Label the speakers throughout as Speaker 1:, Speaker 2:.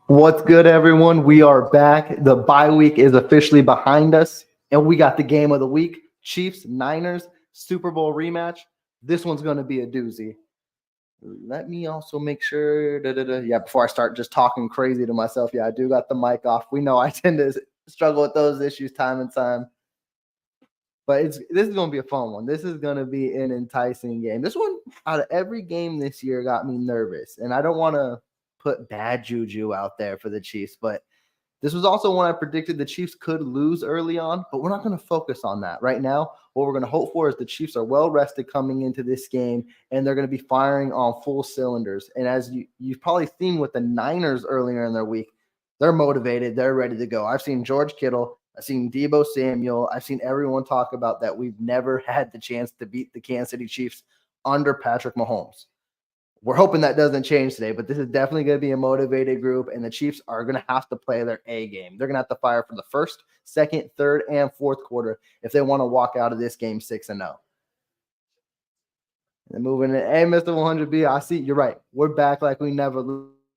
Speaker 1: What's good, everyone? We are back. The bye week is officially behind us, and we got the game of the week. Chiefs, Niners, Super Bowl rematch. This one's going to be a doozy. Let me also make sure. Yeah, before I start just talking crazy to myself, yeah, I do got the mic off. We know I tend to struggle with those issues time and time. But this is going to be a fun one. This is going to be an enticing game. This one, out of every game this year, got me nervous. And I don't want to put bad juju out there for the Chiefs, but This was also one I predicted the Chiefs could lose early on, but we're not going to focus on that right now. What we're going to hope for is the Chiefs are well rested coming into this game, and they're going to be firing on full cylinders. And as you've probably seen with the Niners earlier in their week, they're motivated. They're ready to go. I've seen George Kittle. I've seen Deebo Samuel. I've seen everyone talk about that we've never had the chance to beat the Kansas City Chiefs under Patrick Mahomes. We're hoping that doesn't change today, but this is definitely going to be a motivated group, and the Chiefs are going to have to play their A game. They're going to have to fire for the first, second, third, and fourth quarter if they want to walk out of this game 6-0. And then moving in, hey, Mr. 100B, I see you're right. We're back like we never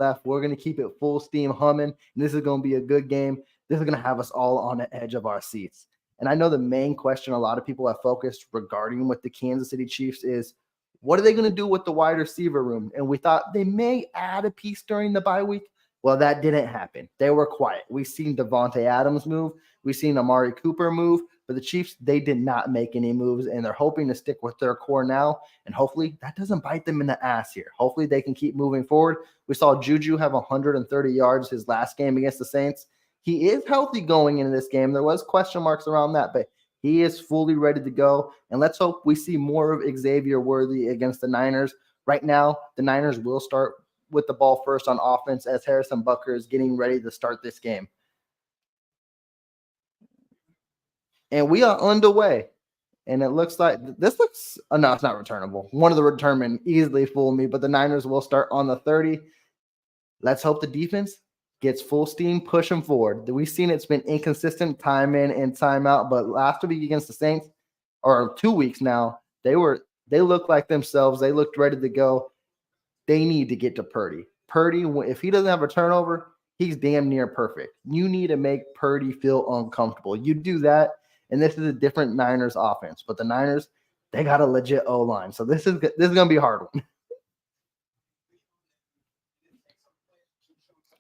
Speaker 1: left. We're going to keep it full steam humming, and this is going to be a good game. This is going to have us all on the edge of our seats. And I know the main question a lot of people have focused regarding with the Kansas City Chiefs is, what are they going to do with the wide receiver room? And we thought they may add a piece during the bye week. Well, that didn't happen. They were quiet. We've seen Devontae Adams move. We've seen Amari Cooper move. But the Chiefs, they did not make any moves, and they're hoping to stick with their core now. And hopefully that doesn't bite them in the ass here. Hopefully they can keep moving forward. We saw Juju have 130 yards his last game against the Saints. He is healthy going into this game. There was question marks around that, but he is fully ready to go, and let's hope we see more of Xavier Worthy against the Niners. Right now, the Niners will start with the ball first on offense as Harrison Butker is getting ready to start this game. And we are underway, and it looks like this looks – no, it's not returnable. One of the returnmen easily fooled me, but the Niners will start on the 30. Let's hope the defense gets full steam pushing forward. We've seen it's been inconsistent time in and time out, but last week against the Saints, or 2 weeks now, they looked like themselves. They looked ready to go. They need to get to Purdy. Purdy, if he doesn't have a turnover, he's damn near perfect. You need to make Purdy feel uncomfortable. You do that, and this is a different Niners offense. But the Niners, they got a legit O-line. So this is going to be a hard one.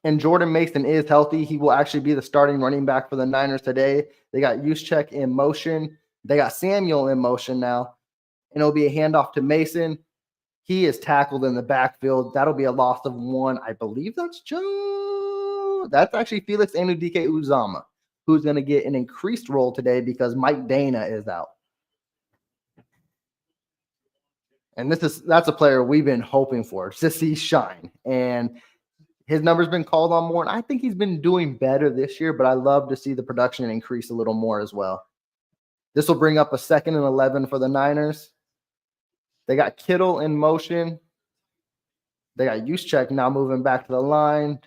Speaker 1: And Jordan Mason is healthy. He will actually be the starting running back for the Niners today. They got Juszczyk in motion. They got Samuel in motion now. And it'll be a handoff to Mason. He is tackled in the backfield. That'll be a loss of 1. I believe that's Joe. That's actually Felix Anudike-Uzomah, who's going to get an increased role today because Mike Dana is out. And that's a player we've been hoping for to see shine. And his number's been called on more, and I think he's been doing better this year, but I love to see the production increase a little more as well. This will bring up a 2nd and 11 for the Niners. They got Kittle in motion. They got Juszczyk now moving back to the line.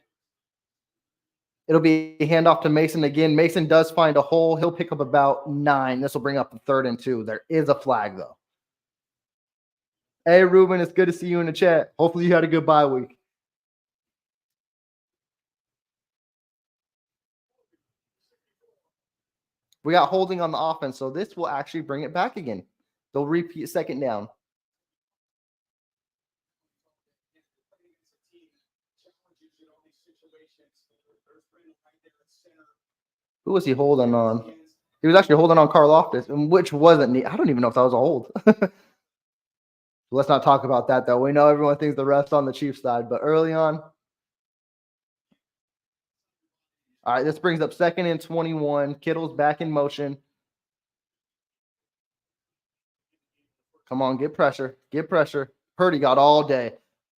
Speaker 1: It'll be a handoff to Mason again. Mason does find a hole. He'll pick up about 9. This will bring up the 3rd and 2. There is a flag, though. Hey, Ruben, it's good to see you in the chat. Hopefully you had a good bye week. We got holding on the offense, so this will actually bring it back again. They'll repeat 2nd down. Who was he holding on? He was actually holding on Karlaftis, which wasn't neat. I don't even know if that was a hold. Let's not talk about that, though. We know everyone thinks the ref's on the Chiefs side, but early on. All right, this brings up 2nd and 21. Kittle's back in motion. Come on, get pressure. Get pressure. Purdy got all day.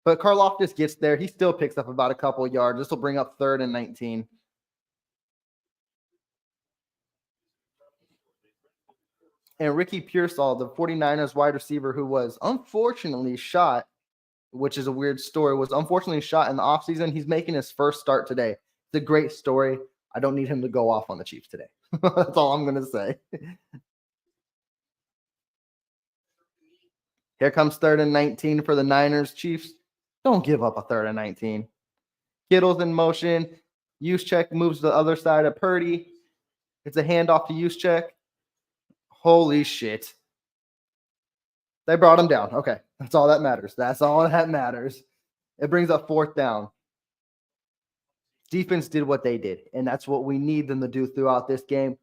Speaker 1: But Karlaftis gets there. He still picks up about a couple of yards. This will bring up 3rd and 19. And Ricky Pearsall, the 49ers wide receiver who was unfortunately shot, which is a weird story, was unfortunately shot in the offseason. He's making his first start today. It's a great story. I don't need him to go off on the Chiefs today. That's all I'm going to say. Here comes 3rd and 19 for the Niners. Chiefs, don't give up a 3rd and 19. Kittle's in motion. Juszczyk moves to the other side of Purdy. It's a handoff to Juszczyk. Holy shit. They brought him down. Okay, that's all that matters. That's all that matters. It brings up 4th down. Defense did what they did, and that's what we need them to do throughout this game.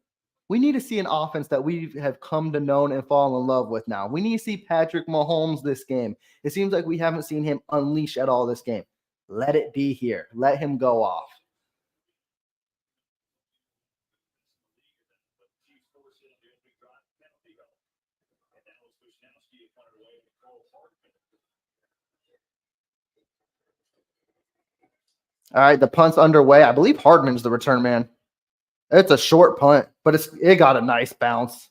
Speaker 1: We need to see an offense that we have come to know and fall in love with now. We need to see Patrick Mahomes this game. It seems like we haven't seen him unleash at all this game. Let it be here. Let him go off. All right, the punt's underway. I believe Hardman's the return man. It's a short punt, but it got a nice bounce.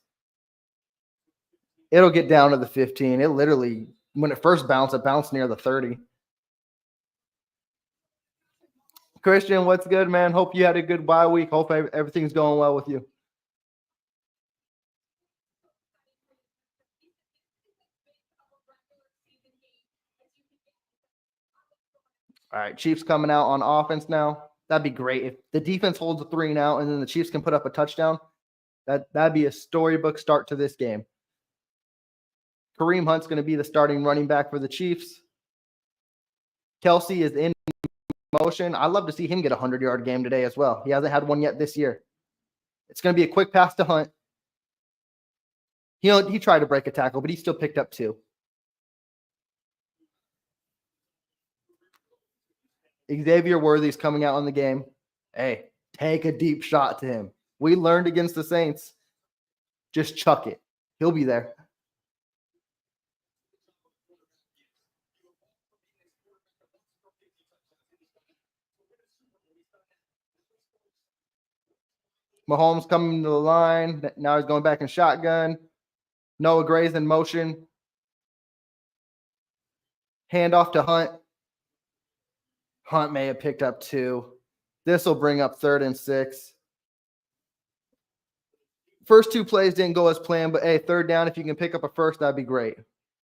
Speaker 1: It'll get down to the 15. It literally, when it first bounced, it bounced near the 30. Christian, what's good, man? Hope you had a good bye week. Hope everything's going well with you. All right, Chiefs coming out on offense now. That'd be great. If the defense holds a 3 now and then the Chiefs can put up a touchdown, that'd be a storybook start to this game. Kareem Hunt's going to be the starting running back for the Chiefs. Kelsey is in motion. I'd love to see him get a 100-yard game today as well. He hasn't had one yet this year. It's going to be a quick pass to Hunt. He tried to break a tackle, but he still picked up 2. Xavier Worthy's coming out on the game. Hey, take a deep shot to him. We learned against the Saints. Just chuck it. He'll be there. Mahomes coming to the line. Now he's going back in shotgun. Noah Gray's in motion. Handoff to Hunt. Hunt may have picked up 2. This will bring up 3rd and 6. First 2 plays didn't go as planned, but hey, 3rd down, if you can pick up a first, that'd be great.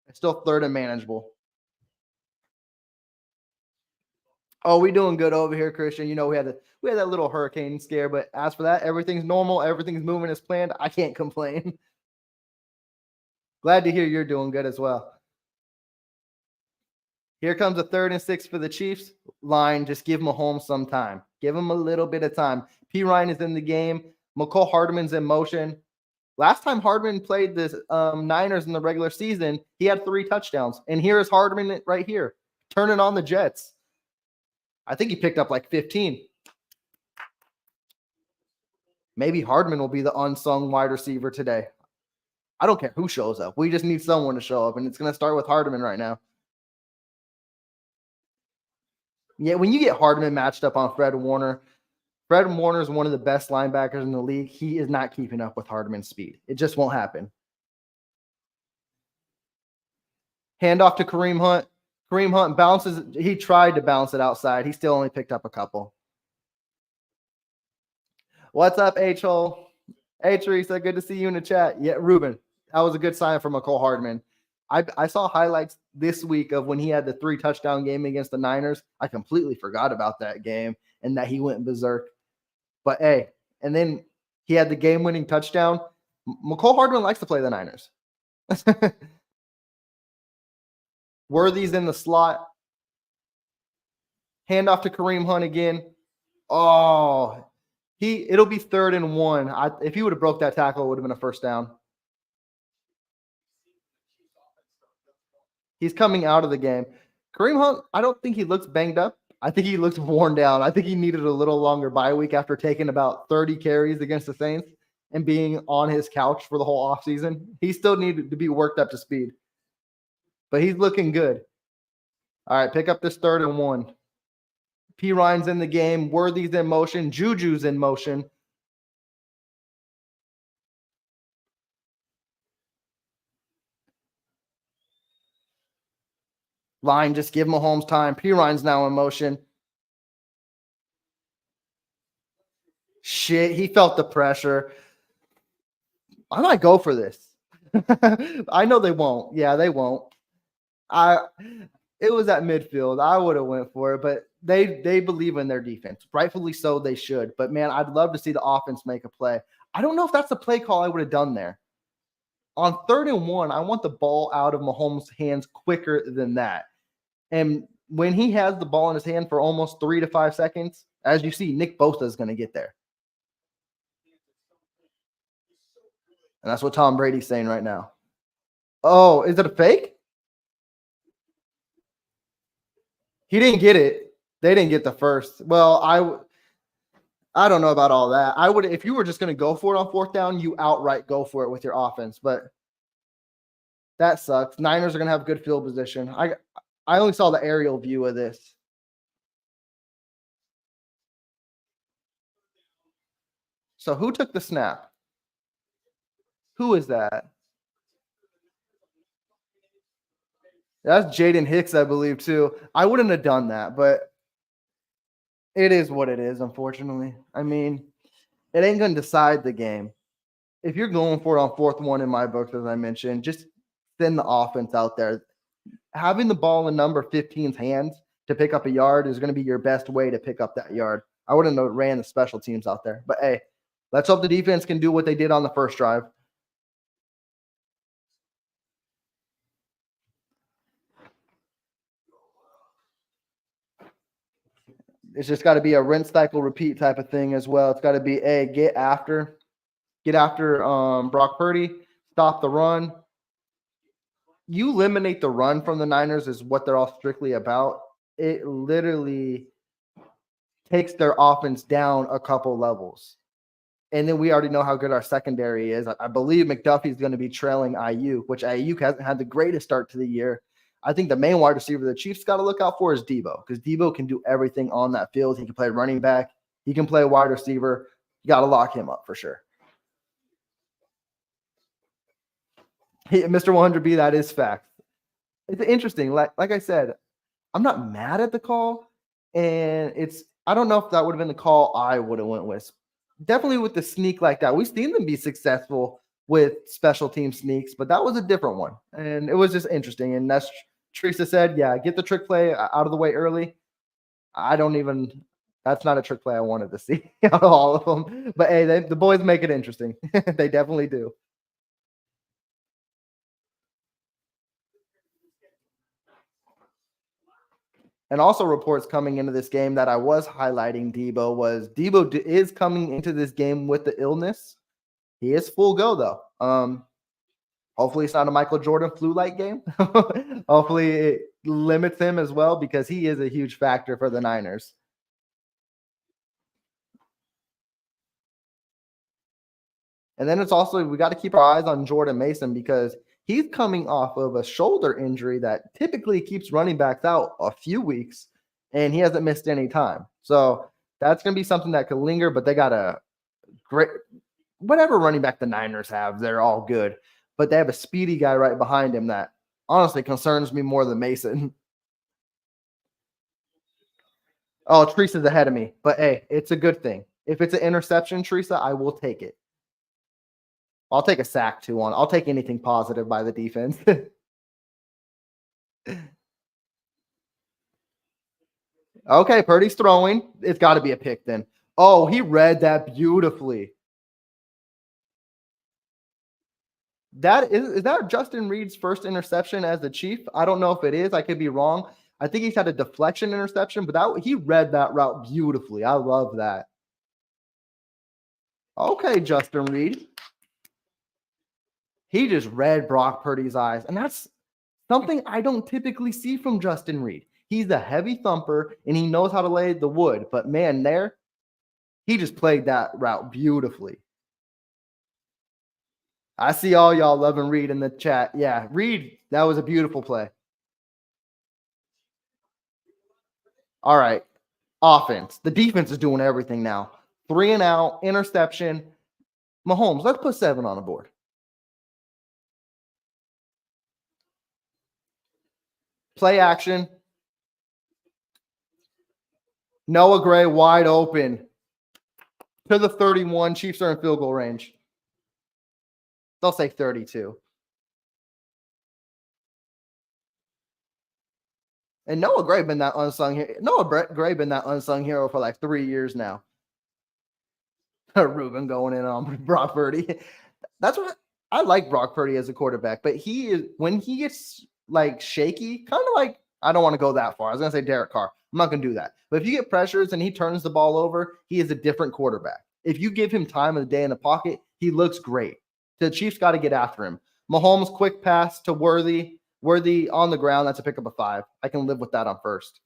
Speaker 1: It's still 3rd and manageable. Oh, we doing good over here, Christian. You know, we had that little hurricane scare, but as for that, everything's normal. Everything's moving as planned. I can't complain. Glad to hear you're doing good as well. Here comes a 3rd and 6 for the Chiefs. Line, just give Mahomes some time. Give him a little bit of time. P. Ryan is in the game. McCole Hardman's in motion. Last time Hardman played the Niners in the regular season, he had 3 touchdowns. And here is Hardman right here, turning on the Jets. I think he picked up like 15. Maybe Hardman will be the unsung wide receiver today. I don't care who shows up. We just need someone to show up, and it's going to start with Hardman right now. Yeah, when you get Hardman matched up on Fred Warner is one of the best linebackers in the league. He is not keeping up with Hardman's speed. It just won't happen. Handoff to Kareem Hunt. Kareem Hunt bounces. He tried to bounce it outside. He still only picked up a couple. What's up, H-Hole? Hey, Teresa, good to see you in the chat. Yeah, Ruben, that was a good sign for McCole Hardman. I saw highlights this week of when he had the 3 touchdown game against the Niners. I completely forgot about that game and that he went berserk. But hey, and then he had the game-winning touchdown. McCole Hardman likes to play the Niners. Worthy's in the slot. Handoff to Kareem Hunt again. Oh, it'll be 3rd and 1. If he would have broke that tackle, it would have been a first down. He's coming out of the game. Kareem Hunt, I don't think he looks banged up. I think he looks worn down. I think he needed a little longer bye week after taking about 30 carries against the Saints and being on his couch for the whole offseason. He still needed to be worked up to speed. But he's looking good. All right, pick up this 3rd and 1. P. Ryan's in the game. Worthy's in motion. Juju's in motion. Line, just give Mahomes time. P. Ryan's now in motion. Shit, he felt the pressure. I might go for this. I know they won't. Yeah, they won't. It was at midfield. I would have went for it, but they believe in their defense. Rightfully so, they should. But, man, I'd love to see the offense make a play. I don't know if that's the play call I would have done there. On 3rd and 1, I want the ball out of Mahomes' hands quicker than that. And when he has the ball in his hand for almost 3 to 5 seconds, as you see, Nick Bosa is going to get there. And that's what Tom Brady's saying right now. Oh, is it a fake? He didn't get it. They didn't get the first. Well, I don't know about all that. I would, if you were just going to go for it on fourth down, you outright go for it with your offense. But that sucks. Niners are going to have good field position. I only saw the aerial view of this. So who took the snap? Who is that? That's Jaden Hicks, I believe, too. I wouldn't have done that, but it is what it is, unfortunately. I mean, it ain't going to decide the game. If you're going for it on fourth one in my books, as I mentioned, just send the offense out there. Having the ball in number 15's hands to pick up a yard is going to be your best way to pick up that yard. I wouldn't have ran the special teams out there. But, hey, let's hope the defense can do what they did on the first drive. It's just got to be a rinse, cycle, repeat type of thing as well. It's got to be, hey, get after Brock Purdy, stop the run. You eliminate the run from the Niners is what they're all strictly about. It literally takes their offense down a couple levels. And then we already know how good our secondary is. I believe McDuffie's going to be trailing Ayuk, which Ayuk hasn't had the greatest start to the year. I think the main wide receiver the Chiefs got to look out for is Debo, because Debo can do everything on that field. He can play running back. He can play wide receiver. You got to lock him up for sure. Mr. 100B, that is fact. It's interesting. Like I said, I'm not mad at the call, and I don't know if that would have been the call I would have went with. Definitely with the sneak like that. We've seen them be successful with special team sneaks, but that was a different one, and it was just interesting. And that's Teresa said, yeah, get the trick play out of the way early. That's not a trick play I wanted to see out of all of them. But hey, the boys make it interesting. They definitely do. And also reports coming into this game that I was highlighting Debo is coming into this game with the illness. He is full go though. Hopefully it's not a Michael Jordan flu-like game. Hopefully it limits him as well, because he is a huge factor for the Niners. And then it's also, we got to keep our eyes on Jordan Mason, because he's coming off of a shoulder injury that typically keeps running backs out a few weeks, and he hasn't missed any time. So that's going to be something that could linger, but they got a great, whatever running back the Niners have, they're all good. But they have a speedy guy right behind him that honestly concerns me more than Mason. Oh, Teresa's ahead of me, but hey, it's a good thing. If it's an interception, Teresa, I will take it. I'll take a sack too. I'll take anything positive by the defense. Okay, Purdy's throwing. It's got to be a pick then. Oh, he read that beautifully. Is that Justin Reed's first interception as the Chief? I don't know if it is. I could be wrong. I think he's had a deflection interception, but he read that route beautifully. I love that. Okay, Justin Reed. He just read Brock Purdy's eyes, and that's something I don't typically see from Justin Reed. He's a heavy thumper, and he knows how to lay the wood. But, man, he just played that route beautifully. I see all y'all loving Reed in the chat. Yeah, Reed, that was a beautiful play. All right, offense. The defense is doing everything now. 3 and out, interception. Mahomes, let's put 7 on the board. Play action. Noah Gray wide open to the 31. Chiefs are in field goal range. They'll say 32. And Noah Gray been that unsung hero. Gray been that unsung hero for like 3 years now. Ruben going in on Brock Purdy. That's what I like Brock Purdy as a quarterback, but when he gets like shaky, kind of like, I don't want to go that far. I was going to say Derek Carr. I'm not going to do that. But if you get pressures and he turns the ball over, he is a different quarterback. If you give him time of the day in the pocket, he looks great. The Chiefs got to get after him. Mahomes, quick pass to Worthy. Worthy on the ground. That's a pick up of 5. I can live with that on first.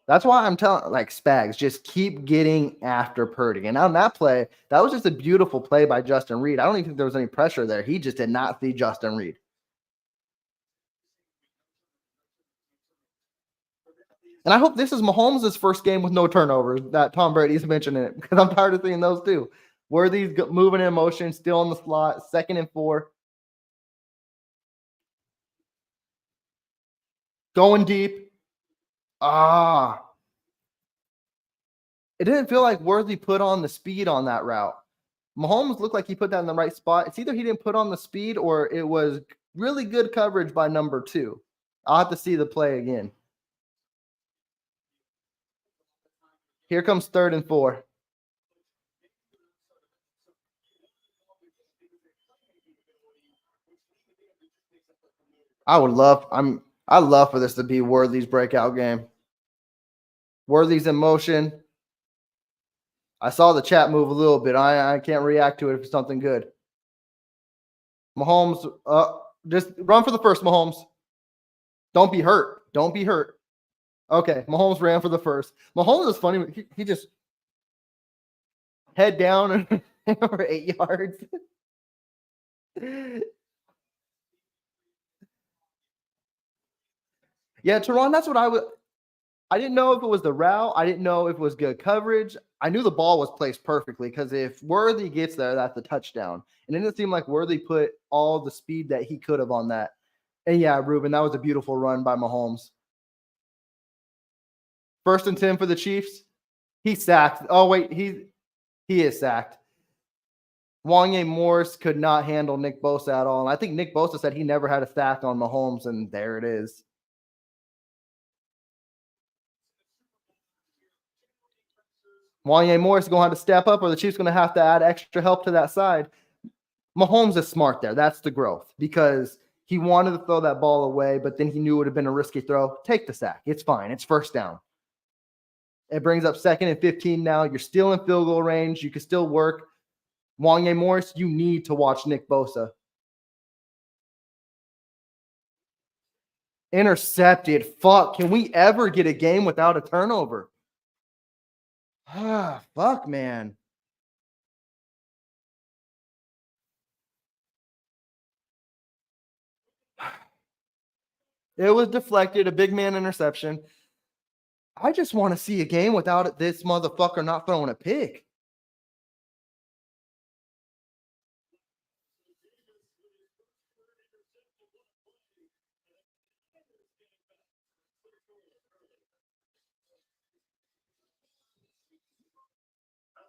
Speaker 1: That's why I'm telling like Spags, just keep getting after Purdy. And on that play, that was just a beautiful play by Justin Reed. I don't even think there was any pressure there. He just did not see Justin Reed. And I hope this is Mahomes' first game with no turnovers that Tom Brady's mentioning it because I'm tired of seeing those too. Worthy's moving in motion, still in the slot, 2nd and 4. Going deep. Ah. It didn't feel like Worthy put on the speed on that route. Mahomes looked like he put that in the right spot. It's either he didn't put on the speed or it was really good coverage by number 2. I'll have to see the play again. Here comes 3rd and 4. I love for this to be Worthy's breakout game. Worthy's in motion. I saw the chat move a little bit. I can't react to it if it's something good. Mahomes, just run for the first, Mahomes. Don't be hurt. Don't be hurt. Okay, Mahomes ran for the first. Mahomes is funny. He just head down over 8 yards. Yeah, Teron, that's what I didn't know if it was the route. I didn't know if it was good coverage. I knew the ball was placed perfectly because if Worthy gets there, that's a touchdown. And it didn't seem like Worthy put all the speed that he could have on that. And yeah, Ruben, that was a beautiful run by Mahomes. 1st and 10 for the Chiefs. He's sacked. Oh, wait, he is sacked. Wanye Morris could not handle Nick Bosa at all. And I think Nick Bosa said he never had a sack on Mahomes, and there it is. Wanye Morris is going to have to step up, or the Chiefs going to have to add extra help to that side. Mahomes is smart there. That's the growth because he wanted to throw that ball away, but then he knew it would have been a risky throw. Take the sack. It's fine. It's 1st down. It brings up 2nd and 15 now. You're still in field goal range. You can still work. Wanye Morris, you need to watch Nick Bosa. Intercepted. Fuck. Can we ever get a game without a turnover? Ah, fuck, man. It was deflected, a big man interception. I just want to see a game without this motherfucker not throwing a pick.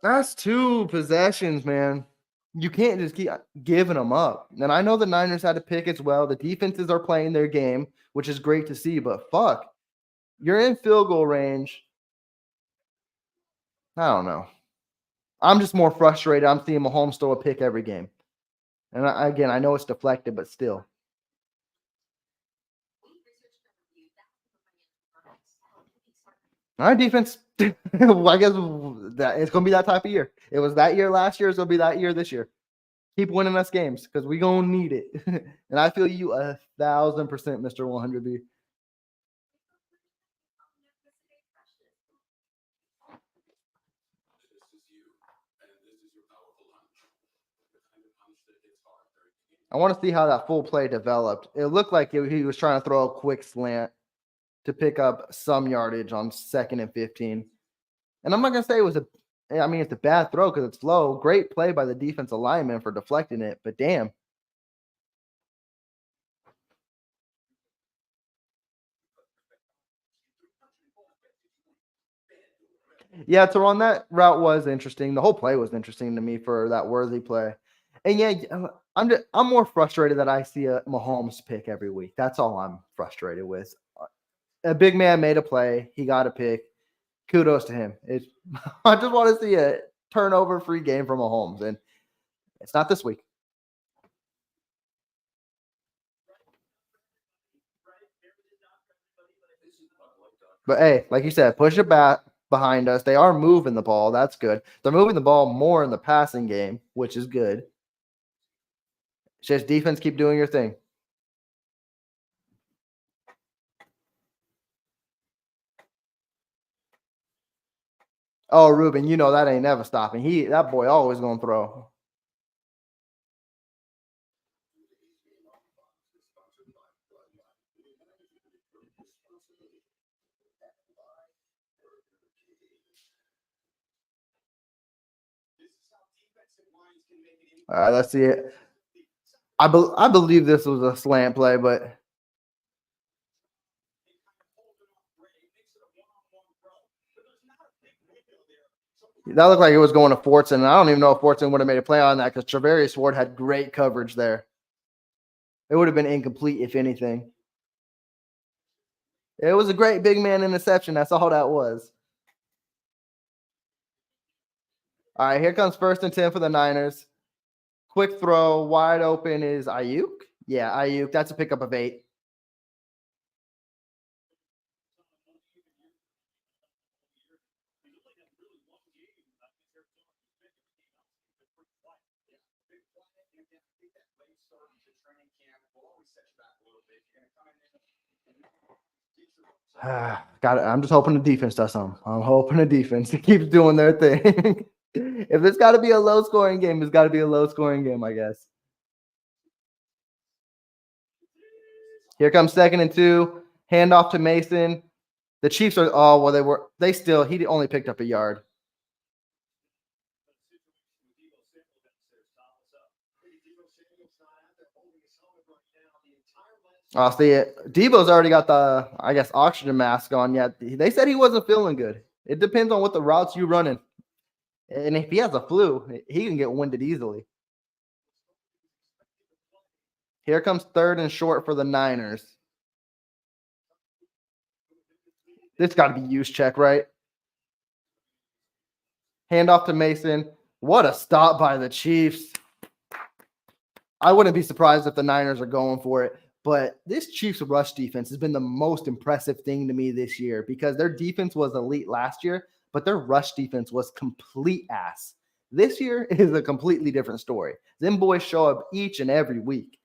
Speaker 1: That's 2 possessions, man. You can't just keep giving them up. And I know the Niners had to pick as well. The defenses are playing their game, which is great to see, but fuck. You're in field goal range. I don't know. I'm just more frustrated. I'm seeing Mahomes throw a pick every game. And again, I know it's deflected, but still. Our defense, well, I guess that it's going to be that type of year. It was that year last year. It's going to be that year this year. Keep winning us games because we're going to need it. And I feel you 1,000%, Mr. 100B. I want to see how that full play developed. It looked like he was trying to throw a quick slant to pick up some yardage on 2nd and 15. And I'm not going to say it was it's a bad throw because it's low. Great play by the defensive lineman for deflecting it, but damn. Yeah, Teron, that route was interesting. The whole play was interesting to me for that Worthy play. And yeah, I'm more frustrated that I see a Mahomes pick every week. That's all I'm frustrated with. A big man made a play. He got a pick. Kudos to him. I just want to see a turnover-free game from Mahomes, and it's not this week. But hey, like you said, push it back behind us. They are moving the ball. That's good. They're moving the ball more in the passing game, which is good. It's just defense, keep doing your thing. Oh, Ruben, you know that ain't never stopping. That boy always gonna throw. All right, let's see it. I believe this was a slant play, but that looked like it was going to Fortson. I don't even know if Fortson would have made a play on that because Travarius Ward had great coverage there. It would have been incomplete, if anything. It was a great big man interception. That's all that was. All right, here comes 1st and 10 for the Niners. Quick throw, wide open is Ayuk. Yeah, Ayuk. That's a pickup of 8. I'm just hoping the defense does something. I'm hoping the defense keeps doing their thing. If it's got to be a low scoring game, it's got to be a low scoring game, I guess. Here comes 2nd and 2. Handoff to Mason. The Chiefs are, he only picked up a yard. I'll see it. Debo's already got the, I guess, oxygen mask on yet. They said he wasn't feeling good. It depends on what the routes you running. And if he has a flu, he can get winded easily. Here comes 3rd and short for the Niners. This got to be use check, right? Handoff to Mason. What a stop by the Chiefs. I wouldn't be surprised if the Niners are going for it. But this Chiefs rush defense has been the most impressive thing to me this year because their defense was elite last year, but their rush defense was complete ass. This year is a completely different story. Them boys show up each and every week.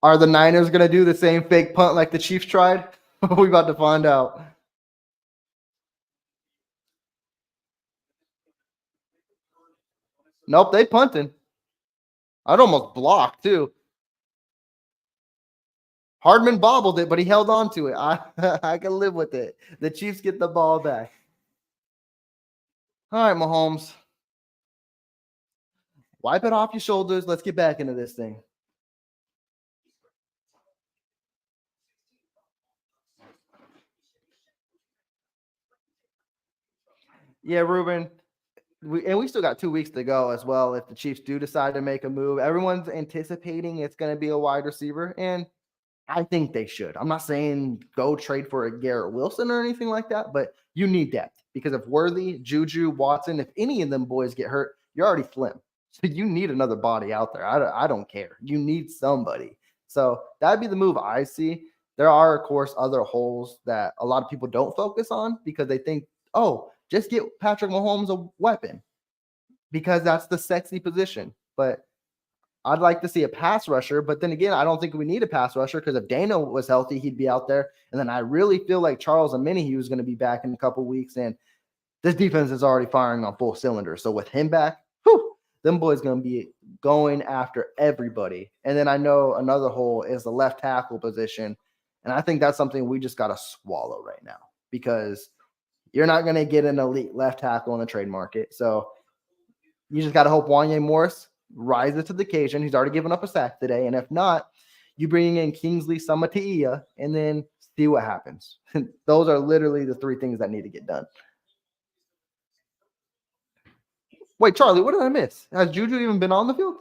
Speaker 1: Are the Niners going to do the same fake punt like the Chiefs tried? We're about to find out. Nope, they punting. I'd almost blocked too. Hardman bobbled it, but he held on to it. I can live with it. The Chiefs get the ball back. All right, Mahomes. Wipe it off your shoulders. Let's get back into this thing. Yeah, Ruben. We still got 2 weeks to go as well. If the Chiefs do decide to make a move, everyone's anticipating it's going to be a wide receiver, and I think they should. I'm not saying go trade for a Garrett Wilson or anything like that, but you need depth because if Worthy, Juju, Watson, if any of them boys get hurt, you're already slim. So you need another body out there. I don't care. You need somebody. So that'd be the move I see. There are, of course, other holes that a lot of people don't focus on because they think, oh, just get Patrick Mahomes a weapon because that's the sexy position. But I'd like to see a pass rusher, but then again, I don't think we need a pass rusher because if Dana was healthy, he'd be out there. And then I really feel like Charles Omenihu was going to be back in a couple weeks, and this defense is already firing on full cylinders. So with him back, them boys going to be going after everybody. And then I know another hole is the left tackle position, and I think that's something we just got to swallow right now because you're not going to get an elite left tackle in the trade market. So you just got to hope Wanye Morris rises to the occasion. He's already given up a sack today. And if not, you bring in Kingsley Samatia and then see what happens. Those are literally the 3 things that need to get done. Wait, Charlie, what did I miss? Has Juju even been on the field?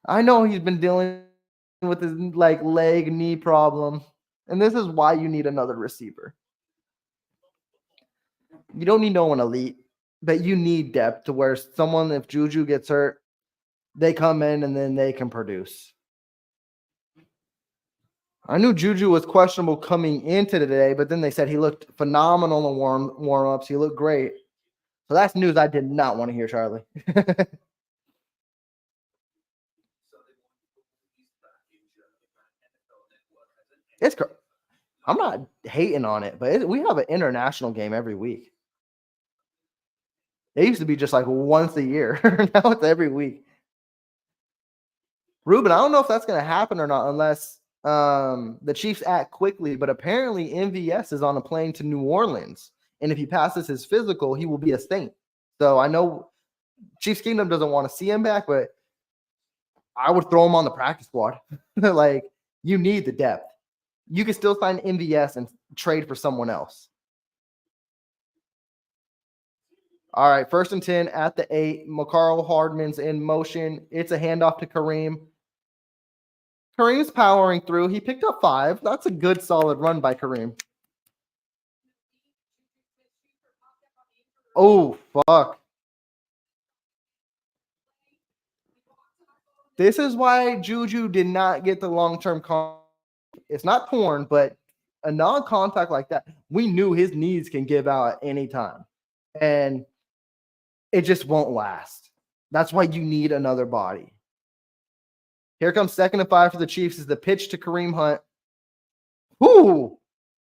Speaker 1: I know he's been dealing with his leg, knee problem. And this is why you need another receiver. You don't need no one elite, but you need depth to where someone, if Juju gets hurt, they come in and then they can produce. I knew Juju was questionable coming into today, but then they said he looked phenomenal in warm-ups. He looked great. So that's news I did not want to hear, Charlie. I'm not hating on it, but we have an international game every week. It used to be just like once a year. Now it's every week. Ruben, I don't know if that's going to happen or not unless the Chiefs act quickly, but apparently MVS is on a plane to New Orleans. And if he passes his physical, he will be a Saint. So I know Chiefs Kingdom doesn't want to see him back, but I would throw him on the practice squad. Like, you need the depth. You can still sign MVS and trade for someone else. All right, 1st and 10 at the 8. McCarl Hardman's in motion. It's a handoff to Kareem. Kareem's powering through. He picked up 5. That's a good, solid run by Kareem. Oh, fuck. This is why Juju did not get the long-term contact. It's not torn, but a non-contact like that, we knew his knees can give out at any time. And it just won't last. That's why you need another body. Here comes 2nd and 5 for the Chiefs. Is the pitch to Kareem Hunt. Ooh,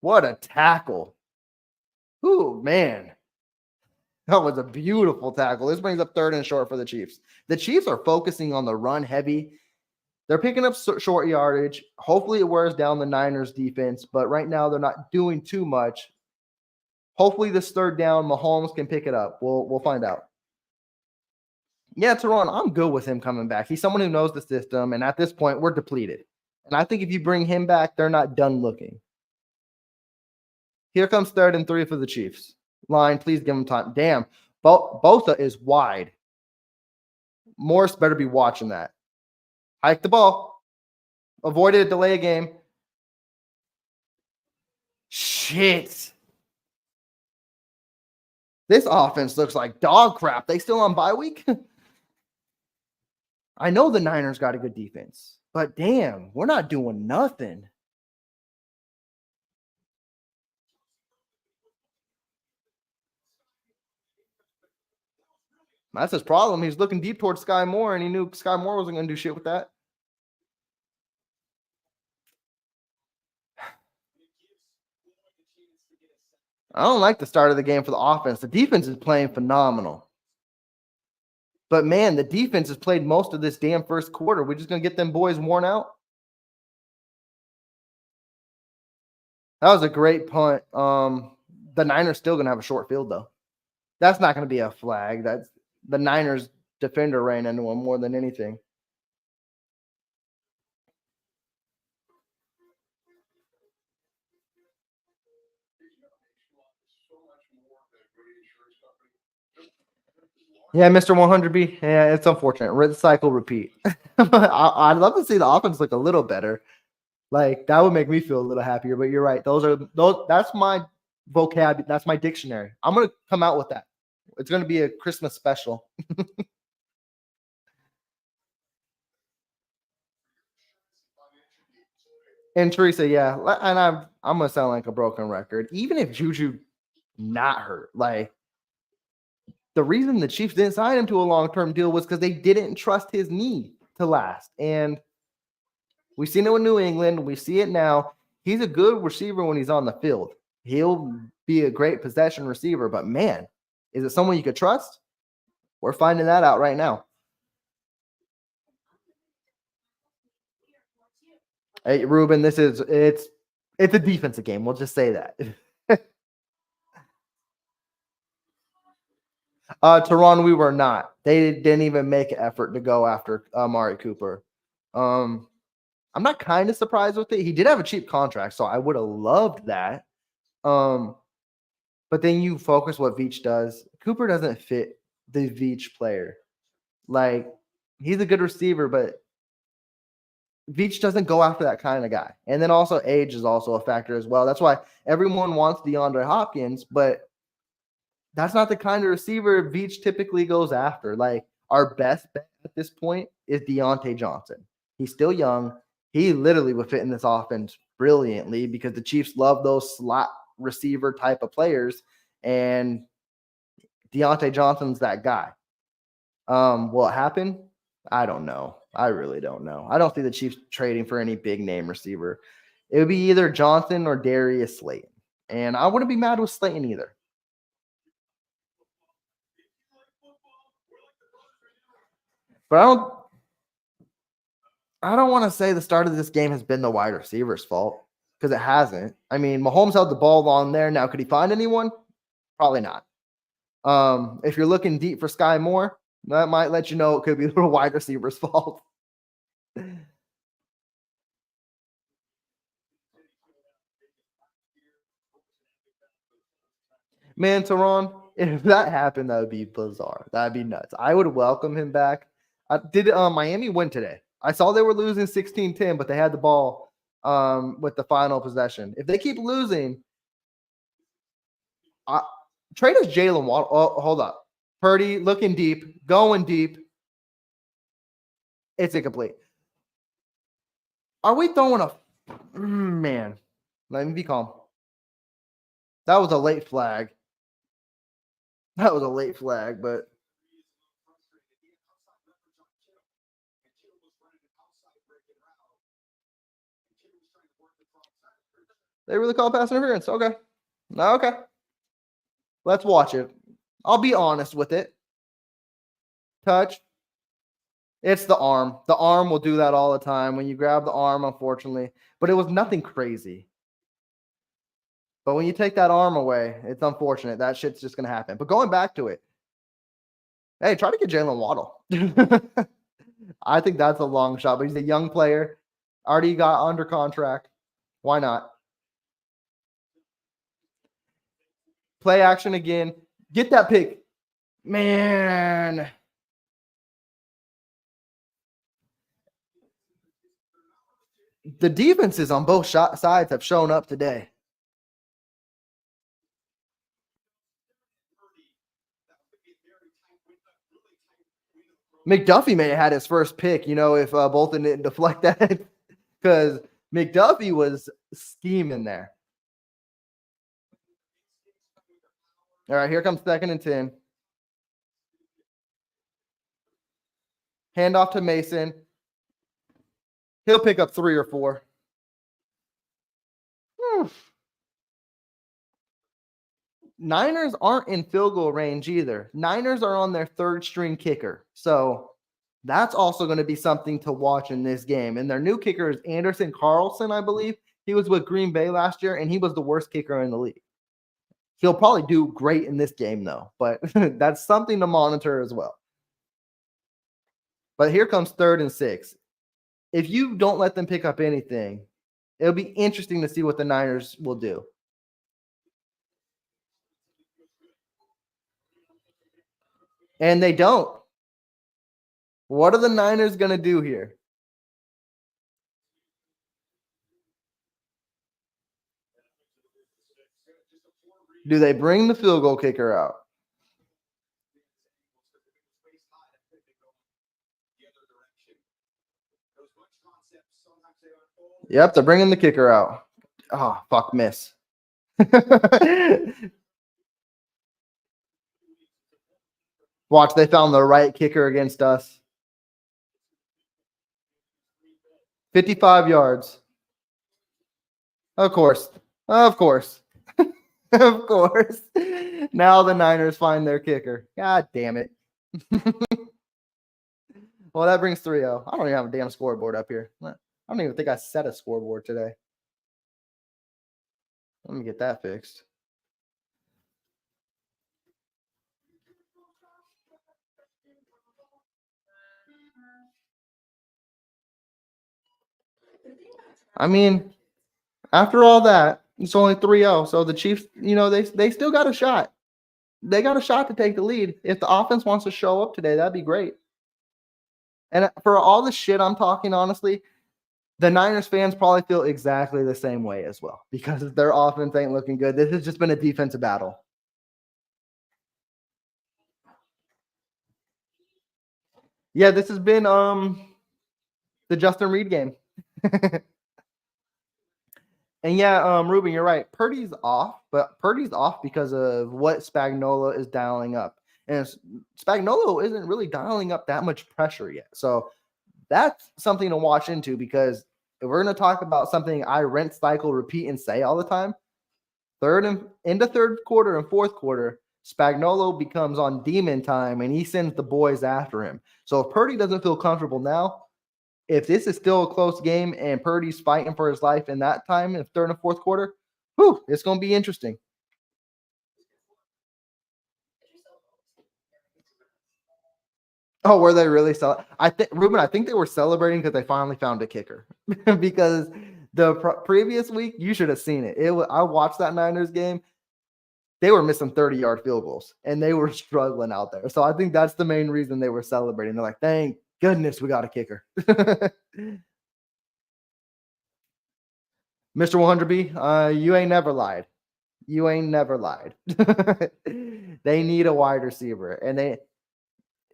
Speaker 1: what a tackle. Ooh, man. That was a beautiful tackle. This brings up 3rd and short for the Chiefs. The Chiefs are focusing on the run heavy. They're picking up short yardage. Hopefully it wears down the Niners defense, but right now they're not doing too much. Hopefully this 3rd down, Mahomes can pick it up. We'll find out. Yeah, Teron, I'm good with him coming back. He's someone who knows the system, and at this point, we're depleted. And I think if you bring him back, they're not done looking. Here comes 3rd and 3 for the Chiefs. Line, please give him time. Damn, Bosa is wide. Morris better be watching that. Hike the ball. Avoided a delay game. Shit. This offense looks like dog crap. They still on bye week? I know the Niners got a good defense, but damn, we're not doing nothing. That's his problem. He's looking deep towards Sky Moore, and he knew Sky Moore wasn't going to do shit with that. I don't like the start of the game for the offense. The defense is playing phenomenal. But, man, the defense has played most of this damn first quarter. We're just going to get them boys worn out. That was a great punt. The Niners still going to have a short field, though. That's not going to be a flag. That's the Niners defender ran into him more than anything. Yeah, Mr. 100B. Yeah, it's unfortunate. Recycle, repeat. I'd love to see the offense look a little better. Like, that would make me feel a little happier. But you're right. That's my vocabulary. That's my dictionary. I'm gonna come out with that. It's gonna be a Christmas special. And Teresa, yeah, and I'm gonna sound like a broken record. Even if Juju not hurt, like, the reason the Chiefs didn't sign him to a long-term deal was because they didn't trust his knee to last. And we've seen it with New England. We see it now. He's a good receiver when he's on the field. He'll be a great possession receiver. But, man, is it someone you could trust? We're finding that out right now. Hey, Ruben, it's a defensive game. We'll just say that. Teron, we were not. They didn't even make an effort to go after Amari Cooper. I'm not kind of surprised with it. He did have a cheap contract, so I would have loved that. But then you focus what Veach does. Cooper doesn't fit the Veach player. Like, he's a good receiver, but Veach doesn't go after that kind of guy. And then also age is also a factor as well. That's why everyone wants DeAndre Hopkins, but that's not the kind of receiver Veach typically goes after. Like, our best bet at this point is Deontay Johnson. He's still young. He literally would fit in this offense brilliantly because the Chiefs love those slot receiver type of players, and Deontay Johnson's that guy. Will it happen? I don't know. I really don't know. I don't see the Chiefs trading for any big name receiver. It would be either Johnson or Darius Slayton. And I wouldn't be mad with Slayton either. But I don't want to say the start of this game has been the wide receiver's fault, because it hasn't. I mean, Mahomes held the ball on there. Now, could he find anyone? Probably not. If you're looking deep for Sky Moore, that might let you know it could be the wide receiver's fault. Man, Teron, if that happened, that would be bizarre. That'd be nuts. I would welcome him back. Did Miami win today? I saw they were losing 16-10, but they had the ball with the final possession. If they keep losing, trade us Jalen Waddle. Oh, hold up. Purdy looking deep, going deep. It's incomplete. Are we throwing a man? Let me be calm. That was a late flag. That was a late flag, but they really called pass interference. Okay. Okay. Let's watch it. I'll be honest with it. Touch. It's the arm. The arm will do that all the time when you grab the arm, unfortunately. But it was nothing crazy. But when you take that arm away, it's unfortunate. That shit's just going to happen. But going back to it, hey, try to get Jalen Waddle. I think that's a long shot, but he's a young player. Already got under contract. Why not? Play action again. Get that pick. Man. The defenses on both sides have shown up today. McDuffie may have had his first pick, if Bolton didn't deflect that, because McDuffie was scheming there. All right, here comes 2nd and 10. Hand off to Mason. He'll pick up 3 or 4. Niners aren't in field goal range either. Niners are on their 3rd string kicker. So that's also going to be something to watch in this game. And their new kicker is Anderson Carlson, I believe. He was with Green Bay last year, and he was the worst kicker in the league. He'll probably do great in this game, though. But that's something to monitor as well. But here comes 3rd and 6. If you don't let them pick up anything, it'll be interesting to see what the Niners will do. And they don't. What are the Niners going to do here? Do they bring the field goal kicker out? Yep, they're bringing the kicker out. Oh, fuck, miss. Watch, they found the right kicker against us. 55 yards. Of course. Of course. Of course. Now the Niners find their kicker. God damn it. Well, that brings 3-0. I don't even have a damn scoreboard up here. I don't even think I set a scoreboard today. Let me get that fixed. I mean, after all that, it's only 3-0. So the Chiefs, they still got a shot. They got a shot to take the lead. If the offense wants to show up today, that'd be great. And for all the shit I'm talking, honestly, the Niners fans probably feel exactly the same way as well, because their offense ain't looking good. This has just been a defensive battle. Yeah, this has been the Justin Reed game. And yeah, Ruben, you're right. Purdy's off, but Purdy's off because of what Spagnuolo is dialing up. And Spagnuolo isn't really dialing up that much pressure yet. So that's something to watch into, because if we're going to talk about something I rinse, cycle, repeat, and say all the time, into third quarter and fourth quarter, Spagnuolo becomes on demon time and he sends the boys after him. So if Purdy doesn't feel comfortable now, if this is still a close game and Purdy's fighting for his life in that time in third and fourth quarter, it's going to be interesting. Oh, were they really Ruben, I think they were celebrating because they finally found a kicker. Because the previous week, you should have seen it. I watched that Niners game. They were missing 30-yard field goals, and they were struggling out there. So I think that's the main reason they were celebrating. They're like, thank goodness we ut a kicker. Mr. 100B, you ain't never lied. You ain't never lied. They need a wide receiver. And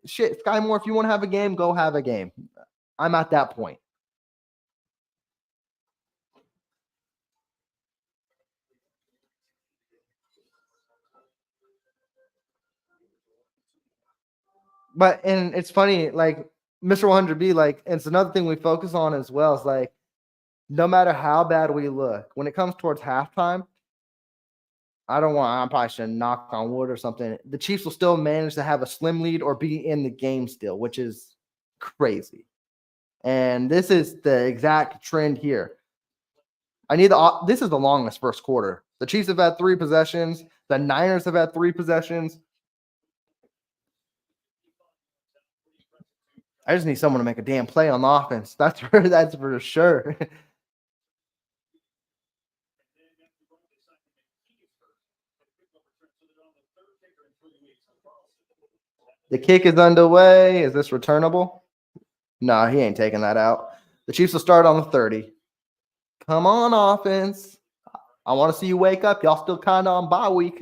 Speaker 1: Sky Moore, if you want to have a game, go have a game. I'm at that point. And it's funny, like Mr. 100B, like it's another thing we focus on as well. Is like, no matter how bad we look, when it comes towards halftime, I probably should knock on wood or something. The Chiefs will still manage to have a slim lead or be in the game still, which is crazy. And this is the exact trend here. This is the longest first quarter. The Chiefs have had 3 possessions. The Niners have had 3 possessions. I just need someone to make a damn play on the offense. That's for sure. The kick is underway. Is this returnable? No, he ain't taking that out. The Chiefs will start on the 30. Come on, offense. I want to see you wake up. Y'all still kind of on bye week.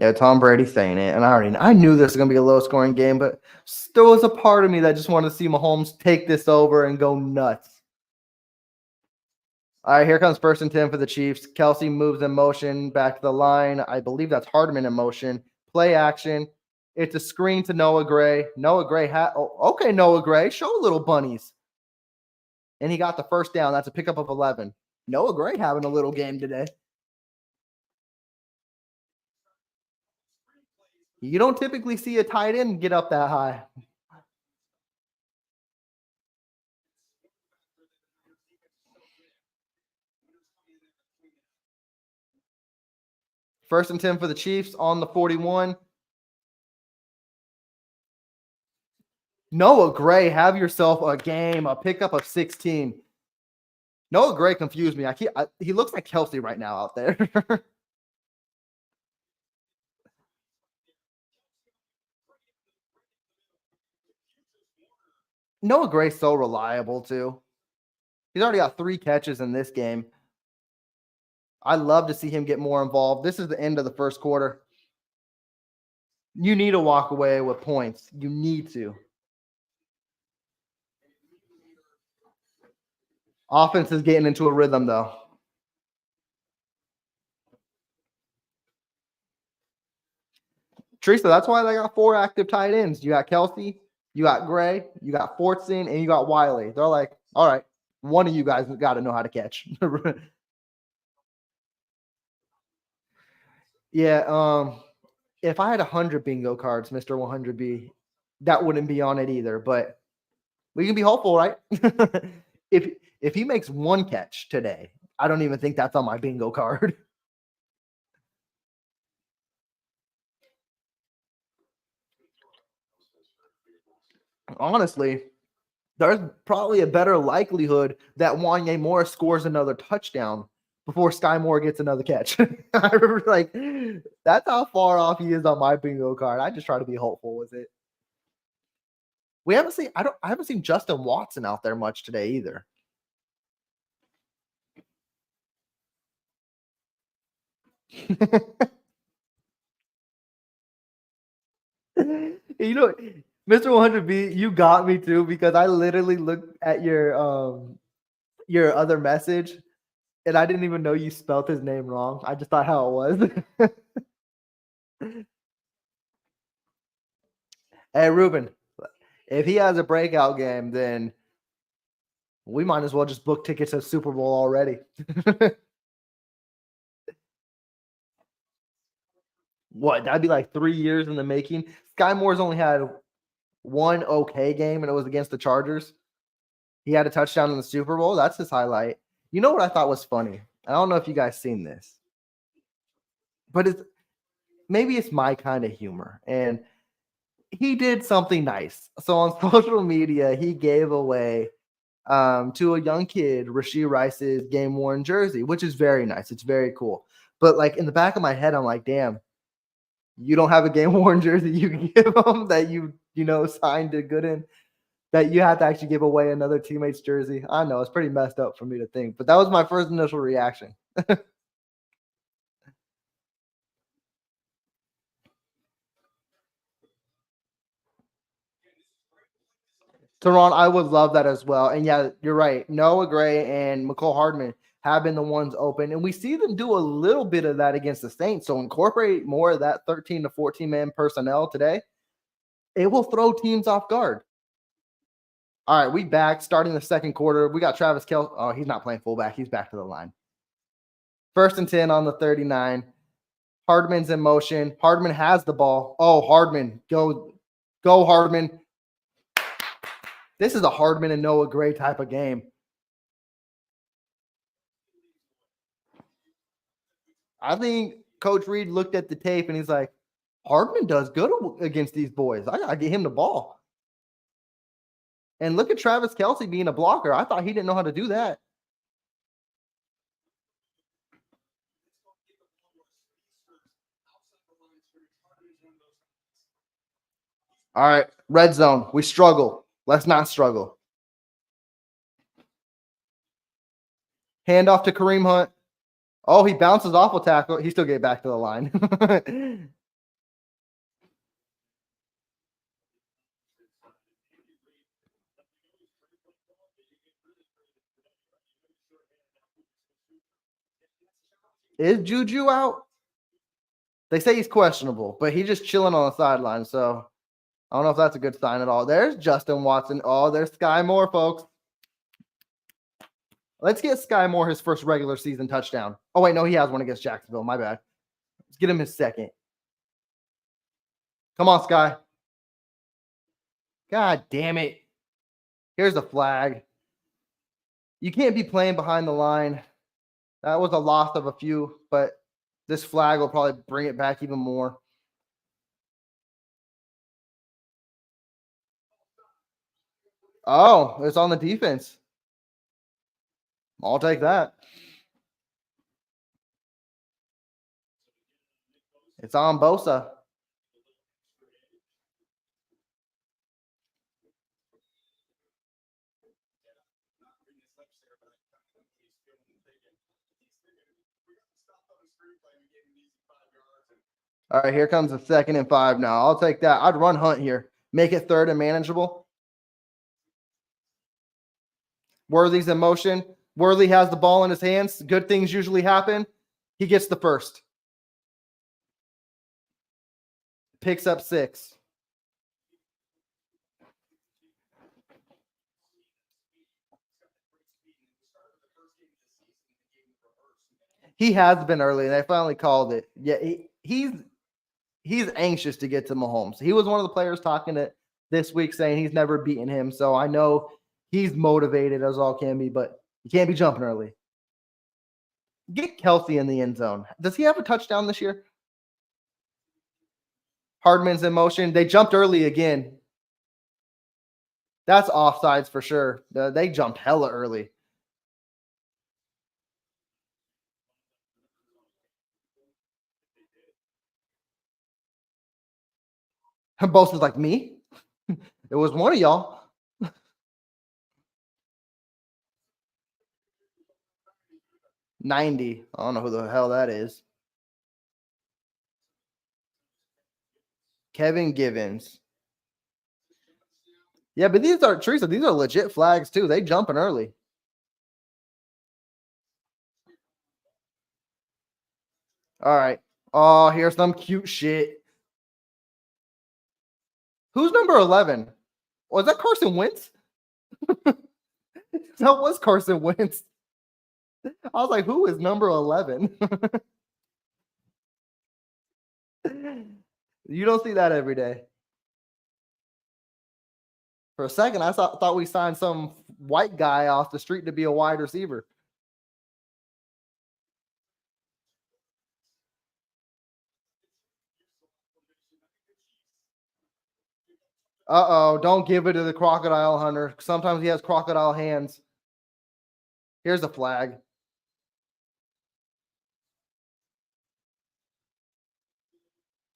Speaker 1: Yeah, Tom Brady saying it, and I knew this was gonna be a low scoring game, but there was a part of me that just wanted to see Mahomes take this over and go nuts. All right, here comes 1st and 10 for the Chiefs. Kelsey moves in motion back to the line. I believe that's Hardman in motion. Play action. It's a screen to Noah Gray. Noah Gray okay, Noah Gray, show little bunnies. And he got the first down. That's a pickup of 11. Noah Gray having a little game today. You don't typically see a tight end get up that high. First and 10 for the Chiefs on the 41. Noah Gray, have yourself a game, a pickup of 16. Noah Gray confused me. He looks like Kelsey right now out there. Noah Gray's so reliable too. He's already got 3 catches in this game. I love to see him get more involved. This is the end of the first quarter. You need to walk away with points. You need to. Offense is getting into a rhythm, though. Teresa, that's why they got 4 active tight ends. You got Kelsey, you got Gray, you got Fortson, and you got Wiley. They're like, all right, one of you guys got to know how to catch. Yeah. If I had 100 bingo cards, Mr. 100B, that wouldn't be on it either. But we can be hopeful, right? if he makes 1 catch today, I don't even think that's on my bingo card. Honestly, there's probably a better likelihood that Wanye Morris scores another touchdown before Sky Moore gets another catch. I remember, like, that's how far off he is on my bingo card. I just try to be hopeful with it. We haven't seen I haven't seen Justin Watson out there much today either. You know, Mr. 100B, you got me too, because I literally looked at your other message And I didn't even know you spelled his name wrong. I just thought how it was. Hey, Ruben, if he has a breakout game, then we might as well just book tickets to Super Bowl already. What? That'd be like 3 years in the making. Sky Moore's only had one okay game, and it was against the Chargers. He had a touchdown in the Super Bowl. That's his highlight. You know what I thought was funny? I don't know if you guys seen this, but maybe it's my kind of humor. And he did something nice. So on social media, he gave away to a young kid Rashee Rice's game worn jersey, which is very nice. It's very cool. But like in the back of my head, I'm like, damn, you don't have a game worn jersey you can give him that you signed to good in, that you have to actually give away another teammate's jersey. I know it's pretty messed up for me to think, but that was my first initial reaction. Teron, I would love that as well. And yeah, you're right. Noah Gray and McCole Hardman have been the ones open, and we see them do a little bit of that against the Saints. So incorporate more of that 13 to 14 man personnel today. It will throw teams off guard. All right, we back starting the second quarter. We got Travis Kelce. Oh, he's not playing fullback. He's back to the line. 1st and 10 on the 39. Hardman's in motion. Hardman has the ball. Oh, Hardman. Go Hardman. This is a Hardman and Noah Gray type of game. I think Coach Reed looked at the tape and he's like, Hardman does good against these boys. I got to get him the ball. And look at Travis Kelce being a blocker. I thought he didn't know how to do that. All right, red zone. We struggle. Let's not struggle. Hand off to Kareem Hunt. Oh, he bounces off a tackle. He still get back to the line. Is Juju out? They say he's questionable, but he's just chilling on the sideline. So I don't know if that's a good sign at all. There's Justin Watson. Oh, there's Sky Moore, folks. Let's get Sky Moore his first regular season touchdown. Oh, wait, no, he has one against Jacksonville. My bad. Let's get him his second. Come on, Sky. God damn it. Here's a flag. You can't be playing behind the line. That was a loss of a few, but this flag will probably bring it back even more. Oh, it's on the defense. I'll take that. It's on Bosa. All right, here comes the 2nd and 5 now. I'll take that. I'd run Hunt here. Make it 3rd and manageable. Worthy's in motion. Worthy has the ball in his hands. Good things usually happen. He gets the first. Picks up 6. He has been early. They finally called it. Yeah, he's anxious to get to Mahomes. He was one of the players talking to this week saying he's never beaten him. So I know he's motivated as all can be, but you can't be jumping early. Get Kelce in the end zone. Does he have a touchdown this year? Hardman's in motion. They jumped early again. That's offsides for sure. They jumped hella early. Both was like, me? It was one of y'all. 90. I don't know who the hell that is. Kevin Givens. Yeah, but these are legit flags too. They jumping early. All right. Oh, here's some cute shit. Who's number 11? Was that Carson Wentz? That was Carson Wentz. I was like, who is number 11? You don't see that every day. For a second, I thought we signed some white guy off the street to be a wide receiver. Uh-oh, don't give it to the crocodile hunter. Sometimes he has crocodile hands. Here's a flag.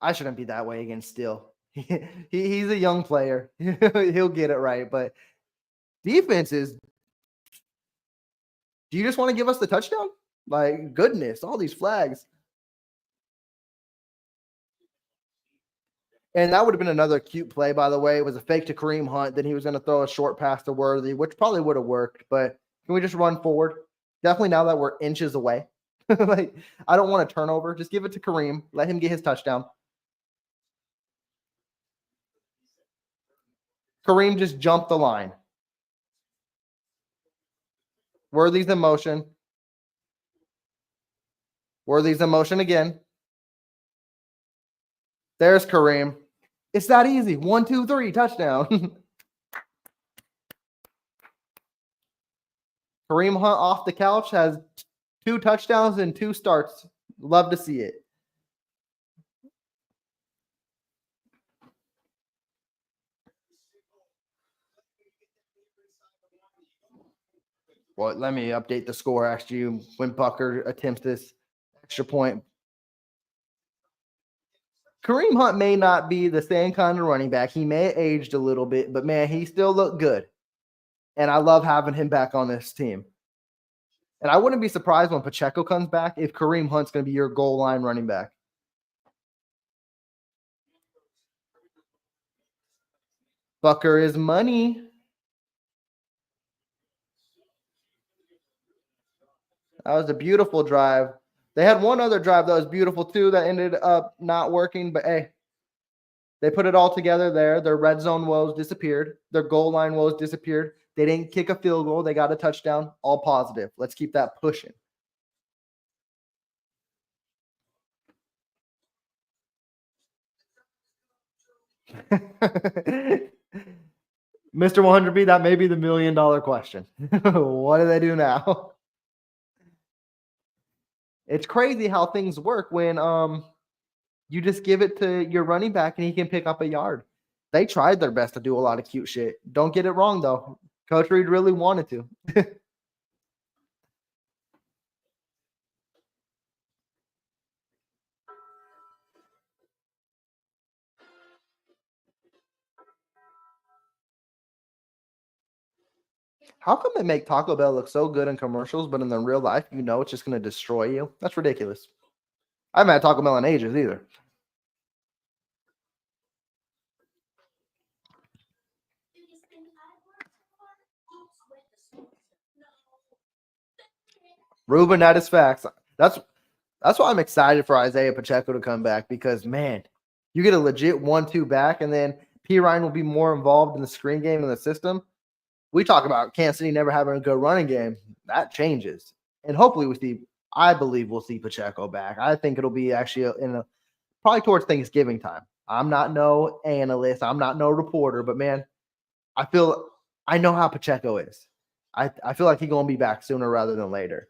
Speaker 1: I shouldn't be that way against Steele. He's a young player. He'll get it right. But defense is, do you just want to give us the touchdown? Like, goodness, all these flags. And that would have been another cute play, by the way. It was a fake to Kareem Hunt. Then he was going to throw a short pass to Worthy, which probably would have worked. But can we just run forward? Definitely now that we're inches away. Like, I don't want a turnover. Just give it to Kareem. Let him get his touchdown. Kareem just jumped the line. Worthy's in motion. Worthy's in motion again. There's Kareem. It's that easy. 1, 2, 3, touchdown. Kareem Hunt off the couch has 2 touchdowns and 2 starts. Love to see it. Well, let me update the score actually when Bucker attempts this extra point. Kareem Hunt may not be the same kind of running back. He may have aged a little bit, but man, he still looked good. And I love having him back on this team. And I wouldn't be surprised when Pacheco comes back if Kareem Hunt's going to be your goal line running back. Bucker is money. That was a beautiful drive. They had one other drive that was beautiful too that ended up not working, but hey, they put it all together there. Their red zone woes disappeared. Their goal line woes disappeared. They didn't kick a field goal. They got a touchdown. All positive. Let's keep that pushing. Mr. 100B, that may be the $1 million question. What do they do now? It's crazy how things work when you just give it to your running back and he can pick up a yard. They tried their best to do a lot of cute shit. Don't get it wrong, though. Coach Reed really wanted to. How come they make Taco Bell look so good in commercials, but in the real life, you know it's just going to destroy you? That's ridiculous. I haven't had Taco Bell in ages either. Ruben, that is facts. That's why I'm excited for Isaiah Pacheco to come back because, man, you get a legit 1-2 back, and then P. Ryan will be more involved in the screen game and the system. We talk about Kansas City never having a good running game. That changes. And hopefully I believe we'll see Pacheco back. I think it'll be actually probably towards Thanksgiving time. I'm not no analyst. I'm not no reporter, but man, I know how Pacheco is. I feel like he's going to be back sooner rather than later.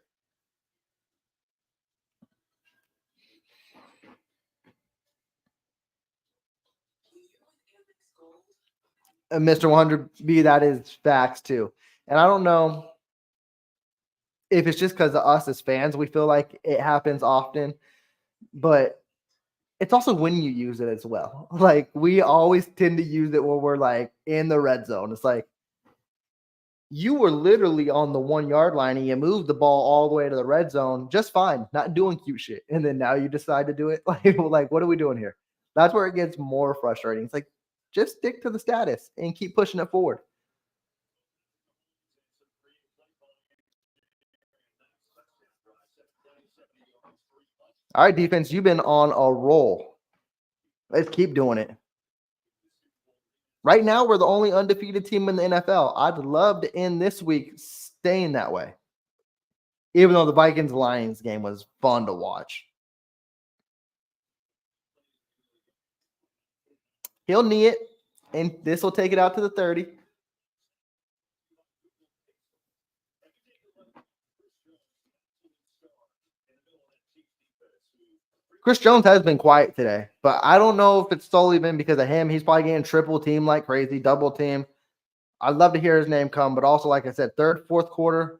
Speaker 1: And Mr. 100B, that is facts too. And I don't know if it's just because of us as fans, we feel like it happens often, but it's also when you use it as well. Like we always tend to use it when we're like in the red zone. It's like you were literally on the 1 yard line and you moved the ball all the way to the red zone just fine, not doing cute shit. And then now you decide to do it. Like what are we doing here? That's where it gets more frustrating. It's like, just stick to the status and keep pushing it forward. All right, defense, you've been on a roll. Let's keep doing it. Right now, we're the only undefeated team in the NFL. I'd love to end this week staying that way. Even though the Vikings-Lions game was fun to watch. He'll knee it, and this will take it out to the 30. Chris Jones has been quiet today, but I don't know if it's solely been because of him. He's probably getting triple team like crazy, double team. I'd love to hear his name come, but also, like I said, third, fourth quarter,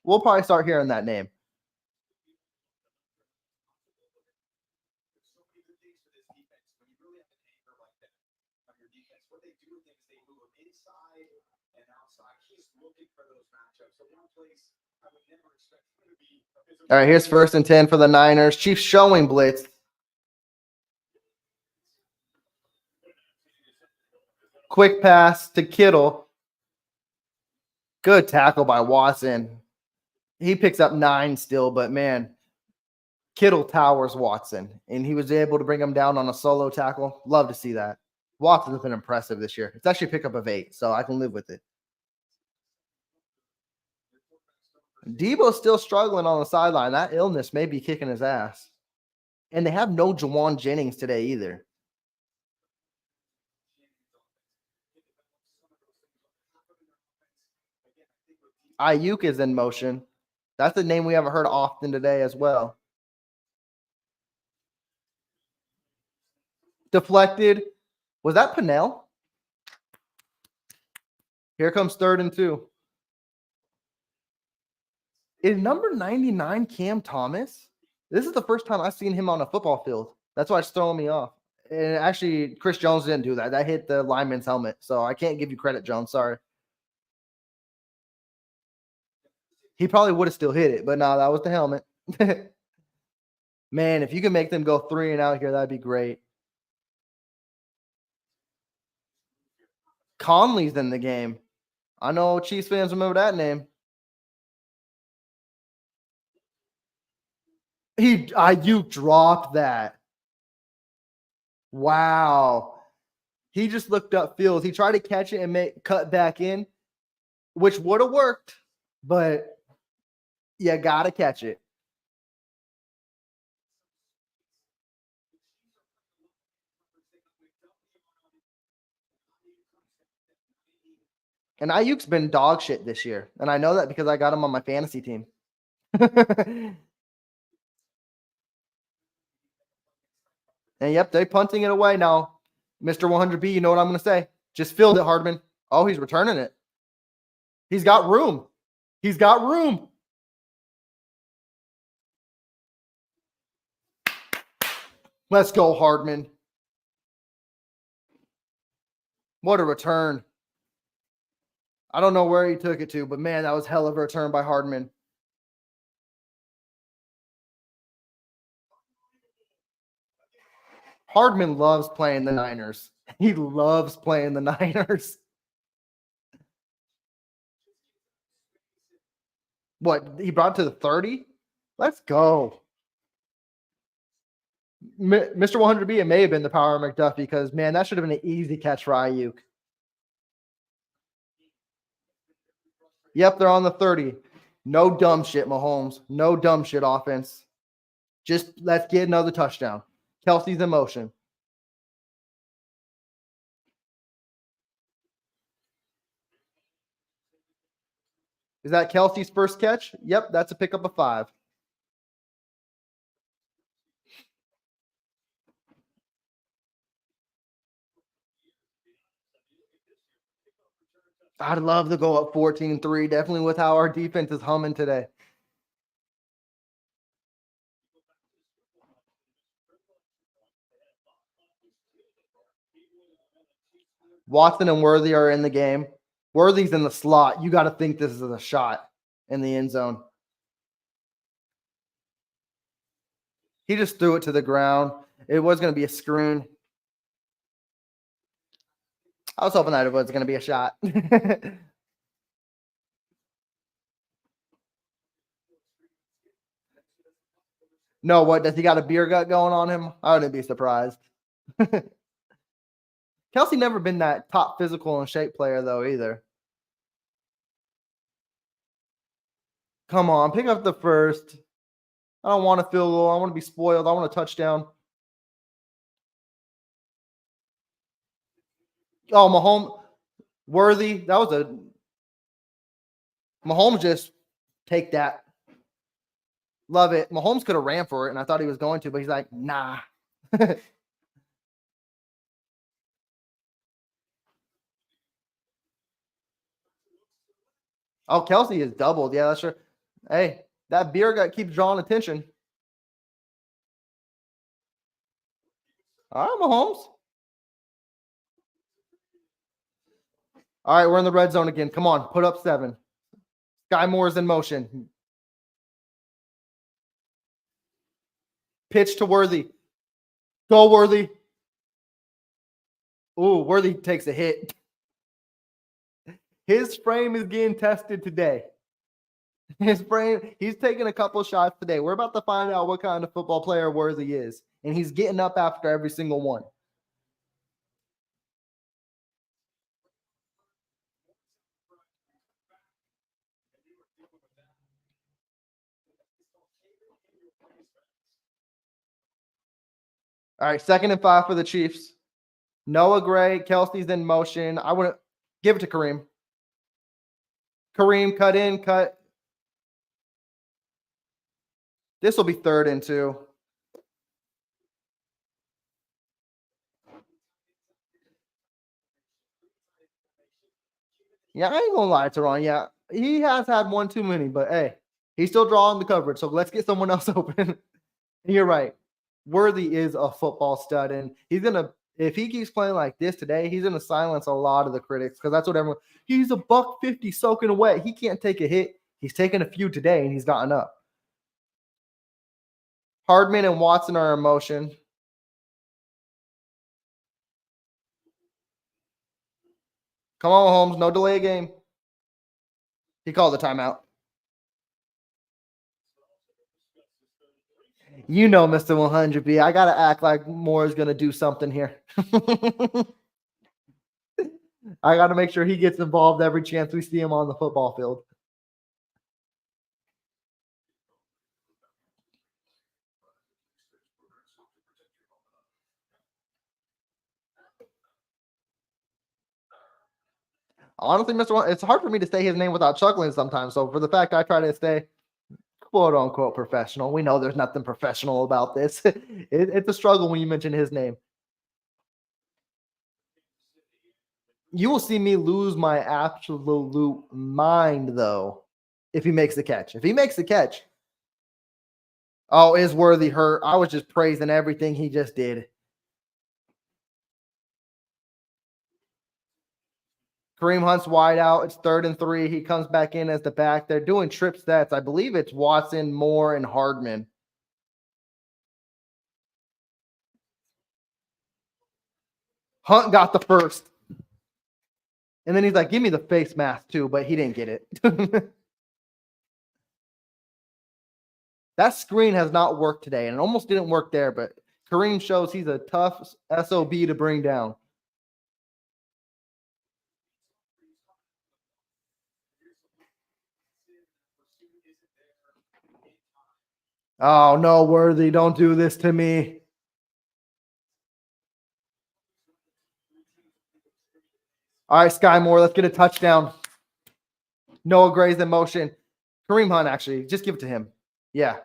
Speaker 1: we'll probably start hearing that name. All right, here's 1st and 10 for the Niners. Chiefs showing blitz. Quick pass to Kittle. Good tackle by Watson. He picks up 9 still, but man, Kittle towers Watson, and he was able to bring him down on a solo tackle. Love to see that. Watson's been impressive this year. It's actually a pickup of 8, so I can live with it. Debo's still struggling on the sideline. That illness may be kicking his ass. And they have no Jawan Jennings today either. Ayuk is in motion. That's a name we haven't heard often today as well. Deflected. Was that Pinnell? Here comes 3rd and 2. Is number 99 Cam Thomas? This is the first time I've seen him on a football field. That's why it's throwing me off. And actually, Chris Jones didn't do that. That hit the lineman's helmet. So I can't give you credit, Jones. Sorry. He probably would have still hit it, but no, that was the helmet. Man, if you can make them go 3 and out here, that'd be great. Conley's in the game. I know Chiefs fans remember that name. Ayuk dropped that. Wow. He just looked up field. He tried to catch it and cut back in, which would have worked, but you got to catch it. And Ayuk's been dog shit this year. And I know that because I got him on my fantasy team. And yep, they're punting it away now. Mr. 100B, you know what I'm going to say? Just field it, Hardman. Oh, he's returning it. He's got room. He's got room. Let's go, Hardman. What a return. I don't know where he took it to, but man, that was hell of a return by Hardman. Hardman loves playing the Niners. He loves playing the Niners. What? He brought it to the 30? Let's go. Mr. 100B, it may have been the power of McDuffie because, man, that should have been an easy catch for Ayuk. Yep, they're on the 30. No dumb shit, Mahomes. No dumb shit offense. Just let's get another touchdown. Kelsey's in motion. Is that Kelsey's first catch? Yep, that's a pickup of 5. I'd love to go up 14-3, definitely with how our defense is humming today. Watson and Worthy are in the game. Worthy's in the slot. You got to think this is a shot in the end zone. He just threw it to the ground. It was going to be a screen. I was hoping that it was going to be a shot. No, what? Does he got a beer gut going on him? I wouldn't be surprised. Kelsey never been that top physical and shape player, though, either. Come on, pick up the first. I don't want a field goal. I want to be spoiled. I want a touchdown. Oh, Mahomes. Worthy. That was a Mahomes just take that. Love it. Mahomes could have ran for it, and I thought he was going to, but he's like, nah. Oh, Kelsey is doubled. Yeah, that's sure. Hey, that beer gut keeps drawing attention. All right, Mahomes. All right, we're in the red zone again. Come on, put up 7. Sky Moore's in motion. Pitch to Worthy. Go, Worthy. Ooh, Worthy takes a hit. His frame is getting tested today. His frame, he's taking a couple shots today. We're about to find out what kind of football player Worthy is. And he's getting up after every single one. All right, 2nd and 5 for the Chiefs. Noah Gray, Kelsey's in motion. I want to give it to Kareem. Kareem, cut in, cut. This will be 3rd and 2. Yeah, I ain't gonna lie to Ron. Yeah, he has had one too many, but hey, he's still drawing the coverage. So let's get someone else open. You're right. Worthy is a football stud, and he's gonna. If he keeps playing like this today, he's gonna silence a lot of the critics because that's what everyone. He's a $150 soaking away. He can't take a hit. He's taken a few today, and he's gotten up. Hardman and Watson are in motion. Come on, Holmes. No delay game. He called the timeout. You know, Mr. 100B. I got to act like Moore is going to do something here. I got to make sure he gets involved every chance we see him on the football field. Honestly, Mr. One, it's hard for me to say his name without chuckling sometimes. So for the fact I try to stay quote unquote professional, we know there's nothing professional about this. It's a struggle when you mention his name. You will see me lose my absolute mind, though, if he makes the catch. If he makes the catch, oh, is Worthy hurt? I was just praising everything he just did. Kareem Hunt's wide out. It's 3rd and 3. He comes back in as the back. They're doing trip sets. I believe it's Watson, Moore, and Hardman. Hunt got the first. And then he's like, give me the face mask too, but he didn't get it. That screen has not worked today, and it almost didn't work there, but Kareem shows he's a tough SOB to bring down. Oh, no, Worthy, don't do this to me. All right, Sky Moore, let's get a touchdown. Noah Gray's in motion. Kareem Hunt, actually, just give it to him. Yeah.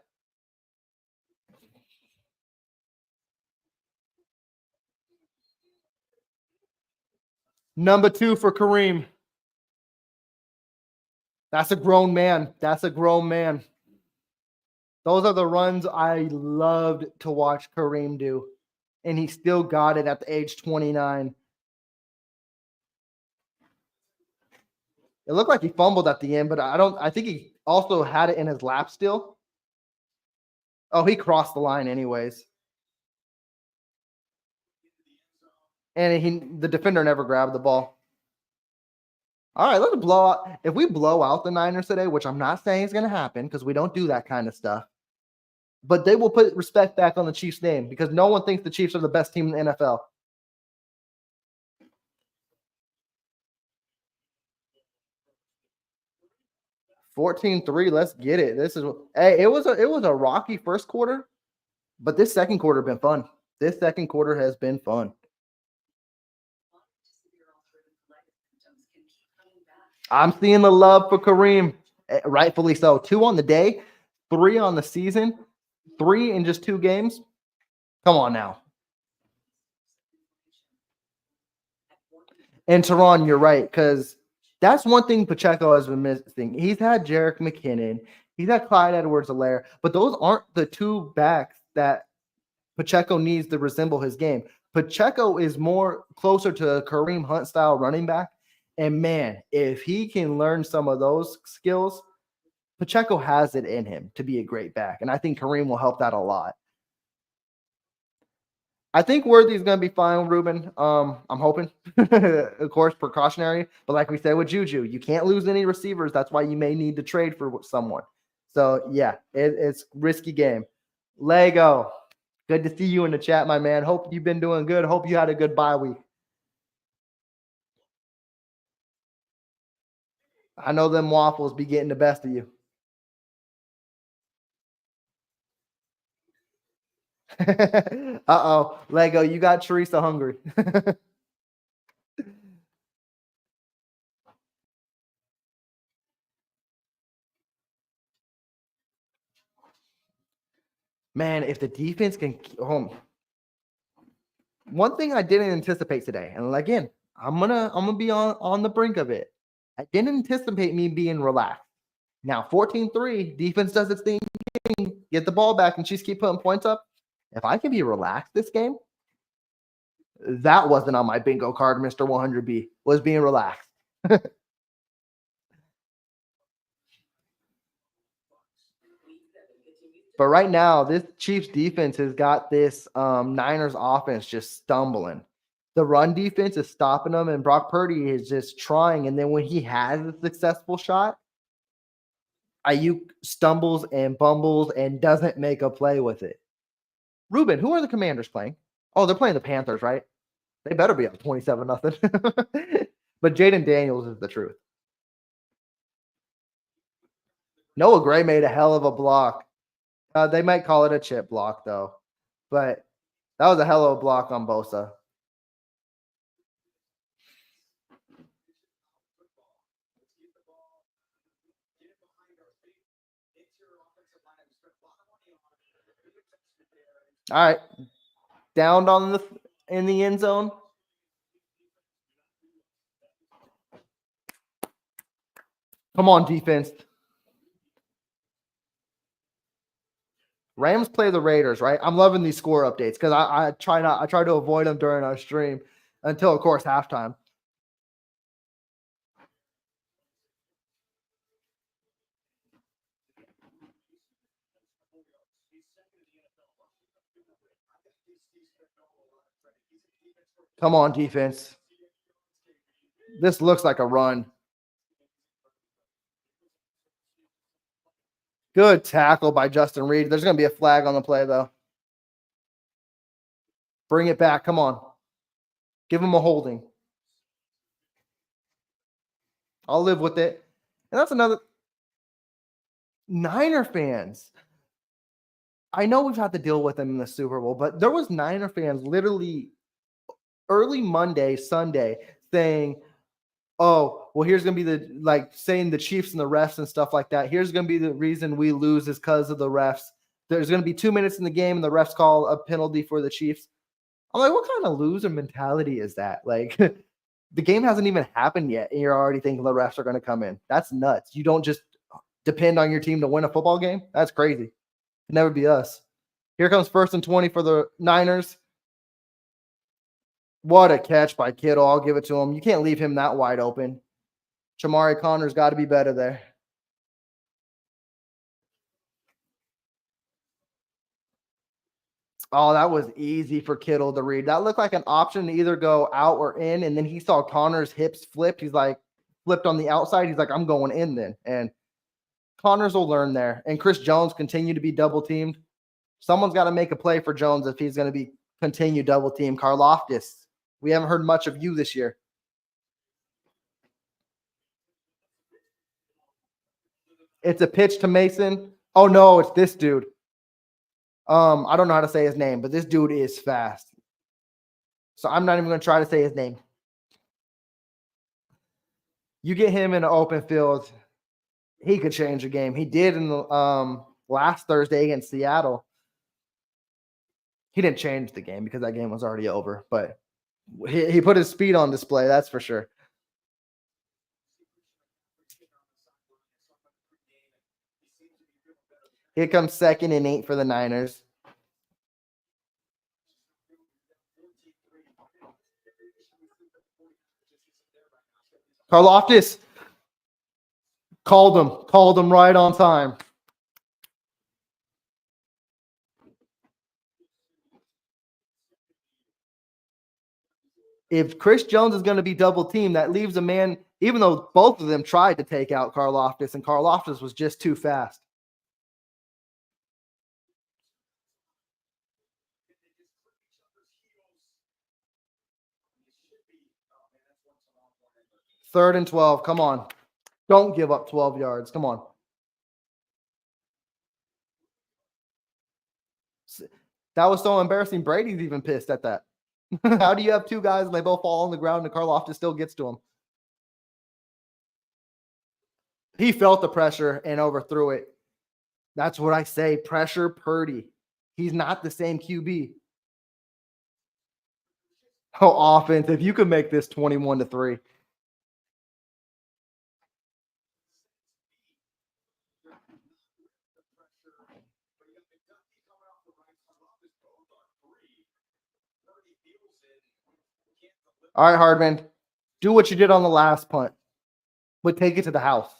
Speaker 1: Number 2 for Kareem. That's a grown man. That's a grown man. Those are the runs I loved to watch Kareem do. And he still got it at the age 29. It looked like he fumbled at the end, but I think he also had it in his lap still. Oh, he crossed the line anyways. And the defender never grabbed the ball. All right, let's blow out. If we blow out the Niners today, which I'm not saying is going to happen because we don't do that kind of stuff, but they will put respect back on the Chiefs' name because no one thinks the Chiefs are the best team in the NFL. $14-3. Let's get it. It was a rocky first quarter, but this second quarter been fun. This second quarter has been fun. I'm seeing the love for Kareem, rightfully so. 2 on the day, 3 on the season, 3 in just 2 games. Come on now. And Teron, you're right, because that's one thing Pacheco has been missing. He's had Jerick McKinnon, he's had Clyde Edwards-Helaire, but those aren't the 2 backs that Pacheco needs to resemble his game. Pacheco is more closer to a Kareem Hunt style running back. And man, if he can learn some of those skills, Pacheco has it in him to be a great back. And I think Kareem will help that a lot. I think Worthy's going to be fine, Ruben. I'm hoping, of course, precautionary. But like we said with Juju, you can't lose any receivers. That's why you may need to trade for someone. So, yeah, it's risky game. Lego, good to see you in the chat, my man. Hope you've been doing good. Hope you had a good bye week. I know them waffles be getting the best of you. Uh-oh, Lego, you got Teresa hungry. Man, if the defense can one thing I didn't anticipate today, and again, I'm gonna be on the brink of it. I didn't anticipate me being relaxed. Now, 14-3, defense does its thing, get the ball back, and Chiefs keep putting points up. If I can be relaxed this game, that wasn't on my bingo card, Mr. 100B, was being relaxed. But right now, this Chiefs defense has got this Niners offense just stumbling. The run defense is stopping them, and Brock Purdy is just trying. And then when he has a successful shot, Ayuk stumbles and bumbles and doesn't make a play with it. Ruben, who are the Commanders playing? Oh, they're playing the Panthers, right? They better be up 27-0. But Jaden Daniels is the truth. Noah Gray made a hell of a block. They might call it a chip block, though. But that was a hell of a block on Bosa. All right. Downed in the end zone. Come on, defense. Rams play the Raiders, right? I'm loving these score updates because I try to avoid them during our stream until, of course, halftime. Come on, defense. This looks like a run. Good tackle by Justin Reed. There's going to be a flag on the play, though. Bring it back. Come on. Give him a holding. I'll live with it. And that's another Niner fans. I know we've had to deal with them in the Super Bowl, but there was Niner fans literally early Monday, Sunday saying, oh, well, here's going to be saying the Chiefs and the refs and stuff like that. Here's going to be the reason we lose is because of the refs. There's going to be 2 minutes in the game and the refs call a penalty for the Chiefs. I'm like, what kind of loser mentality is that? Like, the game hasn't even happened yet, and you're already thinking the refs are going to come in. That's nuts. You don't just depend on your team to win a football game? That's crazy. It'd never be us. Here comes 1st and 20 for the Niners. What a catch by Kittle. I'll give it to him. You can't leave him that wide open. Shamari Connor's got to be better there. Oh, that was easy for Kittle to read. That looked like an option to either go out or in, and then he saw Connor's hips flipped. He's like, flipped on the outside. He's like, I'm going in then. And Connors will learn there. And Chris Jones continued to be double-teamed. Someone's got to make a play for Jones if he's going to be continue double team. Karloftis, we haven't heard much of you this year. It's a pitch to Mason. Oh no, it's this dude. I don't know how to say his name, but this dude is fast. So I'm not even going to try to say his name. You get him in an open field, he could change the game. He did in the last Thursday against Seattle. He didn't change the game because that game was already over, but he put his speed on display, that's for sure. Here comes 2nd and 8 for the Niners. Karloftis called him right on time. If Chris Jones is going to be double teamed, that leaves a man, even though both of them tried to take out Karloftis, and Karloftis was just too fast. Third and 12. Come on. Don't give up 12 yards. Come on. That was so embarrassing. Brady's even pissed at that. How do you have two guys and they both fall on the ground and Karloftis still gets to him? He felt the pressure and overthrew it. That's what I say. Pressure Purdy. He's not the same QB. Oh, offense. If you could make this 21-3. All right, Hardman. Do what you did on the last punt, but take it to the house.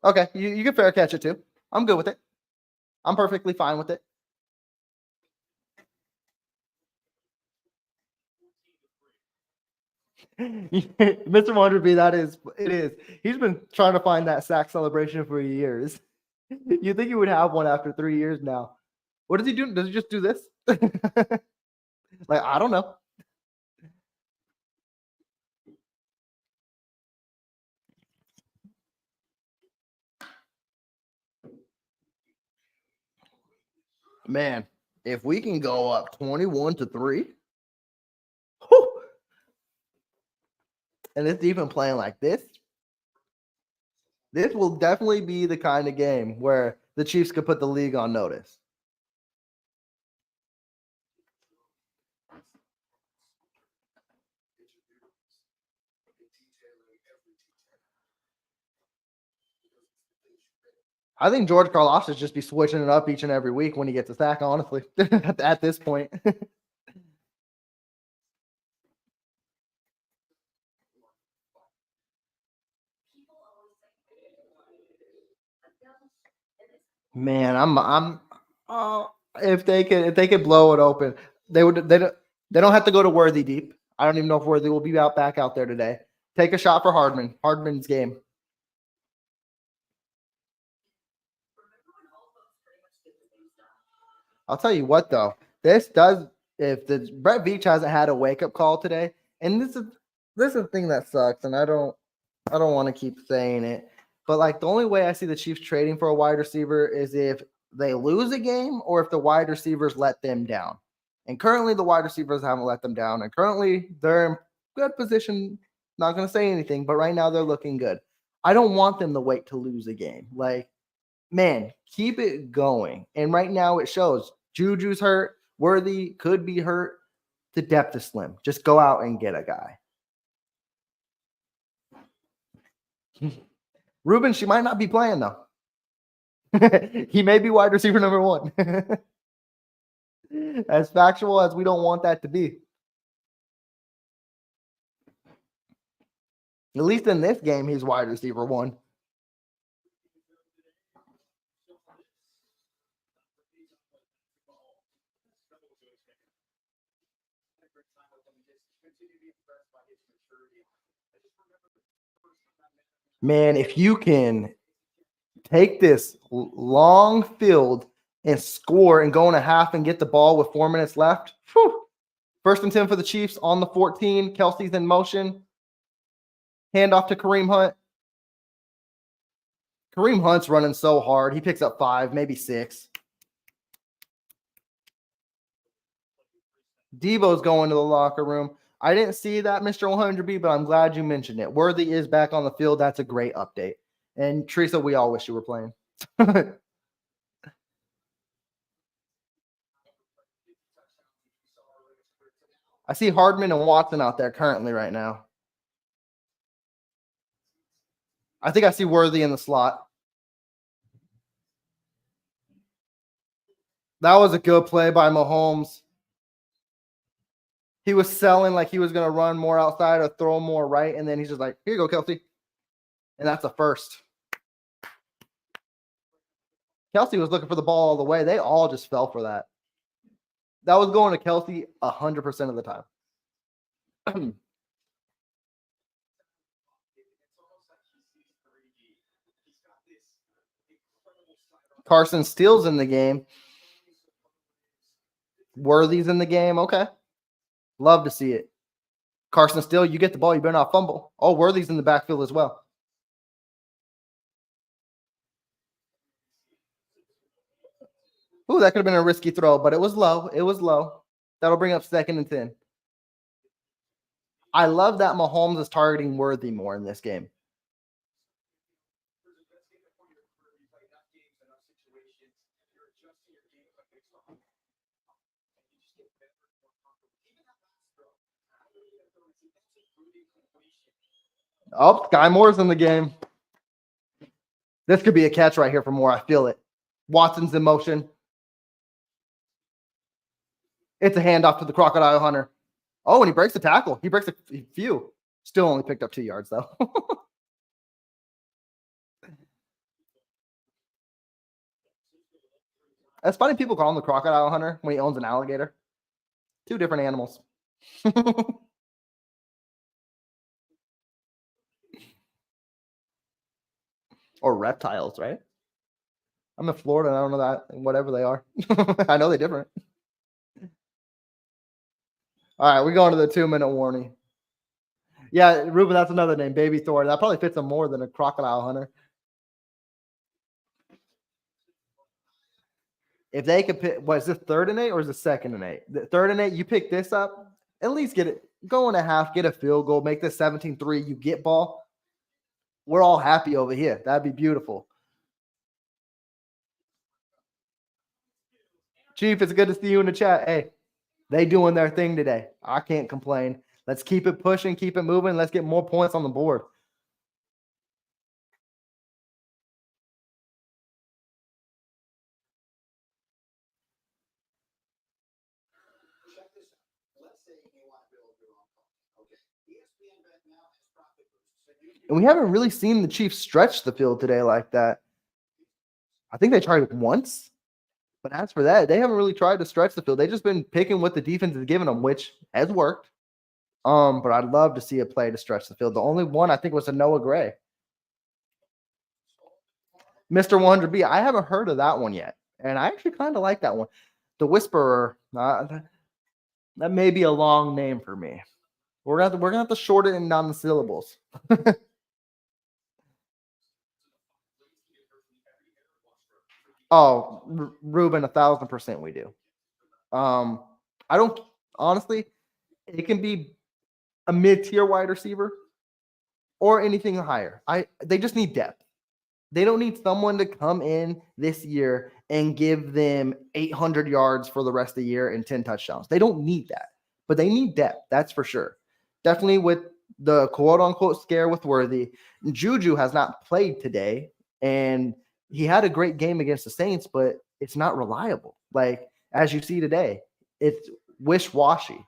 Speaker 1: Okay, you can fair catch it too. I'm good with it. I'm perfectly fine with it. Mr. Wonderby, it is. He's been trying to find that sack celebration for years. You think he would have one after 3 years now? What does he do? Does he just do this? Like, I don't know. Man, if we can go up 21-3, and it's even playing like this will definitely be the kind of game where the Chiefs could put the league on notice. I think George Karloftis should just be switching it up each and every week when he gets a sack, honestly, at this point. Man, if they could blow it open, they don't have to go to Worthy deep. I don't even know if Worthy will be back out there today. Take a shot for Hardman. Hardman's game. I'll tell you what though, if the Brett Veach hasn't had a wake up call today, and this is the thing that sucks, and I don't want to keep saying it, but like the only way I see the Chiefs trading for a wide receiver is if they lose a game or if the wide receivers let them down. And currently the wide receivers haven't let them down, and currently they're in good position. Not going to say anything, but right now they're looking good. I don't want them to wait to lose a game. Like, man, keep it going. And right now it shows. Juju's hurt. Worthy could be hurt. The depth is slim. Just go out and get a guy. Ruben, she might not be playing though. He may be wide receiver number 1. As factual as we don't want that to be. At least in this game, he's wide receiver 1. Man, if you can take this long field and score and go in a half and get the ball with 4 minutes left, whew. 1st and 10 for the Chiefs on the 14. Kelsey's in motion. Handoff to Kareem Hunt. Kareem Hunt's running so hard. He picks up 5, maybe 6. Devo's going to the locker room. I didn't see that, Mr. 100B, but I'm glad you mentioned it. Worthy is back on the field. That's a great update. And Teresa, we all wish you were playing. I see Hardman and Watson out there currently right now. I think I see Worthy in the slot. That was a good play by Mahomes. He was selling like he was going to run more outside or throw more right, and then he's just like, here you go, Kelsey. And that's a first. Kelsey was looking for the ball all the way. They all just fell for that. That was going to Kelsey 100% of the time. Carson Steele's in the game. Worthy's in the game. Okay. Love to see it. Carson Steele, you get the ball. You better not fumble. Oh, Worthy's in the backfield as well. Ooh, that could have been a risky throw, but it was low. It was low. That'll bring up 2nd and 10. I love that Mahomes is targeting Worthy more in this game. Oh, Sky Moore's in the game. This could be a catch right here for Moore. I feel it. Watson's in motion. It's a handoff to the Crocodile Hunter. Oh, and he breaks the tackle. He breaks a few. Still only picked up 2 yards, though. That's funny people call him the Crocodile Hunter when he owns an alligator. 2 different animals. Or reptiles, right? I'm in Florida and I don't know that. Whatever they are. I know they're different. All right, we're going to the 2-minute warning. Yeah, Ruben, that's another name, Baby Thor. That probably fits him more than a Crocodile Hunter. If they could pick, what is this, 3rd and 8 or is it 2nd and 8? The 3rd and 8, you pick this up, at least get it, go in a half, get a field goal, make this 17-3, you get ball. We're all happy over here. That'd be beautiful. Chief, it's good to see you in the chat. Hey, they doing their thing today. I can't complain. Let's keep it pushing, keep it moving. Let's get more points on the board. And we haven't really seen the Chiefs stretch the field today like that. I think they tried it once. But as for that, they haven't really tried to stretch the field. They've just been picking what the defense is giving them, which has worked. But I'd love to see a play to stretch the field. The only one I think was a Noah Gray. Mr. 100B, I haven't heard of that one yet. And I actually kind of like that one. The Whisperer, that may be a long name for me. We're gonna have to shorten it down the syllables. Oh, Ruben, 1,000% we do. I don't honestly. It can be a mid-tier wide receiver or anything higher. They just need depth. They don't need someone to come in this year and give them 800 yards for the rest of the year and 10 touchdowns. They don't need that, but they need depth. That's for sure. Definitely with the quote-unquote scare with Worthy. Juju has not played today, and he had a great game against the Saints, but it's not reliable. Like, as you see today, it's wish-washy.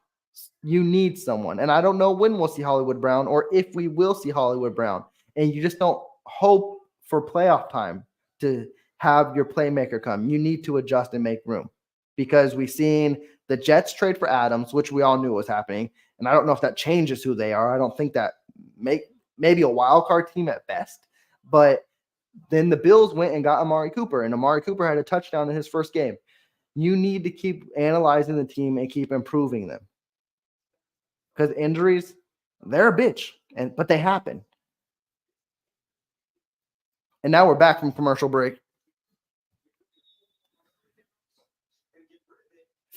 Speaker 1: You need someone. And I don't know when we'll see Hollywood Brown or if we will see Hollywood Brown. And you just don't hope for playoff time to have your playmaker come. You need to adjust and make room because we've seen the Jets trade for Adams, which we all knew was happening. And I don't know if that changes who they are. I don't think that maybe a wild card team at best. But then the Bills went and got Amari Cooper, and Amari Cooper had a touchdown in his first game. You need to keep analyzing the team and keep improving them. Because injuries, they're a bitch, but they happen. And now we're back from commercial break.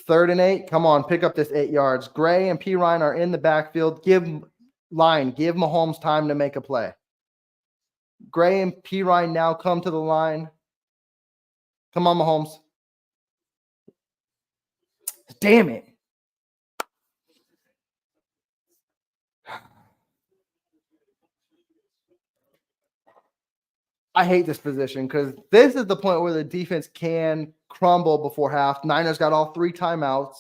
Speaker 1: 3rd and 8. Come on, pick up this 8 yards. Gray and P. Ryan are in the backfield. Give Mahomes time to make a play. Gray and P. Ryan now come to the line. Come on, Mahomes. Damn it. I hate this position because this is the point where the defense can crumble before half. Niners got all 3 timeouts.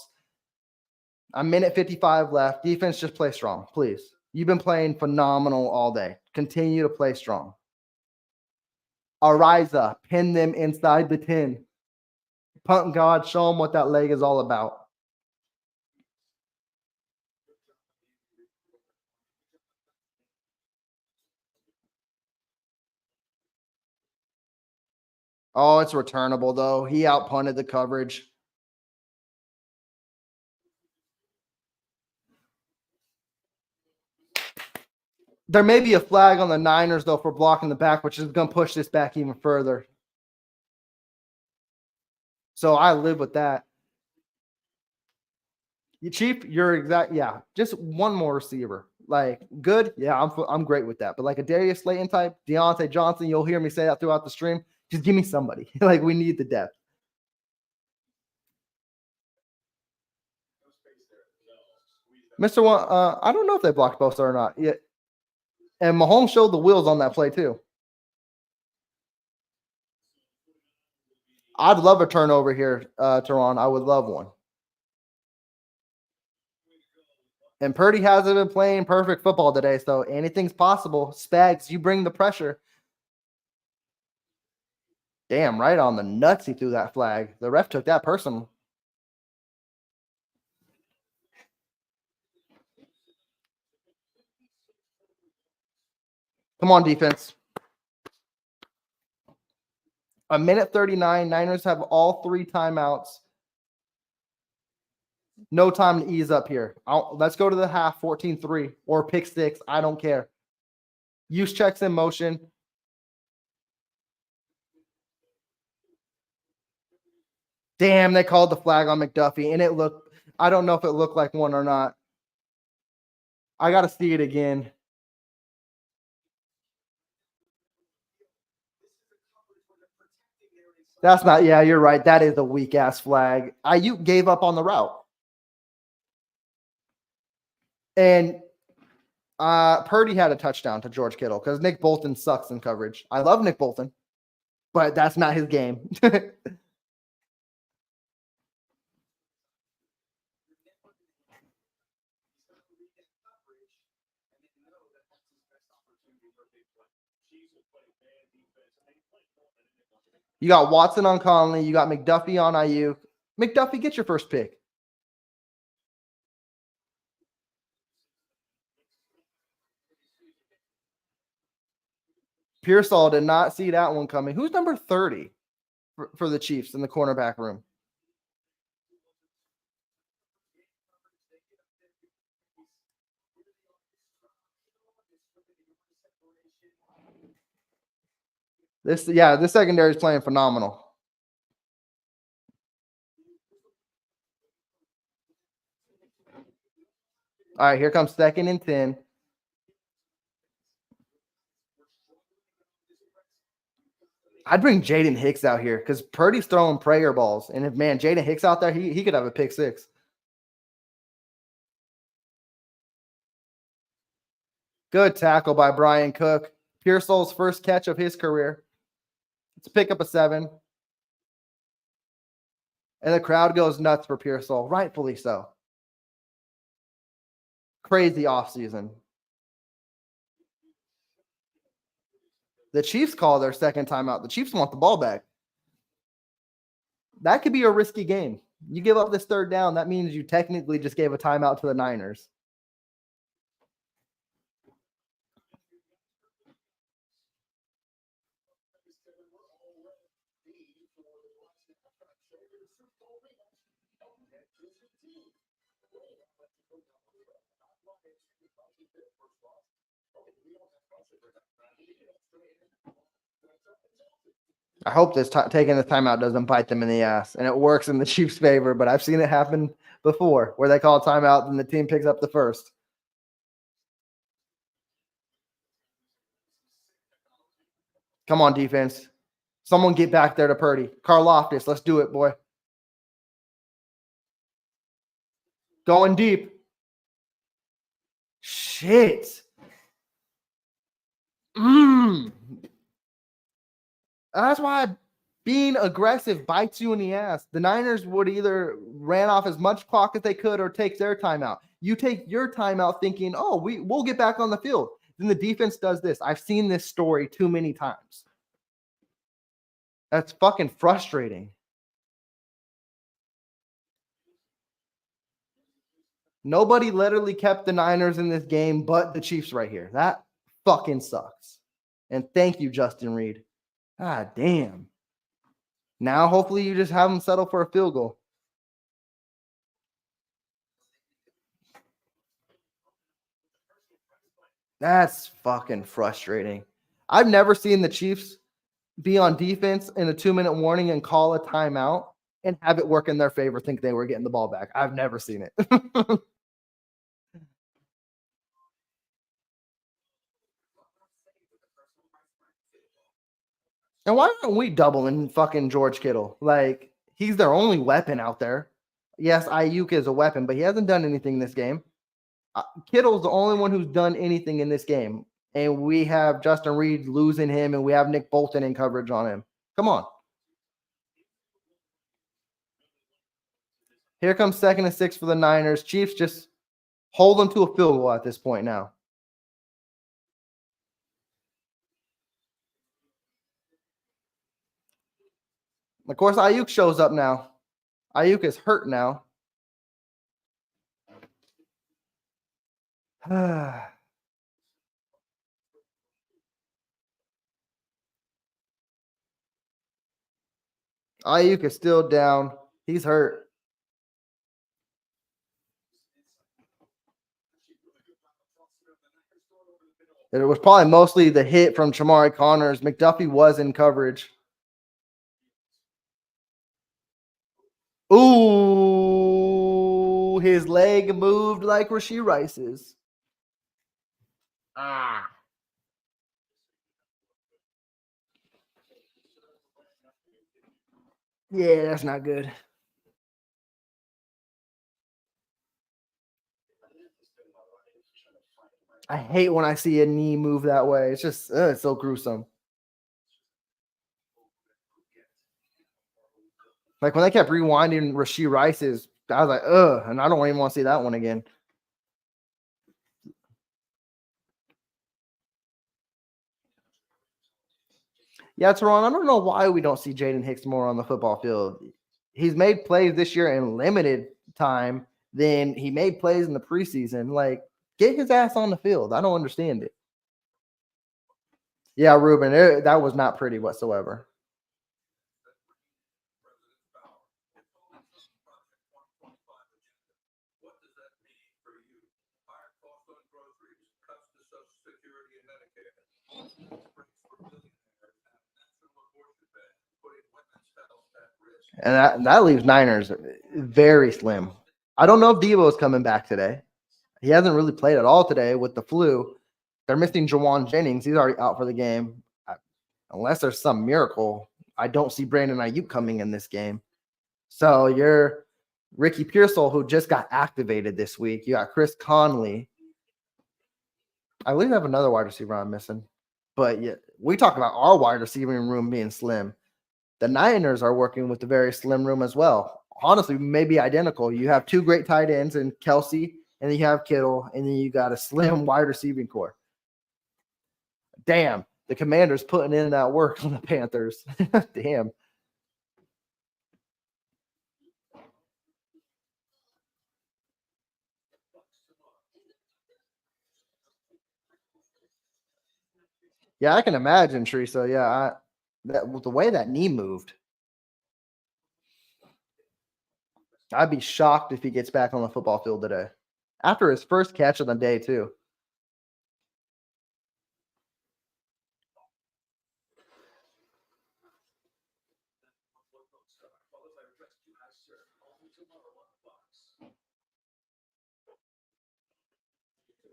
Speaker 1: A minute 55 left. Defense, just play strong, please. You've been playing phenomenal all day. Continue to play strong. Ariza, pin them inside the 10. Punt God, show them what that leg is all about. Oh, it's returnable, though. He outpunted the coverage. There may be a flag on the Niners, though, for blocking the back, which is going to push this back even further. So I live with that. Chief, you're exact. Yeah, just one more receiver. Like, good. Yeah, I'm great with that. But like a Darius Slayton type, Deontay Johnson, you'll hear me say that throughout the stream. Just give me somebody. Like, we need the depth. Mr. One, I don't know if they blocked Bosa or not. Yeah. And Mahomes showed the wheels on that play too. I'd love a turnover here, Teron. I would love one. And Purdy hasn't been playing perfect football today, so anything's possible. Spags, you bring the pressure. Damn, right on the nuts he threw that flag. The ref took that personal. Come on, defense. A minute 39. Niners have all 3 timeouts. No time to ease up here. Let's go to the half, 14-3 or pick 6. I don't care. Use checks in motion. Damn, they called the flag on McDuffie, and it looked – I don't know if it looked like one or not. I got to see it again. That's not – yeah, you're right. That is a weak-ass flag. Ayuk gave up on the route. And Purdy had a touchdown to George Kittle because Nick Bolton sucks in coverage. I love Nick Bolton, but that's not his game. You got Watson on Conley. You got McDuffie on Ayuk. McDuffie, get your first pick. Pearsall did not see that one coming. Who's number 30 for the Chiefs in the cornerback room? This secondary is playing phenomenal. All right, here comes 2nd and 10. I'd bring Jaden Hicks out here because Purdy's throwing prayer balls. And if, man, Jaden Hicks out there, he could have a pick 6. Good tackle by Brian Cook. Pearsall's first catch of his career. Let's pick up a 7. And the crowd goes nuts for Pearsall, rightfully so. Crazy offseason. The Chiefs call their second timeout. The Chiefs want the ball back. That could be a risky game. You give up this 3rd down, that means you technically just gave a timeout to the Niners. I hope this taking this timeout doesn't bite them in the ass and it works in the Chiefs' favor, but I've seen it happen before where they call a timeout and the team picks up the first. Come on, defense. Someone get back there to Purdy. Karlaftis, let's do it, boy. Going deep. Shit. That's why being aggressive bites you in the ass. The Niners would either ran off as much clock as they could or take their timeout. You take your timeout thinking, oh, we'll get back on the field. Then the defense does this. I've seen this story too many times. That's fucking frustrating. Nobody literally kept the Niners in this game but the Chiefs right here. That fucking sucks. And thank you, Justin Reed. God damn. Now, hopefully, you just have them settle for a field goal. That's fucking frustrating. I've never seen the Chiefs be on defense in a 2-minute warning and call a timeout and have it work in their favor, think they were getting the ball back. I've never seen it. And why aren't we doubling fucking George Kittle? Like, he's their only weapon out there. Yes, Ayuk is a weapon, but he hasn't done anything this game. Kittle's the only one who's done anything in this game. And we have Justin Reed losing him, and we have Nick Bolton in coverage on him. Come on. Here comes 2nd and 6 for the Niners. Chiefs just hold them to a field goal at this point now. Of course, Ayuk shows up now. Ayuk is hurt now. Ayuk is still down. He's hurt. It was probably mostly the hit from Chamari Connors. McDuffie was in coverage. Ooh, his leg moved like Rashee Rice's. Yeah, that's not good. I hate when I see a knee move that way. It's just it's so gruesome. Like when they kept rewinding Rashee Rice's, I was like, ugh, and I don't even want to see that one again. Yeah, Teron, I don't know why we don't see Jaden Hicks more on the football field. He's made plays this year in limited time than he made plays in the preseason. Like, get his ass on the field. I don't understand it. Yeah, Ruben, that was not pretty whatsoever. And that leaves Niners very slim. I don't know if Debo is coming back today. He hasn't really played at all today with the flu. They're missing Jawan Jennings. He's already out for the game. Unless there's some miracle, I don't see Brandon Ayuk coming in this game. So you're Ricky Pearsall, who just got activated this week. You got Chris Conley. I believe I have another wide receiver I'm missing. But yeah, we talk about our wide receiving room being slim. The Niners are working with a very slim room as well. Honestly, maybe identical. You have two great tight ends in Kelsey, and then you have Kittle, and then you got a slim wide receiving core. Damn, the Commanders putting in that work on the Panthers. Damn. Yeah, I can imagine, Teresa. Yeah, the way that knee moved, I'd be shocked if he gets back on the football field today. After his first catch of the day, too.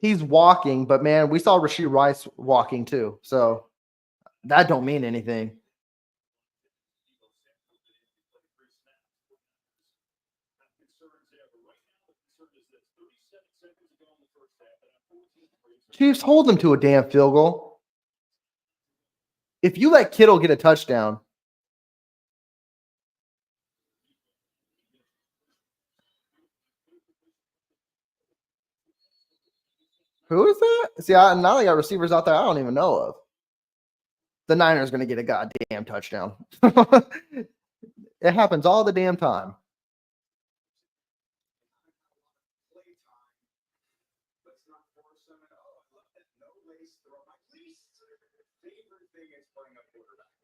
Speaker 1: He's walking, but man, we saw Rashee Rice walking too. So that don't mean anything. Chiefs hold them to a damn field goal. If you let Kittle get a touchdown, who is that? See, now they got receivers out there I don't even know of. The Niners going to get a goddamn touchdown. It happens all the damn time.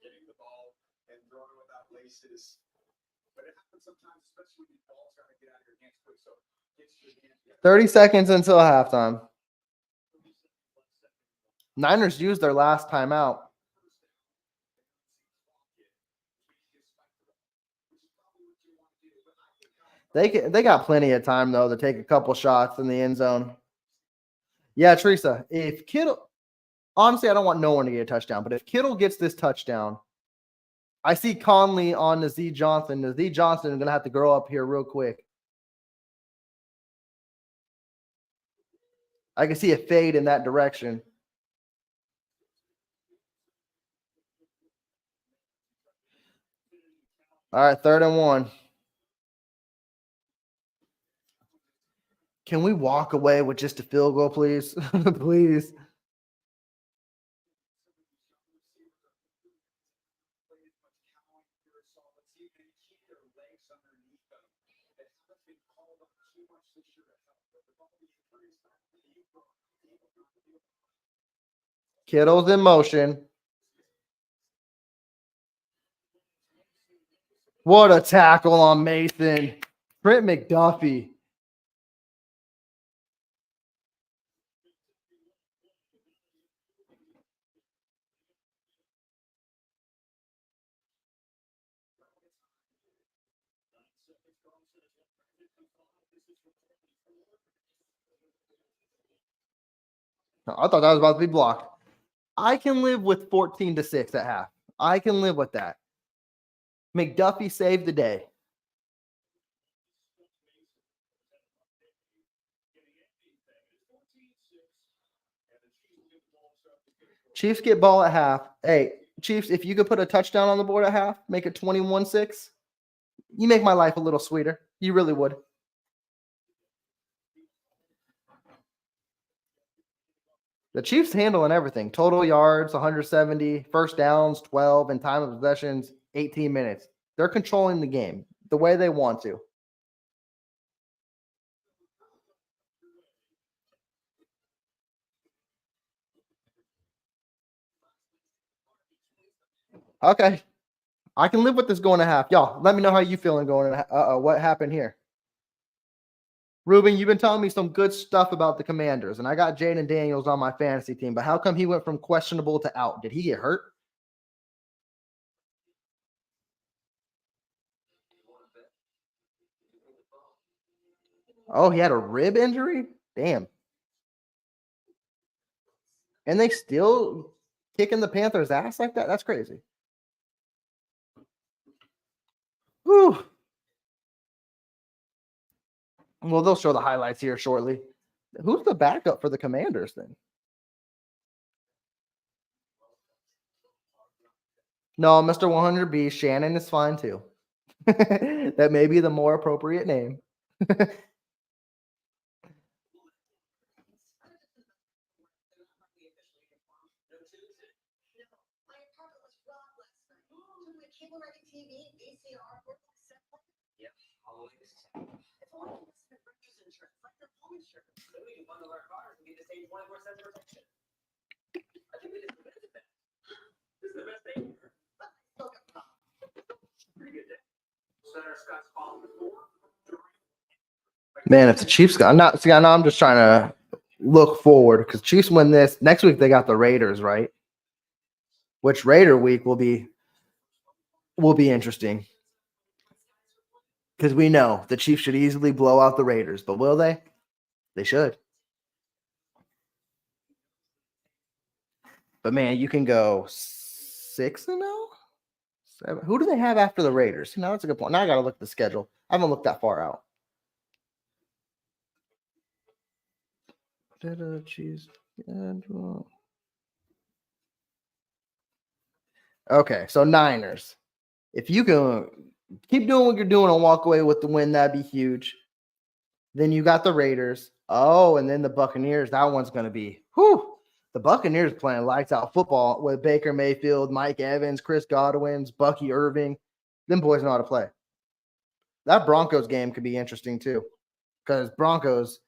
Speaker 1: Getting the ball and throwing without laces. But it happens sometimes, especially when the ball's trying to get out of your hands quick. So 30 seconds until halftime. Niners used their last timeout. They got plenty of time, though, to take a couple shots in the end zone. Yeah, Teresa, if Kittle – honestly, I don't want no one to get a touchdown. But if Kittle gets this touchdown, I see Conley on Nazeed Johnson. Nazeed Johnson is going to have to grow up here real quick. I can see a fade in that direction. All right, 3rd and 1. Can we walk away with just a field goal, please? Please. Kittle's in motion. What a tackle on Mason. Trent McDuffie. I thought that was about to be blocked. I can live with 14-6 at half. I can live with that. McDuffie saved the day. Chiefs get ball at half. Hey, Chiefs, if you could put a touchdown on the board at half, make it 21-6, you make my life a little sweeter. You really would. The Chiefs handling everything. Total yards, 170. First downs, 12. And time of possessions, 18 minutes. They're controlling the game the way they want to. Okay. I can live with this going to half. Y'all, let me know how you feeling going. What happened here? Ruben, you've been telling me some good stuff about the Commanders, and I got Jaden Daniels on my fantasy team, but how come he went from questionable to out? Did he get hurt? Oh, he had a rib injury? Damn. And they still kicking the Panthers' ass like that? That's crazy. Whew. Well, they'll show the highlights here shortly. Who's the backup for the Commanders then? No, Mr. 100B, Shannon is fine too. That may be the more appropriate name. Man, if the Chiefs got I'm just trying to look forward because Chiefs win this. Next week they got the Raiders, right? Which Raider week will be interesting. Because we know the Chiefs should easily blow out the Raiders, but will they? They should. But man, you can go 6-0, 7. Who do they have after the Raiders? Now that's a good point. Now I got to look at the schedule. I haven't looked that far out. Okay, so Niners. If you can keep doing what you're doing and walk away with the win, that'd be huge. Then you got the Raiders. Oh, and then the Buccaneers. That one's going to be, whew. The Buccaneers playing lights out football with Baker Mayfield, Mike Evans, Chris Godwin's, Bucky Irving. Them boys know how to play. That Broncos game could be interesting too, because Broncos,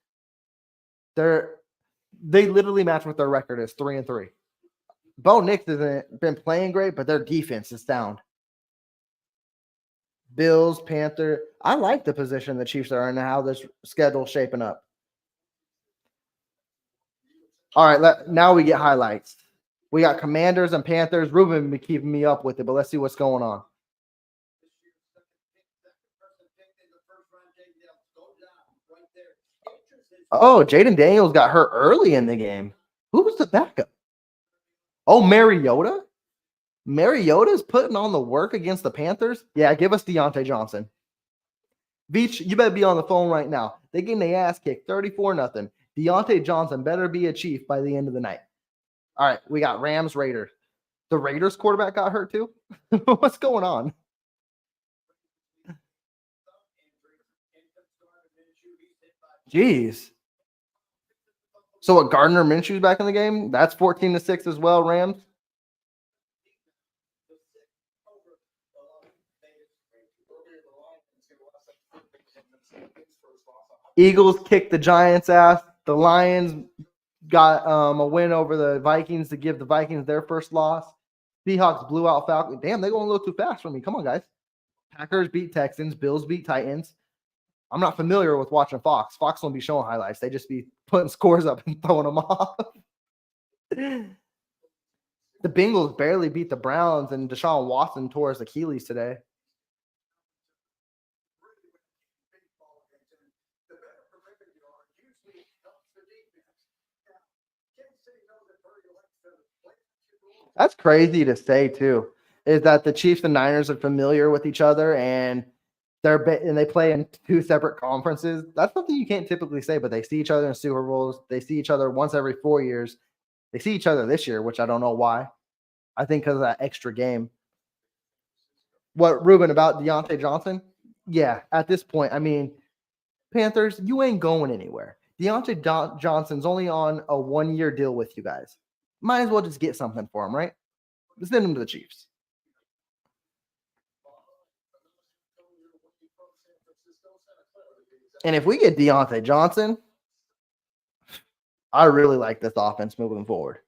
Speaker 1: they literally match what their record is, 3-3. Bo Nix hasn't been playing great, but their defense is sound. Bills, Panther. I like the position the Chiefs are in and how this schedule's shaping up. All right, now we get highlights. We got Commanders and Panthers. Ruben been keeping me up with it, but let's see what's going on. Oh, Jaden Daniels got hurt early in the game. Who was the backup? Oh, Mariota? Mariota's putting on the work against the Panthers? Yeah, give us Deontay Johnson. Beach, you better be on the phone right now. They getting their ass kicked 34-0. Deontay Johnson better be a Chief by the end of the night. All right, we got Rams, Raiders. The Raiders quarterback got hurt too? What's going on? Jeez. So what, Gardner Minshew's back in the game? That's 14-6 as well, Rams. Eagles kicked the Giants' ass. The Lions got a win over the Vikings to give the Vikings their first loss. Seahawks blew out Falcons. Damn, they're going a little too fast for me. Come on, guys. Packers beat Texans. Bills beat Titans. I'm not familiar with watching Fox. Fox won't be showing highlights. They just be putting scores up and throwing them off. The Bengals barely beat the Browns, and Deshaun Watson tore his Achilles today. That's crazy to say too, is that the Chiefs and Niners are familiar with each other and they play in two separate conferences. That's something you can't typically say, but they see each other in Super Bowls. They see each other once every 4 years. They see each other this year, which I don't know why. I think because of that extra game. What, Ruben, about Deontay Johnson? Yeah, at this point, I mean, Panthers, you ain't going anywhere. Deontay Johnson's only on a 1-year deal with you guys. Might as well just get something for him, right? Just send him to the Chiefs. And if we get Deontay Johnson, I really like this offense moving forward.